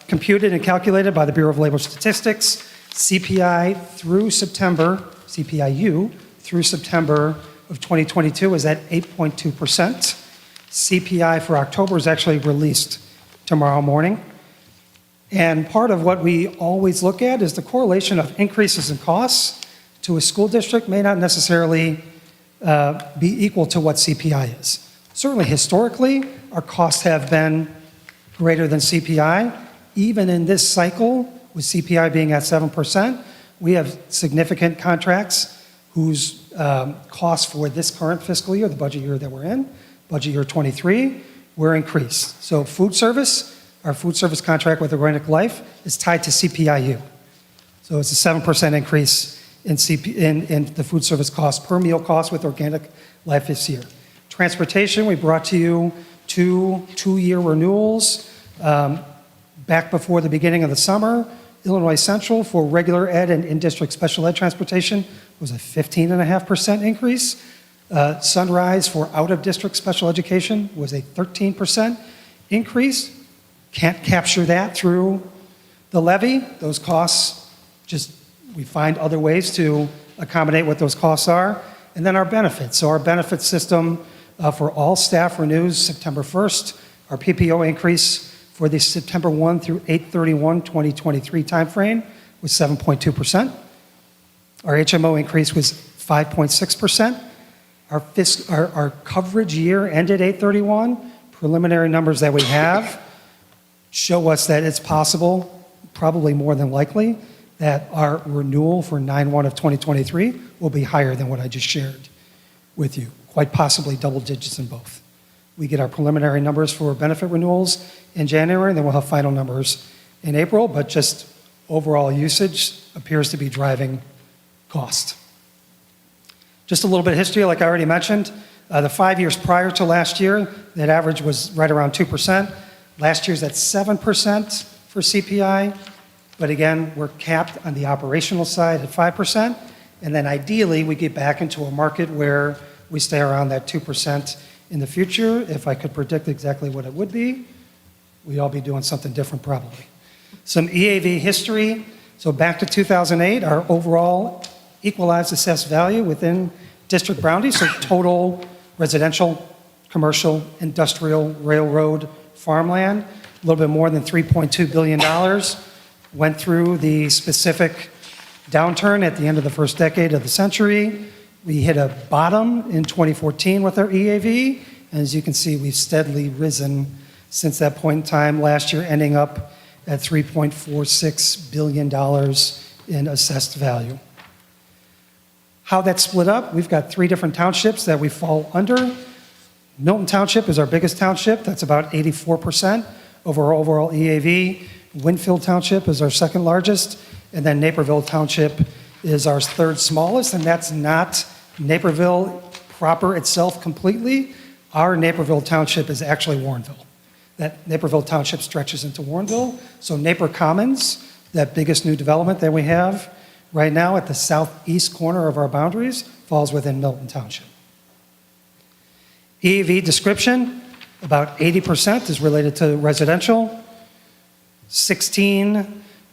computed and calculated by the Bureau of Labor Statistics. CPI through September, CPIU through September of 2022 is at 8.2%. CPI for October is actually released tomorrow morning. And part of what we always look at is the correlation of increases in costs to a school district may not necessarily be equal to what CPI is. Certainly historically, our costs have been greater than CPI. Even in this cycle, with CPI being at 7%, we have significant contracts whose costs for this current fiscal year, the budget year that we're in, budget year 23, were increased. So food service, our food service contract with Organic Life is tied to CPIU. So it's a 7% increase in the food service cost per meal cost with Organic Life this year. Transportation, we brought to you two-year renewals back before the beginning of the summer. Illinois Central for regular ed and in-district special ed transportation was a 15.5% increase. Sunrise for out-of-district special education was a 13% increase. Can't capture that through the levy. Those costs, we find other ways to accommodate what those costs are. And then our benefits. So our benefit system for all staff renews September 1st. Our PPO increase for the September 1 through 8/31/2023 timeframe was 7.2%. Our HMO increase was 5.6%. Our coverage year ended 8/31. Preliminary numbers that we have show us that it's possible, probably more than likely, that our renewal for 9/1 of 2023 will be higher than what I just shared with you, quite possibly double digits in both. We get our preliminary numbers for benefit renewals in January, and then we'll have final numbers in April, but just overall usage appears to be driving cost. Just a little bit of history, like I already mentioned. The 5 years prior to last year, that average was right around 2%. Last year's at 7% for CPI, but again, we're capped on the operational side at 5%, and then ideally, we get back into a market where we stay around that 2% in the future. If I could predict exactly what it would be, we'd all be doing something different probably. Some EAV history. So back to 2008, our overall equalized assessed value within district boundaries, so total residential, commercial, industrial, railroad, farmland, a little bit more than $3.2 billion. Went through the specific downturn at the end of the first decade of the century. We hit a bottom in 2014 with our EAV, and as you can see, we've steadily risen since that point in time, last year ending up at $3.46 billion in assessed value. How that's split up, we've got 3 different townships that we fall under. Milton Township is our biggest township. That's about 84% of our overall EAV. Winfield Township is our second largest, and then Naperville Township is our third smallest, and that's not Naperville proper itself completely. Our Naperville Township is actually Warrenville. That Naperville Township stretches into Warrenville. So Naper Commons, that biggest new development that we have right now at the southeast corner of our boundaries, falls within Milton Township. EAV description, about 80% is related to residential,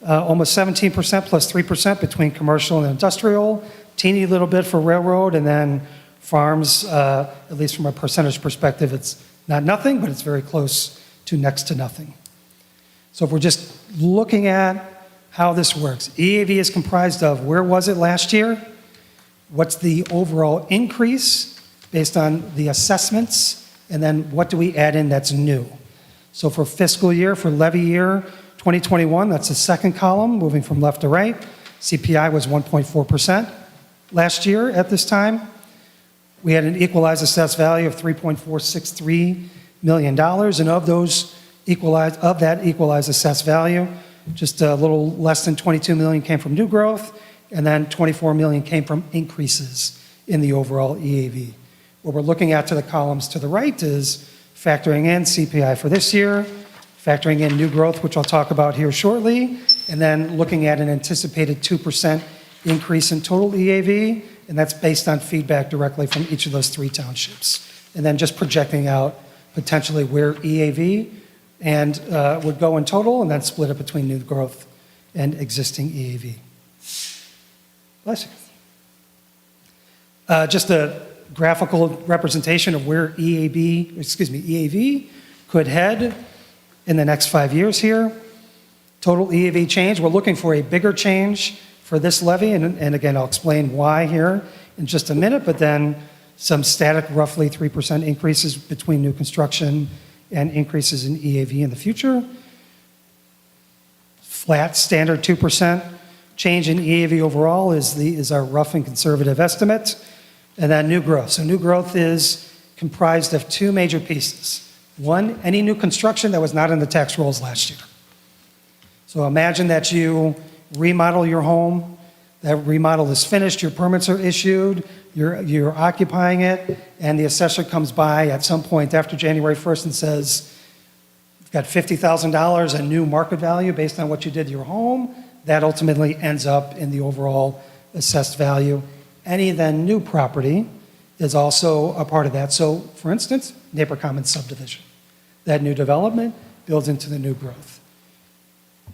almost 17% plus 3% between commercial and industrial, teeny little bit for railroad, and then farms, at least from a percentage perspective, it's not nothing, but it's very close to next to nothing. So if we're just looking at how this works, EAV is comprised of where was it last year? What's the overall increase based on the assessments? And then what do we add in that's new? So for fiscal year, for levy year 2021, that's the second column, moving from left to right. CPI was 1.4% last year at this time. We had an equalized assessed value of $3.463 million, and of that equalized assessed value, just a little less than 22 million came from new growth, and then 24 million came from increases in the overall EAV. What we're looking at to the columns to the right is factoring in CPI for this year, factoring in new growth, which I'll talk about here shortly, and then looking at an anticipated 2% increase in total EAV, and that's based on feedback directly from each of those three townships. And then just projecting out potentially where EAV would go in total, and then split it between new growth and existing EAV. Bless you. Just a graphical representation of where EAV could head in the next 5 years here. Total EAV change, we're looking for a bigger change for this levy, and again, I'll explain why here in just a minute, but then some static, roughly 3% increases between new construction and increases in EAV in the future. Flat, standard 2% change in EAV overall is our rough and conservative estimate. And then new growth. So new growth is comprised of two major pieces. One, any new construction that was not in the tax rolls last year. So imagine that you remodel your home, that remodel is finished, your permits are issued, you're occupying it, and the assessor comes by at some point after January 1st and says, you've got $50,000 in new market value based on what you did to your home. That ultimately ends up in the overall assessed value. Any then new property is also a part of that. So for instance, neighbor common subdivision. That new development builds into the new growth.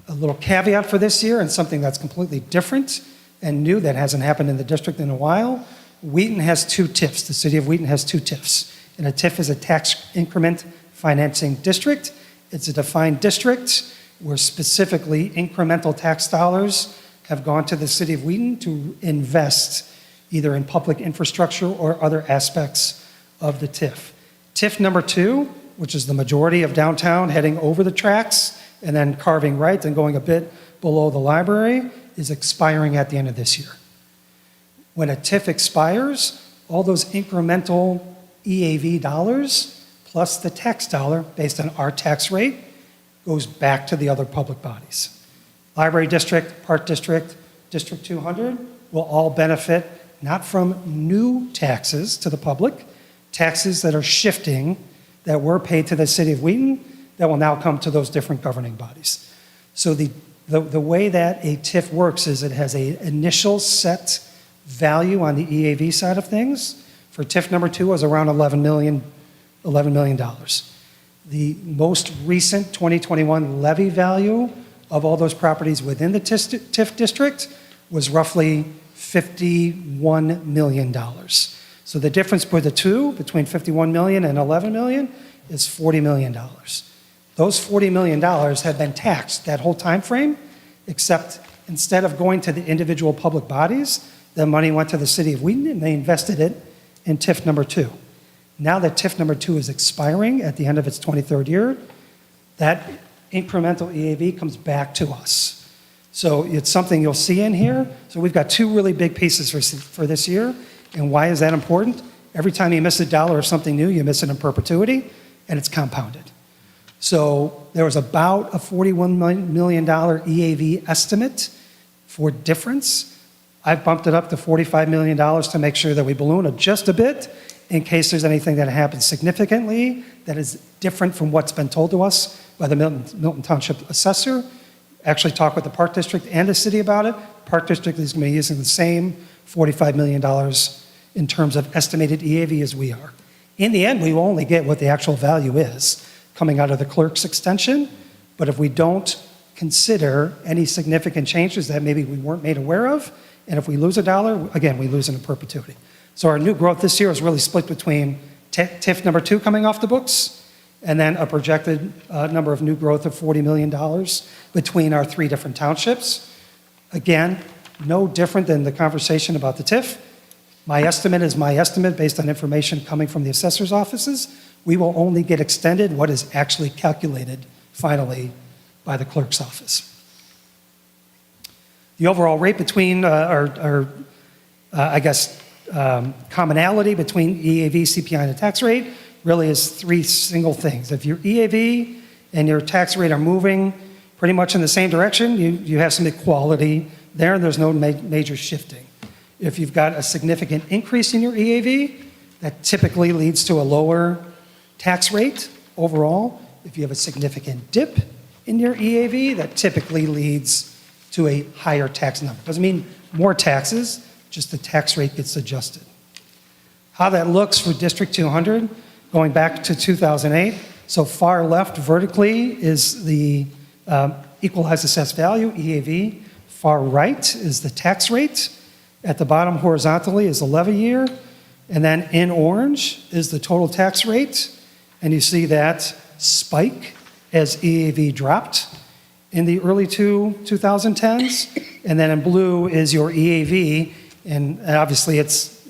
A little caveat for this year, and something that's completely different and new that hasn't happened in the district in a while. Wheaton has two TIFs. The city of Wheaton has two TIFs. And a TIF is a tax increment financing district. It's a defined district where specifically incremental tax dollars have gone to the city of Wheaton to invest either in public infrastructure or other aspects of the TIF. TIF number 2, which is the majority of downtown heading over the tracks and then carving right and going a bit below the library, is expiring at the end of this year. When a TIF expires, all those incremental EAV dollars plus the tax dollar based on our tax rate goes back to the other public bodies. Library District, Park District, District 200 will all benefit not from new taxes to the public, taxes that are shifting that were paid to the city of Wheaton that will now come to those different governing bodies. So the way that a TIF works is it has an initial set value on the EAV side of things. For TIF number 2 was around $11 million. The most recent 2021 levy value of all those properties within the TIF district was roughly $51 million. So the difference between the two, between $51 million and $11 million, is $40 million. Those $40 million have been taxed that whole time frame, except instead of going to the individual public bodies, the money went to the city of Wheaton and they invested it in TIF number 2. Now that TIF number 2 is expiring at the end of its 23rd year, that incremental EAV comes back to us. So it's something you'll see in here. So we've got two really big pieces for this year. And why is that important? Every time you miss a dollar or something new, you miss it in perpetuity, and it's compounded. So there was about a $41 million EAV estimate for difference. I've bumped it up to $45 million to make sure that we balloon it just a bit in case there's anything that happens significantly that is different from what's been told to us by the Milton Township assessor. Actually talk with the Park District and the city about it. Park District is going to be using the same $45 million in terms of estimated EAV as we are. In the end, we will only get what the actual value is coming out of the clerk's extension. But if we don't consider any significant changes that maybe we weren't made aware of, and if we lose $1, again, we lose it in perpetuity. So our new growth this year is really split between TIF number 2 coming off the books, and then a projected number of new growth of $40 million between our 3 different townships. Again, no different than the conversation about the TIF. My estimate is my estimate based on information coming from the assessor's offices. We will only get extended what is actually calculated finally by the clerk's office. The overall rate between, commonality between EAV, CPI, and the tax rate really is 3 single things. If your EAV and your tax rate are moving pretty much in the same direction, you have some equality there, and there's no major shifting. If you've got a significant increase in your EAV, that typically leads to a lower tax rate overall. If you have a significant dip in your EAV, that typically leads to a higher tax number. Doesn't mean more taxes, just the tax rate gets adjusted. How that looks for District 200, going back to 2008. So far left vertically is the equalized assessed value, EAV. Far right is the tax rate. At the bottom horizontally is the levy year. And then in orange is the total tax rate. And you see that spike as EAV dropped in the early 2010s. And then in blue is your EAV. And obviously it's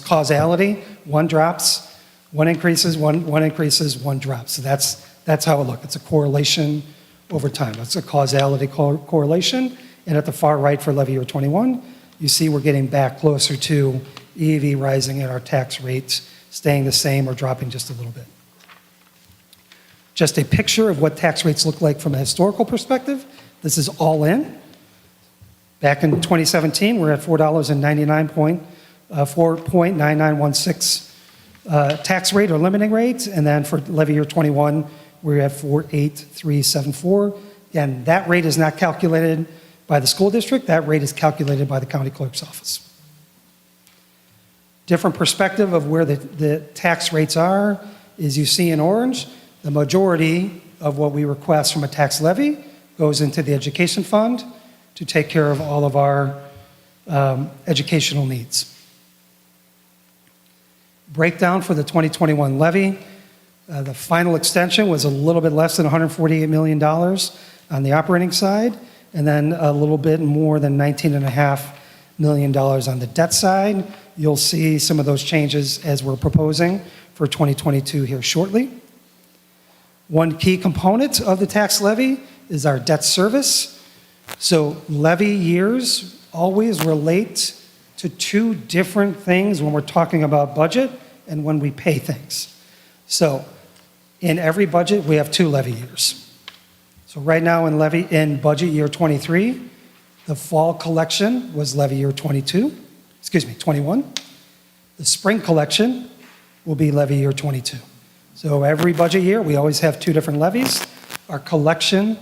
causality. One drops, one increases, one increases, one drops. So that's how it looks. It's a correlation over time. That's a causality correlation. And at the far right for levy year 21, you see we're getting back closer to EAV rising and our tax rate staying the same or dropping just a little bit. Just a picture of what tax rates look like from a historical perspective. This is all in. Back in 2017, we're at $4.9916 tax rate or limiting rate. And then for levy year 21, we're at 48374. Again, that rate is not calculated by the school district. That rate is calculated by the county clerk's office. Different perspective of where the tax rates are is you see in orange, the majority of what we request from a tax levy goes into the education fund to take care of all of our educational needs. Breakdown for the 2021 levy. The final extension was a little bit less than $148 million on the operating side, and then a little bit more than $19.5 million on the debt side. You'll see some of those changes as we're proposing for 2022 here shortly. One key component of the tax levy is our debt service. So levy years always relate to 2 different things when we're talking about budget and when we pay things. So in every budget, we have 2 levy years. So right now in budget year 23, the fall collection was levy year 21. The spring collection will be levy year 22. So every budget year, we always have 2 different levies. Our collection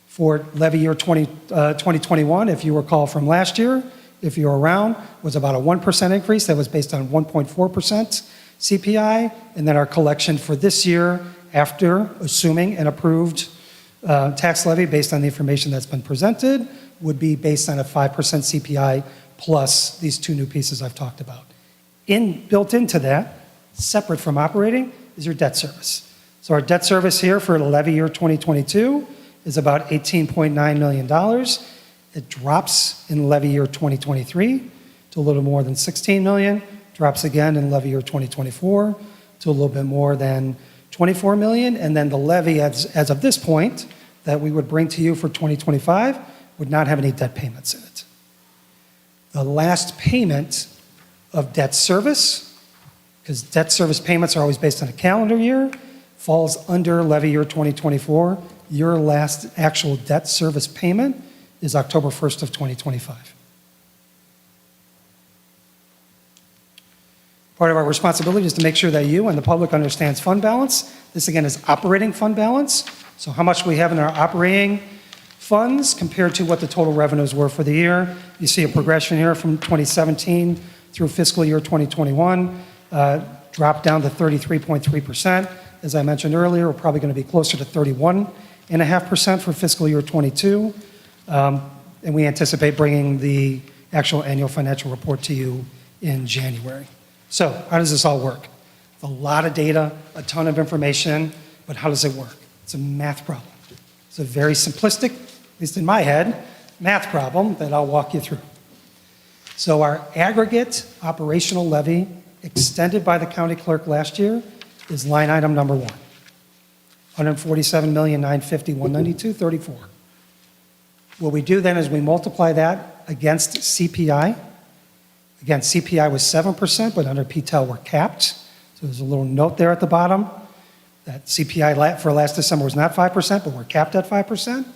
for levy year 2021, if you recall from last year, if you're around, was about a 1% increase. That was based on 1.4% CPI. And then our collection for this year, after assuming an approved tax levy based on the information that's been presented, would be based on a 5% CPI plus these 2 new pieces I've talked about. Built into that, separate from operating, is your debt service. So our debt service here for the levy year 2022 is about $18.9 million. It drops in levy year 2023 to a little more than $16 million, drops again in levy year 2024 to a little bit more than $24 million, and then the levy as of this point that we would bring to you for 2025 would not have any debt payments in it. The last payment of debt service, because debt service payments are always based on a calendar year, falls under levy year 2024. Your last actual debt service payment is October 1st of 2025. Part of our responsibility is to make sure that you and the public understands fund balance. This again is operating fund balance. So how much we have in our operating funds compared to what the total revenues were for the year. You see a progression here from 2017 through fiscal year 2021. dropped down to 33.3%. As I mentioned earlier, we're probably going to be closer to 31.5% for fiscal year '22. And we anticipate bringing the actual annual financial report to you in January. So how does this all work? A lot of data, a ton of information, but how does it work? It's a math problem. It's a very simplistic, at least in my head, math problem that I'll walk you through. So our aggregate operational levy extended by the county clerk last year is line item number 1, $147,950,192.34. What we do then is we multiply that against CPI. Again, CPI was 7%, but under PTEL we're capped. So there's a little note there at the bottom that CPI for last December was not 5%, but we're capped at 5%.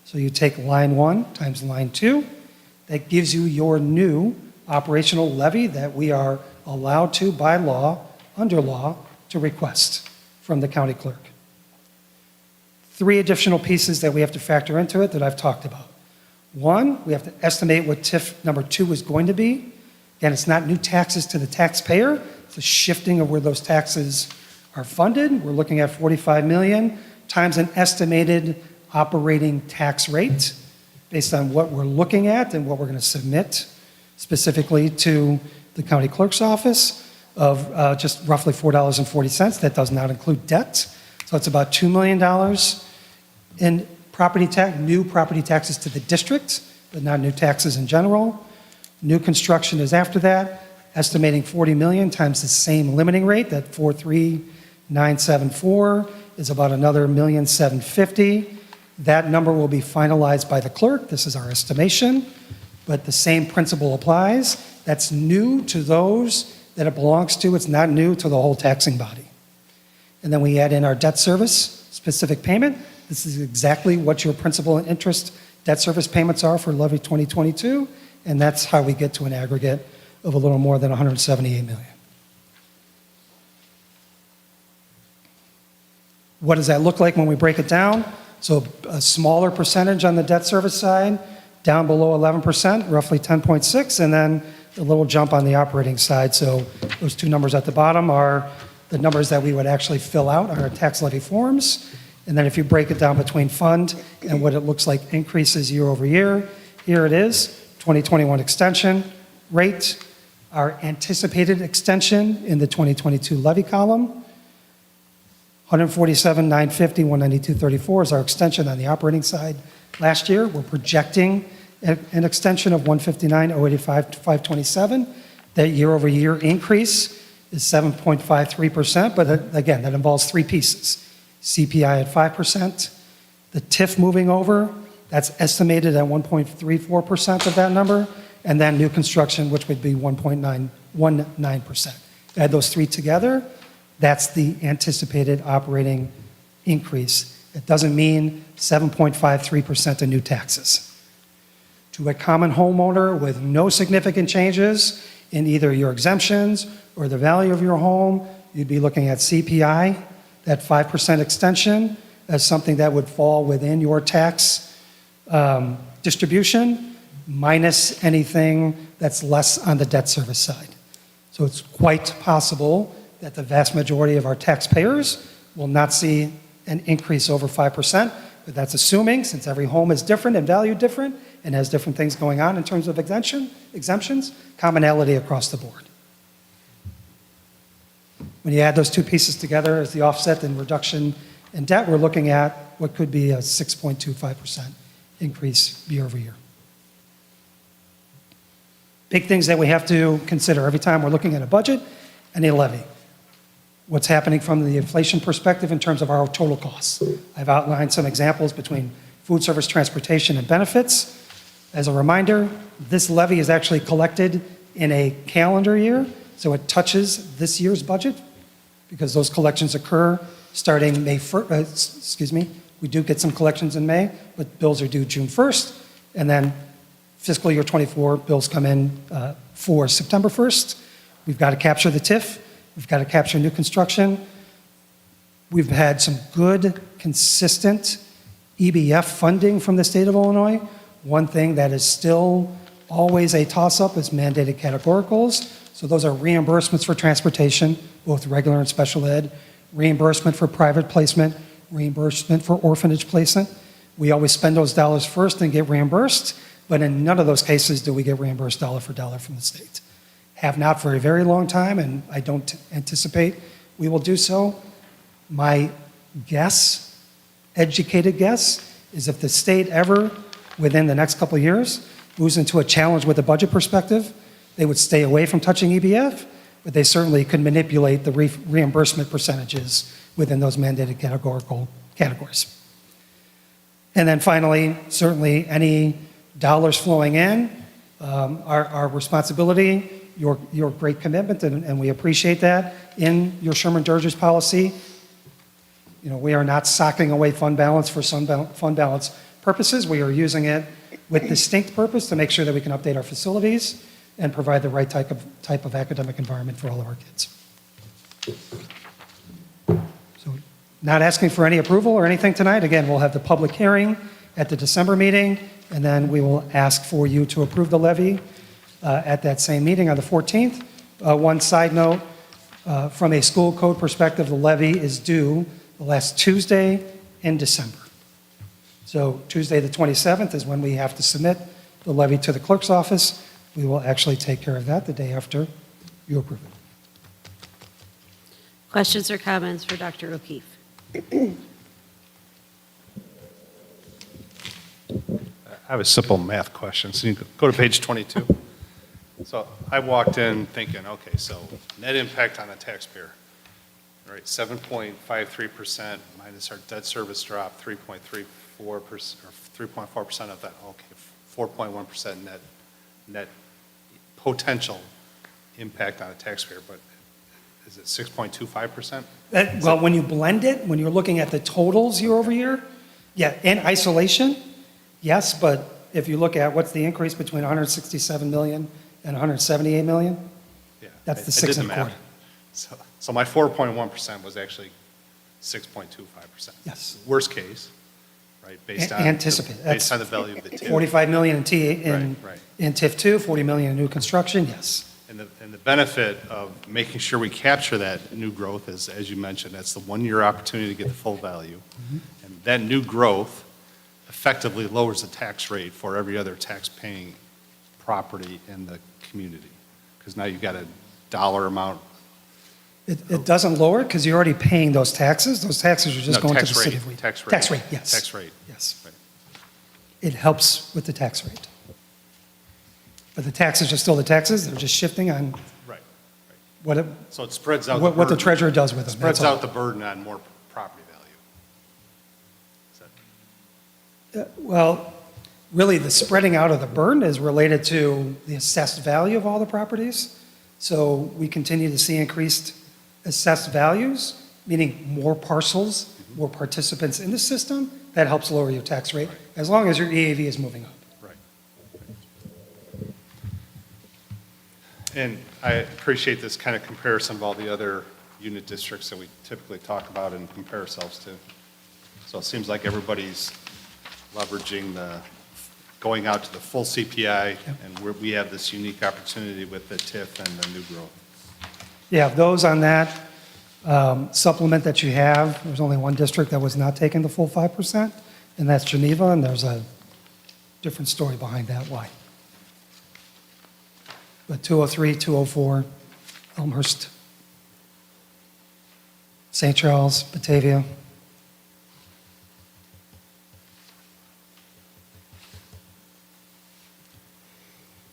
So you take line 1 times line 2. That gives you your new operational levy that we are allowed to, by law, under law, to request from the county clerk. 3 additional pieces that we have to factor into it that I've talked about. 1, we have to estimate what TIF number 2 is going to be. Again, it's not new taxes to the taxpayer. It's a shifting of where those taxes are funded. We're looking at $45 million times an estimated operating tax rate based on what we're looking at and what we're going to submit specifically to the county clerk's office of just roughly $4.40. That does not include debt. So it's about $2 million in property tax, new property taxes to the district, but not new taxes in general. New construction is after that, estimating $40 million times the same limiting rate, that 43974 is about another $1,750,000. That number will be finalized by the clerk. This is our estimation, but the same principle applies. That's new to those that it belongs to. It's not new to the whole taxing body. And then we add in our debt service specific payment. This is exactly what your principal and interest debt service payments are for levy 2022, and that's how we get to an aggregate of a little more than $178 million. What does that look like when we break it down? So a smaller percentage on the debt service side, down below 11%, roughly 10.6, and then a little jump on the operating side. So those 2 numbers at the bottom are the numbers that we would actually fill out on our tax levy forms. And then if you break it down between fund and what it looks like increases year over year, here it is, 2021 extension rate, our anticipated extension in the 2022 levy column, 147,950,192.34 is our extension on the operating side. Last year, we're projecting an extension of 159,085,527. That year-over-year increase is 7.53%, but again, that involves 3 pieces. CPI at 5%, the TIF moving over, that's estimated at 1.34% of that number, and then new construction, which would be 1.919%. Add those 3 together, that's the anticipated operating increase. It doesn't mean 7.53% of new taxes. To a common homeowner with no significant changes in either your exemptions or the value of your home, you'd be looking at CPI, that 5% extension, as something that would fall within your tax distribution, minus anything that's less on the debt service side. So it's quite possible that the vast majority of our taxpayers will not see an increase over 5%, but that's assuming, since every home is different and valued different and has different things going on in terms of exemptions, commonality across the board. When you add those 2 pieces together as the offset and reduction in debt, we're looking at what could be a 6.25% increase year over year. Big things that we have to consider every time we're looking at a budget and a levy. What's happening from the inflation perspective in terms of our total costs. I've outlined some examples between food service, transportation, and benefits. As a reminder, this levy is actually collected in a calendar year, so it touches this year's budget because those collections occur starting May 1st. We do get some collections in May, but bills are due June 1st, and then fiscal year 24 bills come in for September 1st. We've got to capture the TIF. We've got to capture new construction. We've had some good, consistent EBF funding from the state of Illinois. One thing that is still always a toss-up is mandated categoricals. So those are reimbursements for transportation both regular and special ed, reimbursement for private placement, reimbursement for orphanage placement. We always spend those dollars first and get reimbursed, but in none of those cases do we get reimbursed dollar for dollar from the state. Have not for a very long time, and I don't anticipate we will do so. My guess, educated guess, is if the state ever, within the next couple of years, moves into a challenge with a budget perspective, they would stay away from touching EBF, but they certainly could manipulate the reimbursement percentages within those mandated categorical categories. And then finally, certainly any dollars flowing in, our responsibility, your great commitment, and we appreciate that in your Sherman-Durgis policy. You know, we are not socking away fund balance for fund balance purposes. We are using it with distinct purpose to make sure that we can update our facilities and provide the right type of academic environment for all of our kids. So, not asking for any approval or anything tonight. Again, we'll have the public hearing at the December meeting, and then we will ask for you to approve the levy at that same meeting on the 14th. One side note, from a school code perspective, the levy is due the last Tuesday in December. So Tuesday the 27th is when we have to submit the levy to the clerk's office. We will actually take care of that the day after you approve it. Questions or comments for Dr. O'Keefe? I have a simple math question. So you go to page 22. So I walked in thinking, okay, so net impact on the taxpayer, right? 7.53% minus our debt service drop, 3.34% or 3.4% of that. Okay, 4.1% net potential impact on a taxpayer, but is it 6.25%? Well, when you blend it, when you're looking at the totals year over year, yeah, in isolation, yes, but if you look at what's the increase between 167 million and 178 million, Yeah, that's the I did six the and a quarter. math. So my 4.1% was actually 6.25%. Yes. Worst case, right? Based on Anticipate. based on the value of the TIF. 45 million Right. in TIF 2, 40 million in new construction, yes. And the benefit of making sure we capture that new growth is, as you mentioned, that's the one-year opportunity to get the full value. Mm-hmm. And that new growth effectively lowers the tax rate for every other tax-paying property in the community. Because now you've got a dollar amount. It doesn't lower it because you're already paying those taxes. Those taxes are just No, going to tax the city rate, of Wheaton. tax rate. Tax rate, yes. Tax rate. Yes. Right. It helps with the tax rate. But the taxes are still the taxes. They're just shifting on Right. what So it spreads out what the burden. treasurer does with them. Spreads that's all. out the burden on more property value. Well, really, the spreading out of the burden is related to the assessed value of all the properties. So we continue to see increased assessed values, meaning more parcels, more participants in the system. That helps lower your tax rate, as long as your EAV is moving up. And I appreciate this kind of comparison of all the other unit districts that we typically talk about and compare ourselves to. So it seems like everybody's leveraging going out to the full CPI, and we have this unique opportunity with the TIF and the new growth. Yeah, those on that supplement that you have, there's only one district that was not taking the full 5%, and that's Geneva, and there's a different story behind that, why. But 203, 204, Elmhurst, St. Charles, Batavia.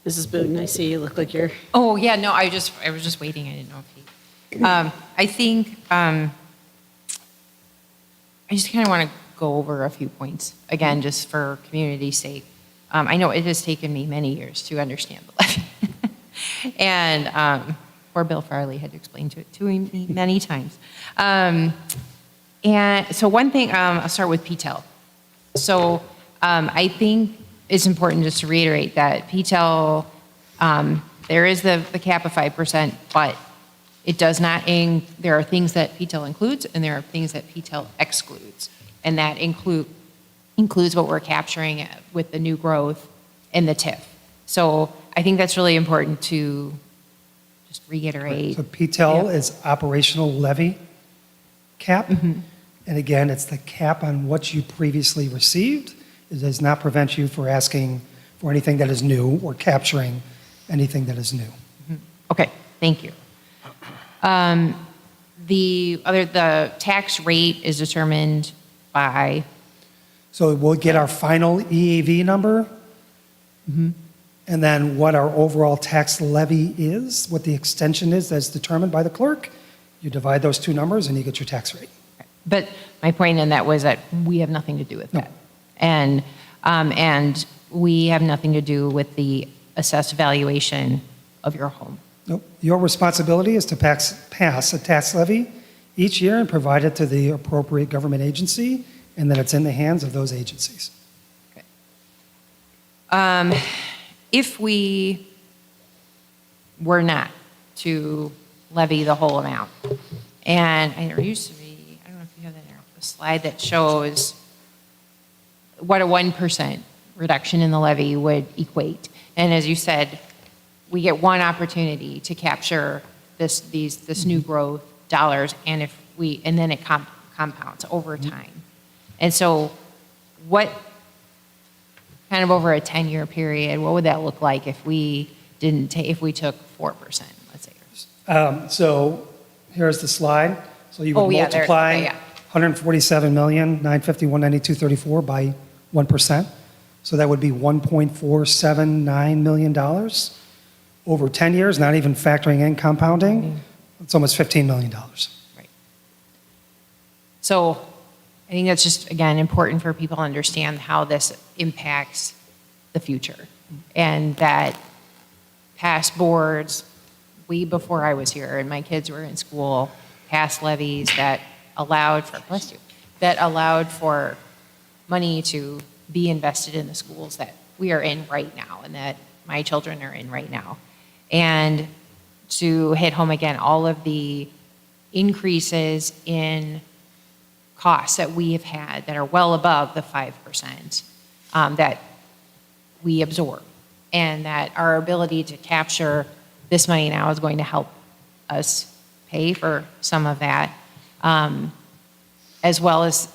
Mrs. Boone, I see you look like you're. Oh, yeah, no, I was just waiting. I didn't know if he. I think I just kind of want to go over a few points again, just for community's sake. I know it has taken me many years to understand the levy, and poor Bill Farley had to explain it to me many times. And so one thing, I'll start with PTEL. So I think it's important just to reiterate that PTEL, there is the cap of 5%, but it does not, there are things that PTEL includes and there are things that PTEL excludes. And that includes what we're capturing with the new growth and the TIF. So I think that's really important to just reiterate. So PTEL is operational levy cap. And again, it's the cap on what you previously received. It does not prevent you from asking for anything that is new or capturing anything that is new. Okay, thank you. The tax rate is determined by, So we'll get our final EAV number, and then what our overall tax levy is, what the extension is that's determined by the clerk. You divide those two numbers and you get your tax rate. but my point in that was that we have nothing to do with that. And we have nothing to do with the assessed valuation of your home. Nope. Your responsibility is to pass a tax levy each year and provide it to the appropriate government agency, and then it's in the hands of those agencies. If we were not to levy the whole amount, and there used to be, I don't know if you have that there, a slide that shows what a 1% reduction in the levy would equate. And as you said, we get one opportunity to capture this new growth dollars, and then it compounds over time. And so what, kind of over a 10-year period, what would that look like if we if we took 4%, let's say? So here's the slide. So you would There, multiply okay, yeah. 147,951,9234 by 1%. So that would be $1.479 million. Over 10 years, not even factoring in compounding, it's almost $15 million. Right. So I think that's just, again, important for people to understand how this impacts the future. And that past boards, way before I was here and my kids were in school, passed levies that allowed for money to be invested in the schools that we are in right now and that my children are in right now. And to hit home again, all of the increases in costs that we have had that are well above the 5% that we absorb, and that our ability to capture this money now is going to help us pay for some of that, as well as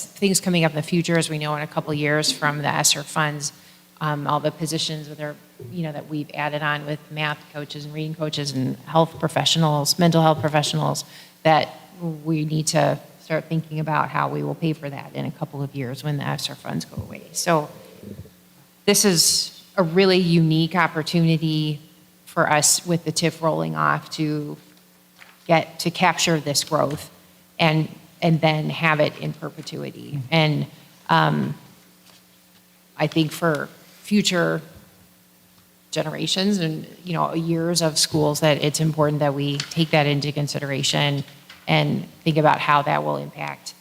things coming up in the future, as we know in a couple of years from the ESSER funds, all the positions that we've added on with math coaches and reading coaches and health professionals, mental health professionals, that we need to start thinking about how we will pay for that in a couple of years when the ESSER funds go away. So this is a really unique opportunity for us with the TIF rolling off to get to capture this growth and then have it in perpetuity. And I think for future generations and years of schools, that it's important that we take that into consideration and think about how that will impact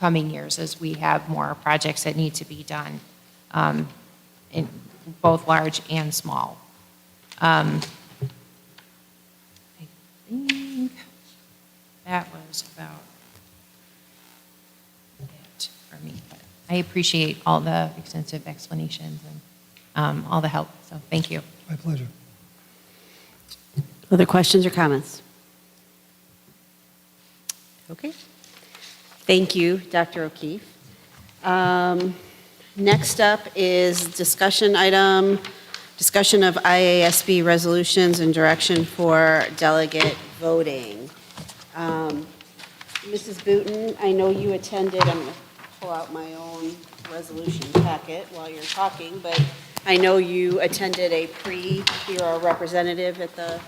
coming years as we have more projects that need to be done, in both large and small. I think that was about it for me. But I appreciate all the extensive explanations and all the help. So thank you. My pleasure. Other questions or comments? Okay. Thank you, Dr. O'Keefe. Next up is discussion of IASB resolutions and direction for delegate voting. Mrs. Booten, I know you attended, I'm going to pull out my own resolution packet while you're talking, but I know you attended you're a representative at the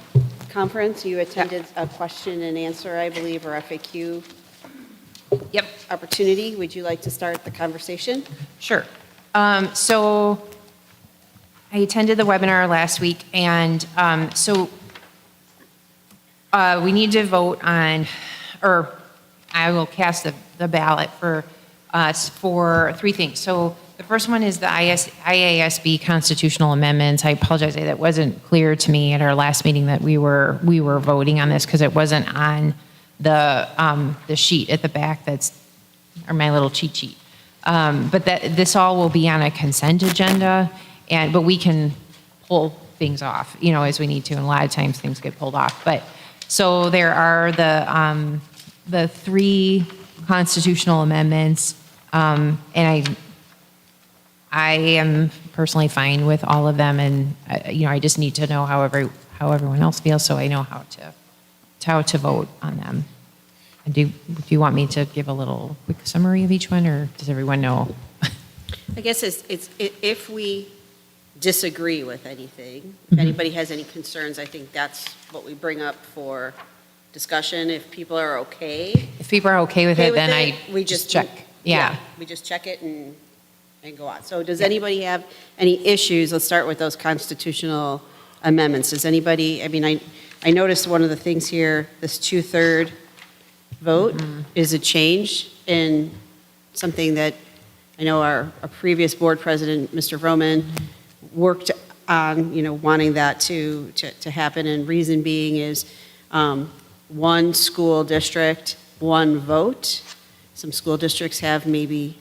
conference. You attended a question and answer, I believe, or FAQ opportunity. Would you like to start the conversation? Sure. So I attended the webinar last week, and we need to vote on, or I will cast the ballot for us for three things. So the first one is the IASB constitutional amendments. I apologize, that wasn't clear to me at our last meeting that we were voting on this because it wasn't on the sheet at the back or my little cheat sheet. But this all will be on a consent agenda, but we can pull things off, as we need to, and a lot of times things get pulled off. But, so there are the 3 constitutional amendments, and I am personally fine with all of them, and, I just need to know how everyone else feels, so I know how to vote on them. And do you want me to give a little quick summary of each one, or does everyone know? I guess if we disagree with anything, if anybody has any concerns, I think that's what we bring up for discussion. If people are okay. If people are okay with it, then we just check. Yeah. We just check it and go on. So does anybody have any issues? Let's start with those constitutional amendments. Does anybody, I noticed one of the things here, this 2/3 vote is a change in something that I know our previous board president, Mr. Vroman, worked on, wanting that to happen. And reason being is one school district, one vote. Some school districts have maybe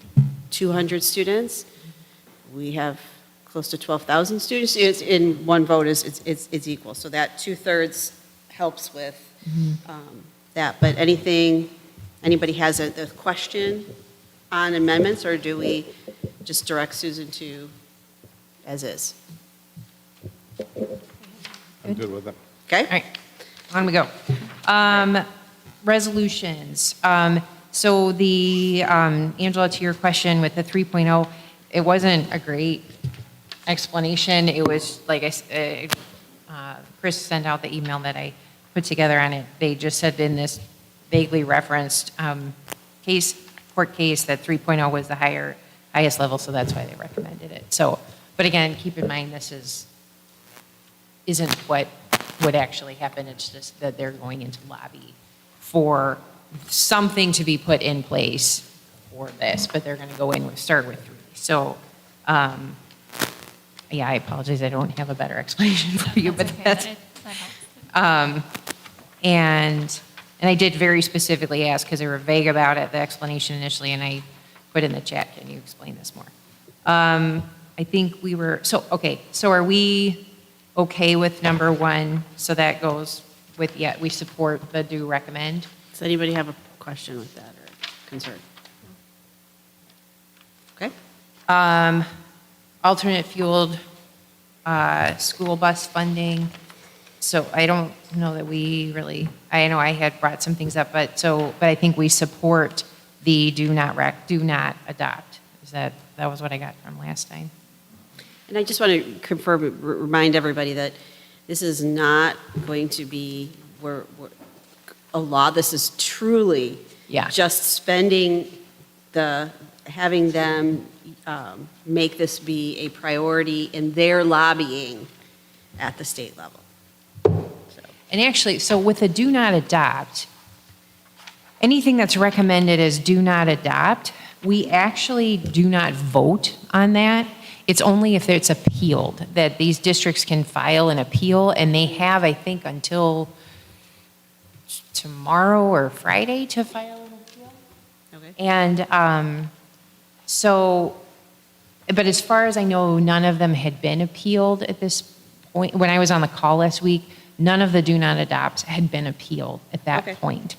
200 students. We have close to 12,000 students. It's in one vote it's equal. So that 2/3 helps with that. But anybody has a question on amendments, or do we just direct Susan to as is? I'm good with it. Okay. All right, on we go. Resolutions. So the, Angela, to your question with the 3.0, it wasn't a great explanation. It was, like I said, Chris sent out the email that I put together on it. They just said in this vaguely referenced court case that 3.0 was the highest level, so that's why they recommended it. So, but again, keep in mind this isn't what would actually happen. It's just that they're going into lobby for something to be put in place for this, but they're going to go in start with 3. So, yeah, I apologize. I don't have a better explanation for you, but that's and I did very specifically ask because they were vague about it, the explanation initially, and I put in the chat, can you explain this more? I think we were, so are we okay with number 1? So that goes with, we support the do recommend. Does anybody have a question with that or concern? Okay. Alternate fueled school bus funding. So I don't know that we really, I know I had brought some things up, but I think we support the do not adopt. That was what I got from last time. And I just want to confirm, remind everybody that this is not going to be a law. This is truly just spending having them make this be a priority in their lobbying at the state level. And actually, so with a do not adopt, anything that's recommended as do not adopt, we actually do not vote on that. It's only if it's appealed that these districts can file an appeal, and they have, I think, until tomorrow or Friday to file an appeal. Okay. And but as far as I know, none of them had been appealed at this point. When I was on the call last week, none of the do not adopts had been appealed at that point.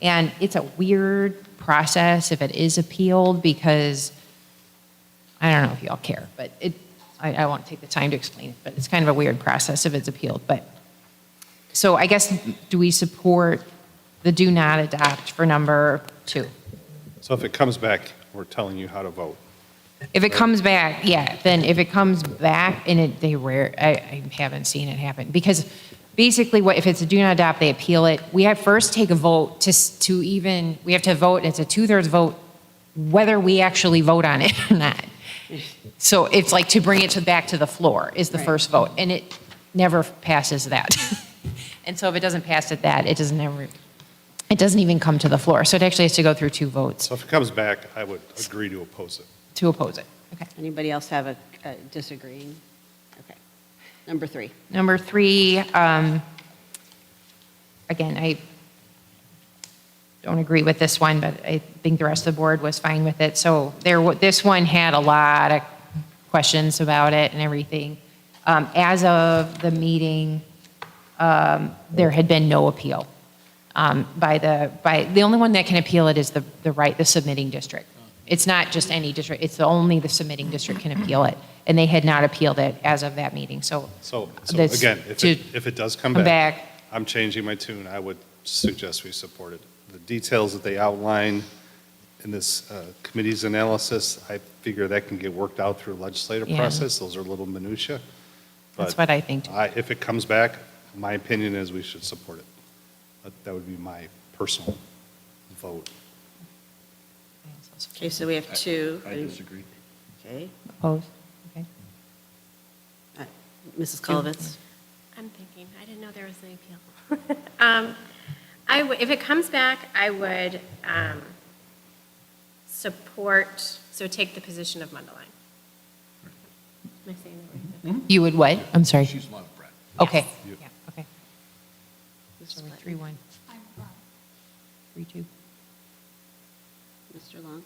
And it's a weird process if it is appealed, because I don't know if y'all care, but I won't take the time to explain it, but it's kind of a weird process if it's appealed. But so I guess, do we support the do not adopt for number 2? So if it comes back, we're telling you how to vote. If it comes back, then if it comes back and I haven't seen it happen, because basically if it's a do not adopt, they appeal it. We have first take a vote we have to vote, it's a 2/3 vote, whether we actually vote on it or not. So it's like to bring it back to the floor is the first vote, and it never passes that. And so if it doesn't pass at that, it doesn't even come to the floor. So it actually has to go through 2 votes. So if it comes back, I would agree to oppose it. To oppose it. Okay. Anybody else have a disagreeing? Okay. Number 3. Number 3, again, I don't agree with this one, but I think the rest of the board was fine with it. So this one had a lot of questions about it and everything. As of the meeting, there had been no appeal. The only one that can appeal it is the submitting district. It's not just any district, it's only the submitting district can appeal it. And they had not appealed it as of that meeting, so. that's Again, to if it does come come back, back. I'm changing my tune. I would suggest we support it. The details that they outline in this committee's analysis, I figure that can get worked out through a legislative Yeah. process. Those are little minutia. That's But what I think, too. If it comes back, my opinion is we should support it. That would be my personal vote. Okay, so we have two. I disagree. Okay. Opposed? Okay. Mrs. Kolovitz? I'm thinking, I didn't know there was an appeal. If it comes back, I would support, so take the position of Mundelein. Am I saying that right? You would what? I'm sorry. She's one of Brett. Okay. Yes. Yeah, okay. So we're 3-1. 3-2. Mr. Long?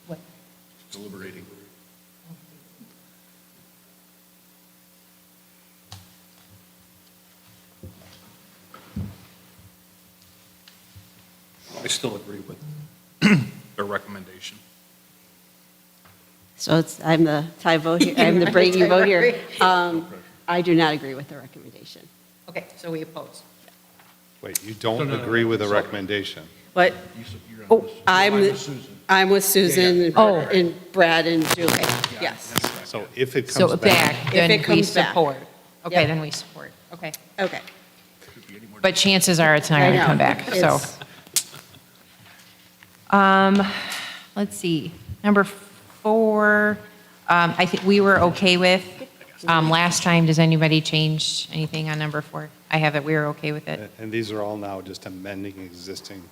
What? Deliberating. I still agree with their recommendation. So I'm the tie vote here, I'm the breaking vote here. I do not agree with the recommendation. Okay, so we oppose. Wait, you don't No. agree with the recommendation? But I'm with Susan and Oh. and Brad and Julie, yes. So if it So comes back, If then it we comes back. support. Okay, Yep. then we support. Okay. Okay. But chances are it's not I going to know. come back, so. It's- Let's see, number 4, I think we were okay with. Last time, does anybody change anything on number 4? I have it, we were okay with it. and these are all now just amending existing.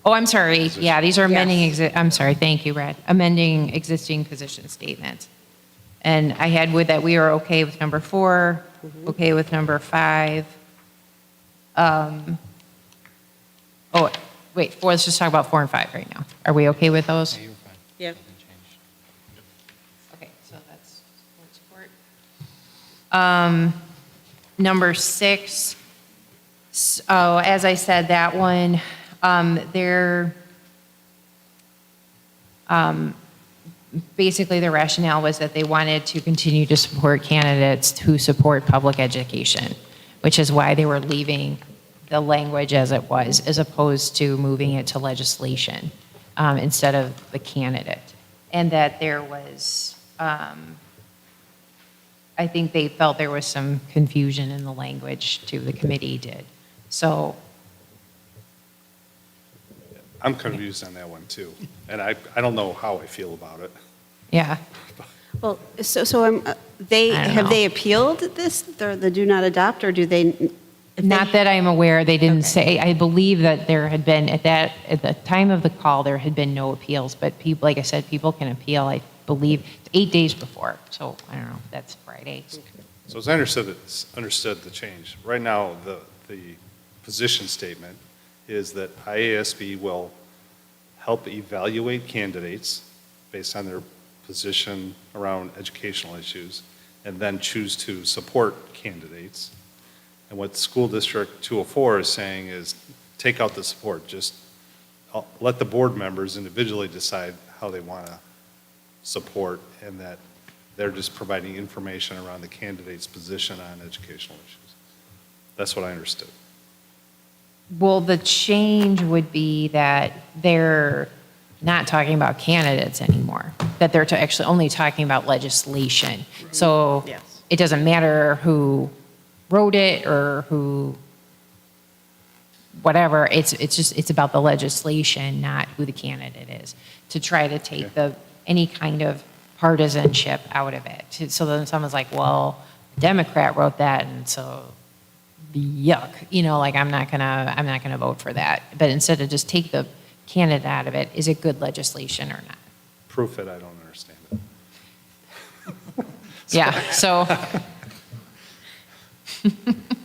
Oh, I'm sorry, yeah, these are amending, I'm sorry, thank you, Brad. Amending existing position statements. And I had with that, we were okay with number 4, okay with number 5. Oh, wait, let's just talk about 4 and 5 right now. Are we okay with those? Yeah. Okay, so that's support. Number 6, as I said, that one, basically the rationale was that they wanted to continue to support candidates who support public education, which is why they were leaving the language as it was, as opposed to moving it to legislation instead of the candidate. And that there was, I think they felt there was some confusion in the language too, the committee did. So, I'm confused on that one too. And I don't know how I feel about it. yeah. Well, so I don't have know. they appealed this, the do not adopt, or do they? Not that I'm aware, they didn't say, I believe that there had been, at the time of the call, there had been no appeals, but people, like I said, people can appeal, I believe, 8 days before, so I don't know, that's Friday. So as I understood the change, right now, the position statement is that IASB will help evaluate candidates based on their position around educational issues, and then choose to support candidates. And what School District 204 is saying is take out the support, just let the board members individually decide how they want to support, and that they're just providing information around the candidate's position on educational issues. That's what I understood. Well, the change would be that they're not talking about candidates anymore, that they're actually only talking about legislation. So Yes. it doesn't matter who wrote it or who, whatever, it's about the legislation, not who the candidate is, to try to take any kind of partisanship out of it. So then someone's like, well, a Democrat wrote that, and so yuck, like I'm not gonna vote for that. But instead of just take the candidate out of it, is it good legislation or not? Proof it, I don't understand it. Yeah, so.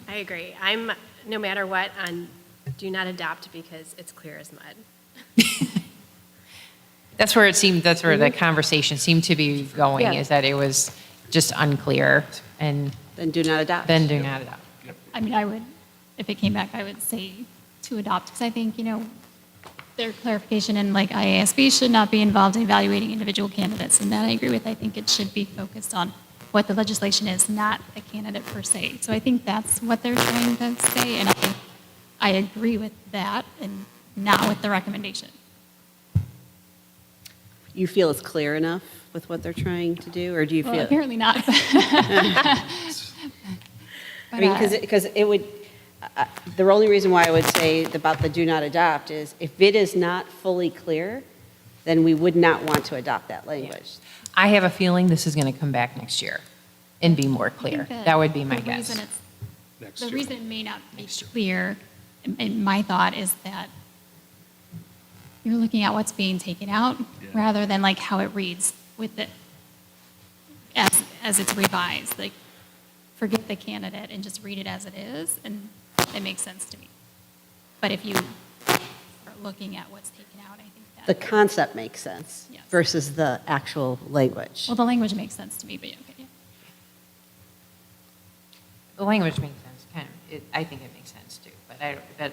I agree. I'm, no matter what, on do not adopt because it's clear as mud. That's where the conversation seemed to be going, Yeah. is that it was just unclear, and Then do not adopt. then do not adopt. I mean, I would, if it came back, I would say to adopt, because I think, their clarification and like IASB should not be involved in evaluating individual candidates, and that I agree with. I think it should be focused on what the legislation is, not the candidate per se. So I think that's what they're trying to say, and I agree with that, and not with the recommendation. You feel it's clear enough with what they're trying to do, or do you Well, feel? apparently not. I mean, because it would, the only reason why I would say about the do not adopt is if it is not fully clear, then we would not want to adopt that language. I have a feeling this is going to come back next year and be more clear. That would be my guess. The reason it may not be clear, in my thought, is that you're looking at what's being taken out rather than like how it reads with it as it's revised. Like, forget the candidate and just read it as it is, and it makes sense to me. But if you are looking at what's taken out, I think that The concept makes sense Yes. versus the actual language. well, the language makes sense to me, but okay. Yeah. The language makes sense, I think it makes sense too, but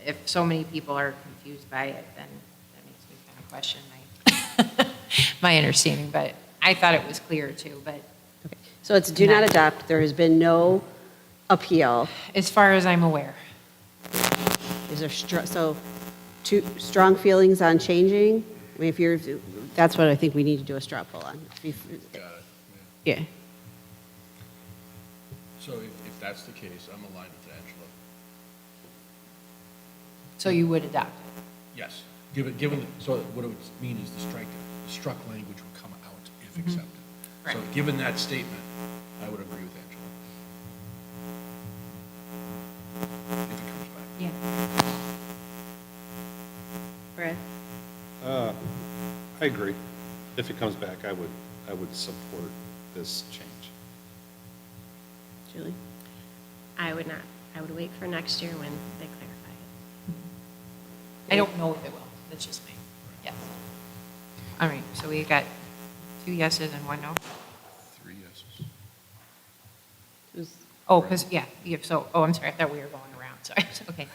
if so many people are confused by it, then that makes me kind of question my understanding, but I thought it was clear too, but. So it's do not adopt. There has been no appeal. As far as I'm aware. Is there, two strong feelings on changing? I mean, that's what I think we need to do a straw poll on. Yeah. So if that's the case, I'm aligned with Angela. So you would adopt it? Yes. So what it would mean is the struck language would come out if accepted. So given that statement, I would agree with Angela. If it comes back. Yeah. Brad? I agree. If it comes back, I would support this change. Julie? I would not. I would wait for next year when they clarify it. I don't know if it will, that's just me. Yes. All right, so we got 2 yeses and 1 no? 3 yeses. Oh, because, I'm sorry, I thought we were going around, sorry, okay.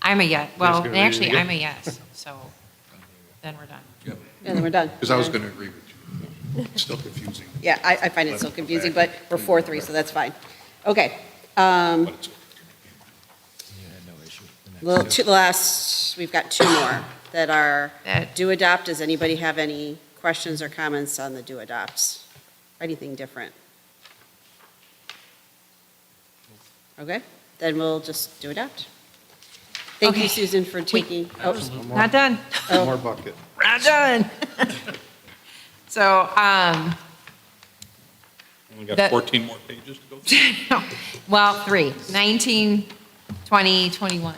I'm a yes, well, actually, I'm a yes, so then we're done. Yep. Yeah, then we're done. Because I was going to agree with you. It's still confusing. Yeah, I find it so confusing, but we're 4-3, so that's fine. Okay. We've got 2 more that are do adopt. Does anybody have any questions or comments on the do adopts? Anything different? Okay, then we'll just do adopt. Thank you, Susan, for taking. Not done. One more bucket. Not done. So, We got 14 more pages to go through. well, 3, 19, 20, 21.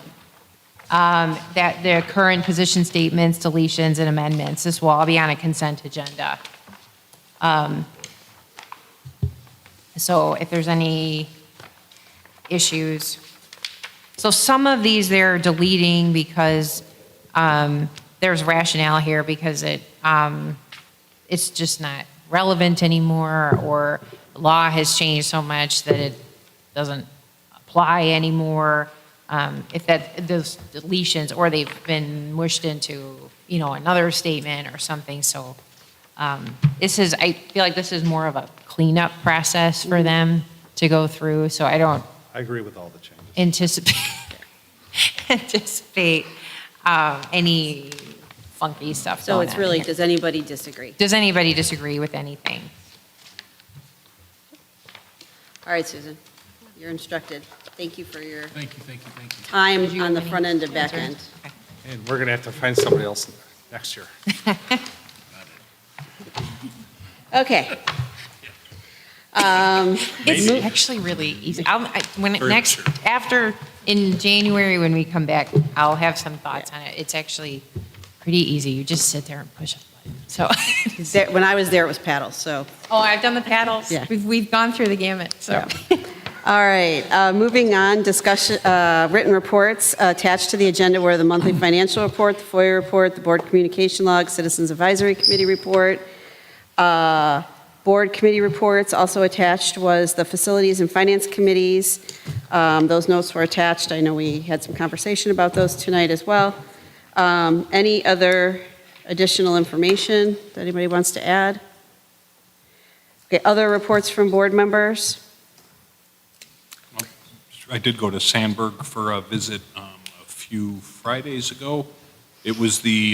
That the current position statements, deletions, and amendments, this will all be on a consent agenda. So if there's any issues, so some of these they're deleting because there's rationale here because it's just not relevant anymore, or law has changed so much that it doesn't apply anymore. If those deletions, or they've been mushed into, another statement or something. So I feel like this is more of a cleanup process for them to go through. So I don't I agree with all the changes. anticipate any funky stuff. So going it's on really, here. does anybody disagree? Does anybody disagree with anything? All right, Susan, you're instructed. Thank you for your Thank you. time on the front end and back end. And we're going to have to find somebody else next year. Okay. It's actually really easy. In January when we come back, I'll have some thoughts on it. It's actually pretty easy. You just sit there and push a button. So When I was there, it was paddles, so. Oh, I've done the paddles. Yeah. We've gone through the gamut. So. All right, moving on, discussion, written reports attached to the agenda were the monthly financial report, the FOIA report, the board communication log, Citizens Advisory Committee report, board committee reports. Also attached was the facilities and finance committees. Those notes were attached. I know we had some conversation about those tonight as well. Any other additional information that anybody wants to add? Okay, other reports from board members? I did go to Sandburg for a visit a few Fridays ago. It was it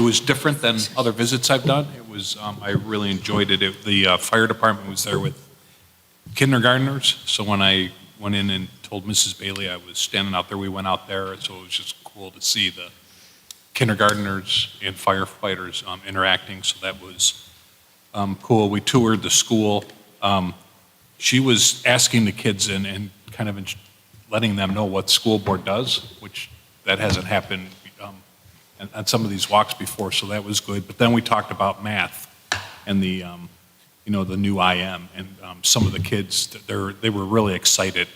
was different than other visits I've done. It was I really enjoyed it. The fire department was there with kindergartners. So when I went in and told Mrs. Bailey I was standing out there, we went out there. So it was just cool to see the kindergartners and firefighters interacting. So that was cool. We toured the school. She was asking the kids and kind of letting them know what school board does, which that hasn't happened on some of these walks before, so that was good. But then we talked about math and the the new IM, and some of the kids, they were really excited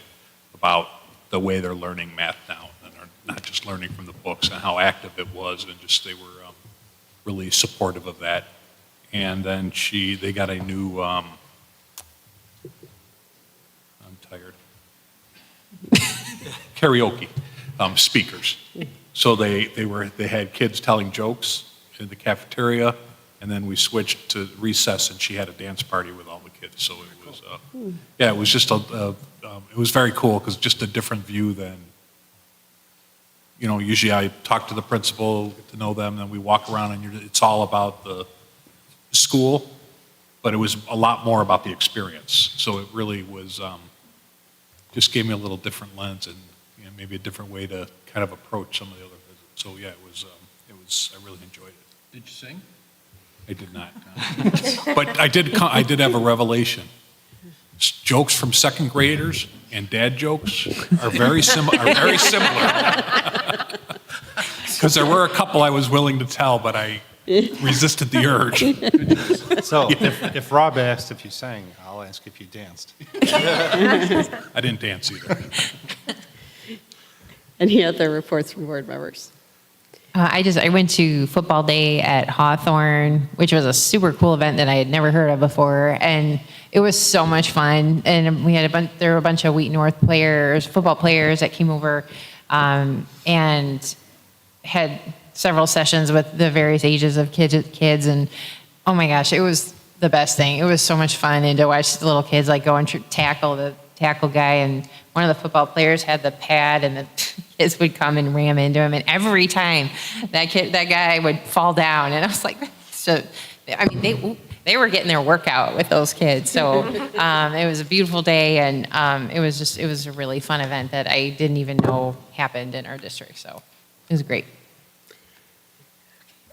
about the way they're learning math now, and they're not just learning from the books, and how active it was, and just they were really supportive of that. And then they got a new tired. Karaoke speakers. So they had kids telling jokes in the cafeteria, and then we switched to recess, and she had a dance party with all the kids. So it was, it was just it was very cool because just a different view than, usually I talk to the principal, get to know them, then we walk around, and it's all about the school, but it was a lot more about the experience. So it really was. Just gave me a little different lens and maybe a different way to kind of approach some of the other visits. So yeah, it was I really enjoyed it. Did you sing? I did not. But I did have a revelation. Jokes from second graders and dad jokes are very similar. Because there were a couple I was willing to tell, but I resisted the urge. So if Rob asked if you sang, I'll ask if you danced. I didn't dance either. Any other reports from board members? I went to football day at Hawthorne, which was a super cool event that I had never heard of before, and it was so much fun. And we had there were a bunch of Wheaton North football players that came over, and had several sessions with the various ages of kids, and oh my gosh, it was the best thing. It was so much fun, and to watch the little kids go and tackle the tackle guy, and one of the football players had the pad, and the kids would come and ram into him, and every time that guy would fall down, and I was like, so I mean they were getting their workout with those kids. So it was a beautiful day, and it was a really fun event that I didn't even know happened in our district. So it was great.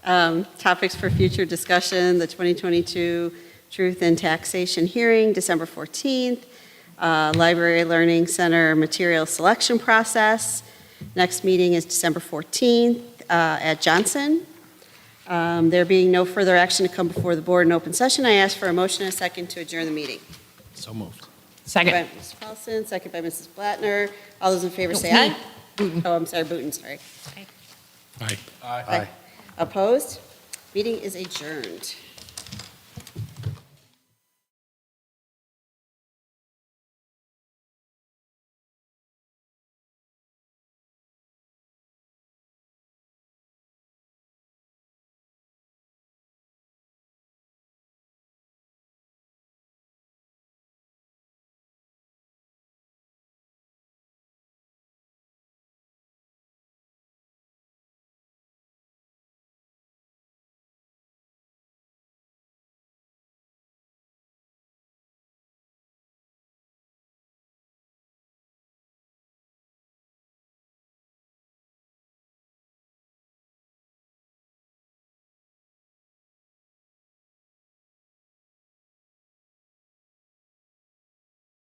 Topics for future discussion: the 2022 Truth in Taxation hearing, December 14th. Library Learning Center material selection process. Next meeting is December 14th at Johnson. There being no further action to come before the board in open session, I ask for a motion and a second to adjourn the meeting. So moved. Second. By Mrs. Paulson, second by Mrs. Blattner. All those in favor say aye. Booten. Oh, I'm sorry, Booten, sorry. Aye. Opposed? Meeting is adjourned.